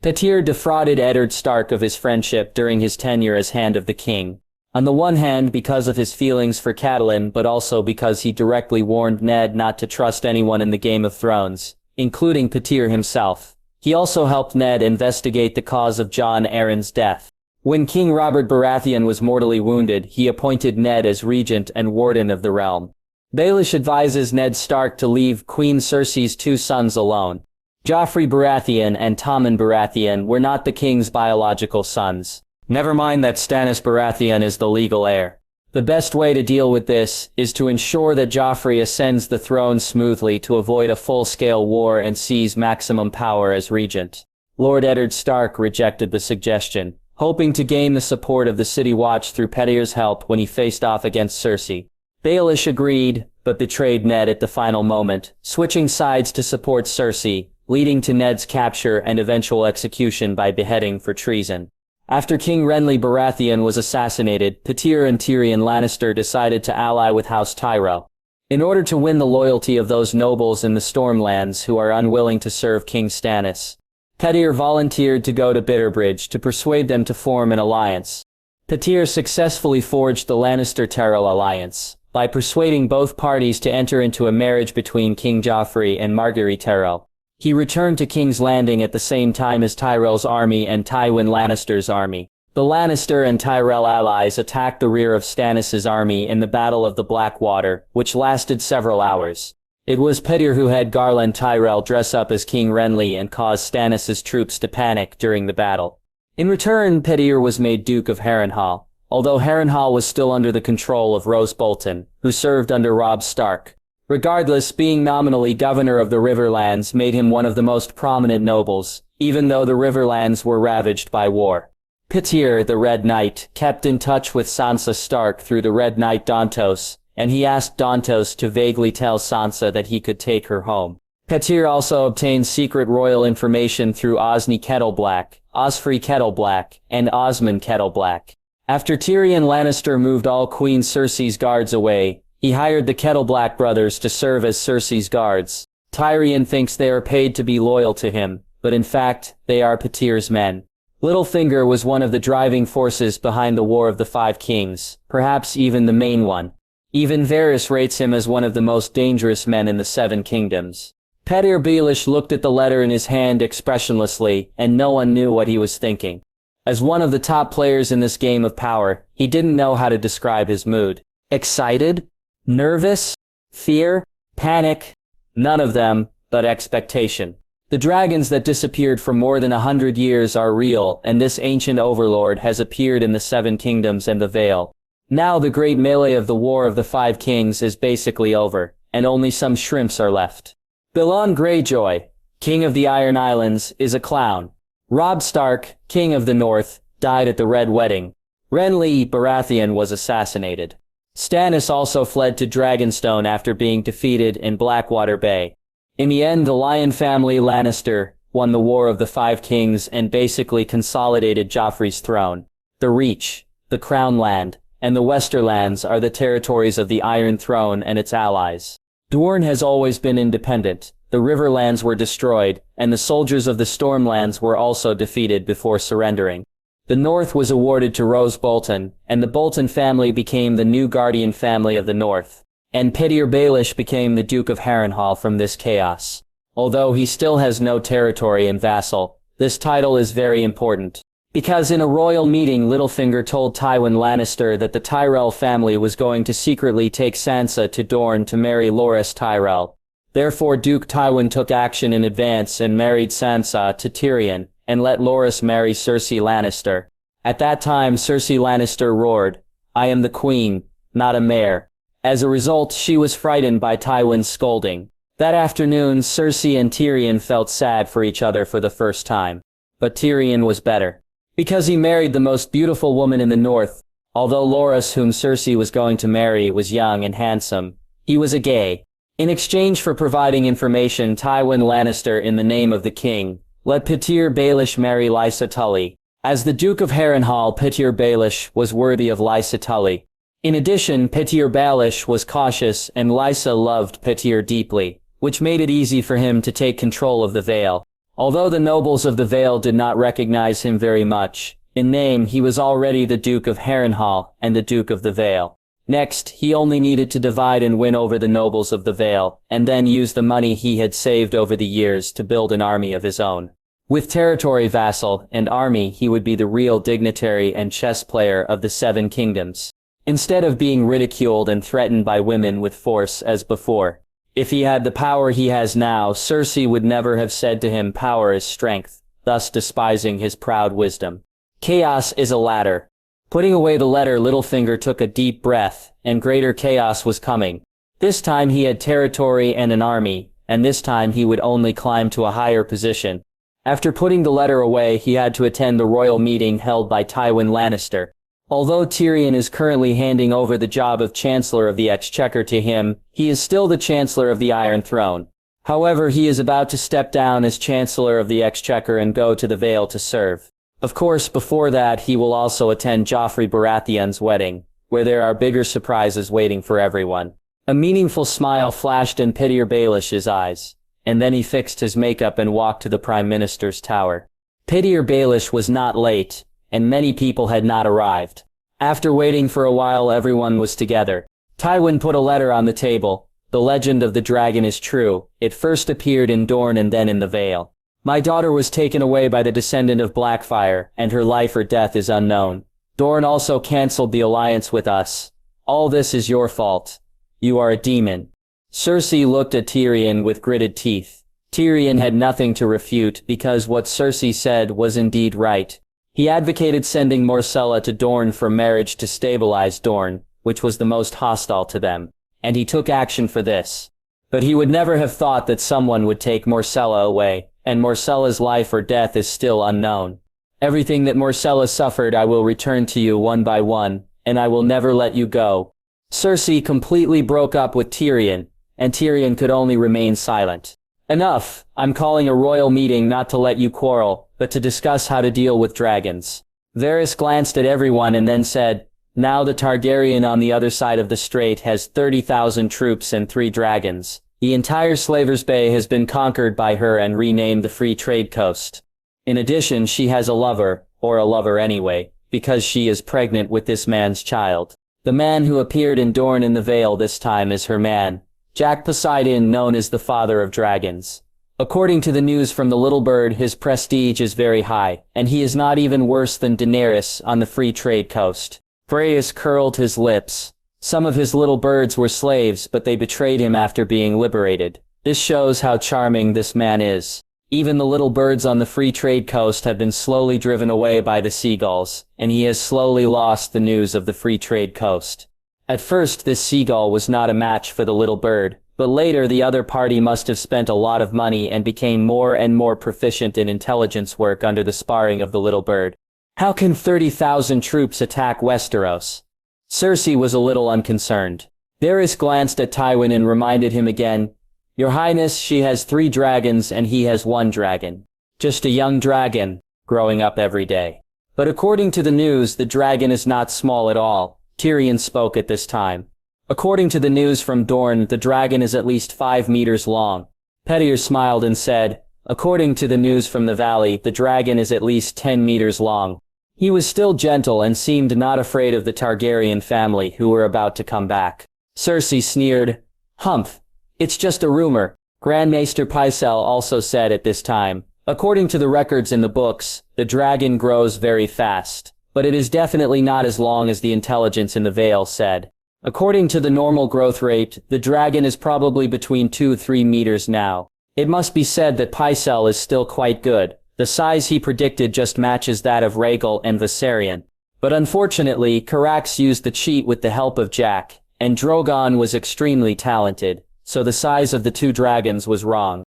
Petyr defrauded Eddard Stark of his friendship during his tenure as Hand of the King. On the one hand because of his feelings for Catelyn, but also because he directly warned Ned not to trust anyone in the Game of Thrones, including Petyr himself. He also helped Ned investigate the cause of Jon Arryn's death. When King Robert Baratheon was mortally wounded, he appointed Ned as regent and warden of the realm. Baelish advises Ned Stark to leave Queen Cersei's 2 sons alone. Joffrey Baratheon and Tommen Baratheon were not the king's biological sons. Never mind that Stannis Baratheon is the legal heir. The best way to deal with this is to ensure that Joffrey ascends the throne smoothly to avoid a full-scale war and seize maximum power as regent. Lord Eddard Stark rejected the suggestion, hoping to gain the support of the City Watch through Petyr's help when he faced off against Cersei. Baelish agreed, but betrayed Ned at the final moment, switching sides to support Cersei, leading to Ned's capture and eventual execution by beheading for treason. After King Renly Baratheon was assassinated, Petyr and Tyrion Lannister decided to ally with House Tyrell. In order to win the loyalty of those nobles in the Stormlands who are unwilling to serve King Stannis, Petyr volunteered to go to Bitterbridge to persuade them to form an alliance. Petyr successfully forged the Lannister-Tyrell alliance, by persuading both parties to enter into a marriage between King Joffrey and Margaery Tyrell. He returned to King's Landing at the same time as Tyrell's army and Tywin Lannister's army. The Lannister and Tyrell allies attacked the rear of Stannis' army in the Battle of the Blackwater, which lasted several hours. It was Petyr who had Garland Tyrell dress up as King Renly and cause Stannis' troops to panic during the battle. In return, Petyr was made Duke of Harrenhal, although Harrenhal was still under the control of Roose Bolton, who served under Robb Stark. Regardless, being nominally governor of the Riverlands made him one of the most prominent nobles, even though the Riverlands were ravaged by war. Petyr, the Red Knight, kept in touch with Sansa Stark through the Red Knight Dontos, and he asked Dontos to vaguely tell Sansa that he could take her home. Petyr also obtained secret royal information through Osney Kettleblack, Osfrey Kettleblack, and Osmond Kettleblack. After Tyrion Lannister moved all Queen Cersei's guards away, he hired the Kettleblack brothers to serve as Cersei's guards. Tyrion thinks they are paid to be loyal to him, but in fact, they are Petyr's men. Littlefinger was one of the driving forces behind the War of the Five Kings, perhaps even the main one. Even Varys rates him as one of the most dangerous men in the Seven Kingdoms. Petyr Baelish looked at the letter in his hand expressionlessly, and no one knew what he was thinking. As one of the top players in this game of power, he didn't know how to describe his mood. Excited? Nervous? Fear? Panic? None of them, but expectation. The dragons that disappeared for more than 100 years are real, and this ancient overlord has appeared in the Seven Kingdoms and the Vale. Now the great melee of the War of the Five Kings is basically over, and only some shrimps are left. Balon Greyjoy, King of the Iron Islands, is a clown. Robb Stark, King of the North, died at the Red Wedding. Renly Baratheon was assassinated. Stannis also fled to Dragonstone after being defeated in Blackwater Bay. In the end, the Lion family Lannister won the War of the Five Kings and basically consolidated Joffrey's throne. The Reach, the Crown Land, and the Westerlands are the territories of the Iron Throne and its allies. Dorne has always been independent. The Riverlands were destroyed, and the soldiers of the Stormlands were also defeated before surrendering. The North was awarded to Roose Bolton, and the Bolton family became the new Guardian family of the North. And Petyr Baelish became the Duke of Harrenhal from this chaos. Although he still has no territory and vassal, this title is very important. Because in a royal meeting Littlefinger told Tywin Lannister that the Tyrell family was going to secretly take Sansa to Dorne to marry Loras Tyrell. Therefore Duke Tywin took action in advance and married Sansa to Tyrion, and let Loras marry Cersei Lannister. At that time Cersei Lannister roared, "I am the queen, not a mare." As a result, she was frightened by Tywin's scolding. That afternoon, Cersei and Tyrion felt sad for each other for the first time. But Tyrion was better. Because he married the most beautiful woman in the north. Although Loras, whom Cersei was going to marry, was young and handsome, he was a gay. In exchange for providing information, Tywin Lannister, in the name of the king, let Petyr Baelish marry Lysa Tully. As the Duke of Harrenhal, Petyr Baelish was worthy of Lysa Tully. In addition, Petyr Baelish was cautious and Lysa loved Petyr deeply, which made it easy for him to take control of the Vale. Although the nobles of the Vale did not recognize him very much, in name he was already the Duke of Harrenhal and the Duke of the Vale. Next, he only needed to divide and win over the nobles of the Vale, and then use the money he had saved over the years to build an army of his own. With territory, vassal, and army, he would be the real dignitary and chess player of the Seven Kingdoms, instead of being ridiculed and threatened by women with force as before. If he had the power he has now, Cersei would never have said to him, "Power is strength," thus despising his proud wisdom. Chaos is a ladder. Putting away the letter, Littlefinger took a deep breath, and greater chaos was coming. This time he had territory and an army, and this time he would only climb to a higher position. After putting the letter away, he had to attend the royal meeting held by Tywin Lannister. Although Tyrion is currently handing over the job of Chancellor of the Exchequer to him, he is still the Chancellor of the Iron Throne. However, he is about to step down as Chancellor of the Exchequer and go to the Vale to serve. Of course, before that, he will also attend Joffrey Baratheon's wedding, where there are bigger surprises waiting for everyone. A meaningful smile flashed in Petyr Baelish's eyes, and then he fixed his makeup and walked to the Prime Minister's tower. Petyr Baelish was not late, and many people had not arrived. After waiting for a while, everyone was together. Tywin put a letter on the table. The legend of the dragon is true. It first appeared in Dorne and then in the Vale. My daughter was taken away by the descendant of Blackfyre, and her life or death is unknown. Dorne also cancelled the alliance with us. All this is your fault. You are a demon. Cersei looked at Tyrion with gritted teeth. Tyrion had nothing to refute because what Cersei said was indeed right. He advocated sending Myrcella to Dorne for marriage to stabilize Dorne, which was the most hostile to them, and he took action for this. But he would never have thought that someone would take Myrcella away, and Myrcella's life or death is still unknown. Everything that Myrcella suffered I will return to you one by one, and I will never let you go. Cersei completely broke up with Tyrion, and Tyrion could only remain silent. Enough, I'm calling a royal meeting not to let you quarrel, but to discuss how to deal with dragons. Varys glanced at everyone and then said, now the Targaryen on the other side of the strait has 30,000 troops and 3 dragons. The entire Slavers Bay has been conquered by her and renamed the Free Trade Coast. In addition, she has a lover, or a lover anyway, because she is pregnant with this man's child. The man who appeared in Dorne in the Vale this time is her man, Jack Poseidon, known as the Father of Dragons. According to the news from the Little Bird, his prestige is very high, and he is not even worse than Daenerys on the Free Trade Coast. Freys curled his lips. Some of his little birds were slaves, but they betrayed him after being liberated. This shows how charming this man is. Even the little birds on the Free Trade Coast have been slowly driven away by the seagulls, and he has slowly lost the news of the Free Trade Coast. At first, this seagull was not a match for the little bird, but later the other party must have spent a lot of money and became more and more proficient in intelligence work under the sparring of the little bird. How can 30,000 troops attack Westeros? Cersei was a little unconcerned. Varys glanced at Tywin and reminded him again, Your Highness, she has 3 dragons and he has 1 dragon. Just a young dragon, growing up every day. But according to the news, the dragon is not small at all. Tyrion spoke at this time. According to the news from Dorne, the dragon is at least 5 meters long. Petyr smiled and said, According to the news from the valley, the dragon is at least 10 meters long. He was still gentle and seemed not afraid of the Targaryen family who were about to come back. Cersei sneered, Humph, it's just a rumor. Grand Maester Pycelle also said at this time, According to the records in the books, the dragon grows very fast, but it is definitely not as long as the intelligence in the Vale said. According to the normal growth rate, the dragon is probably between 2-3 meters now. It must be said that Pycelle is still quite good. The size he predicted just matches that of Rhaegal and Viserion. But unfortunately, Carax used the cheat with the help of Jack, and Drogon was extremely talented, so the size of the 2 dragons was wrong.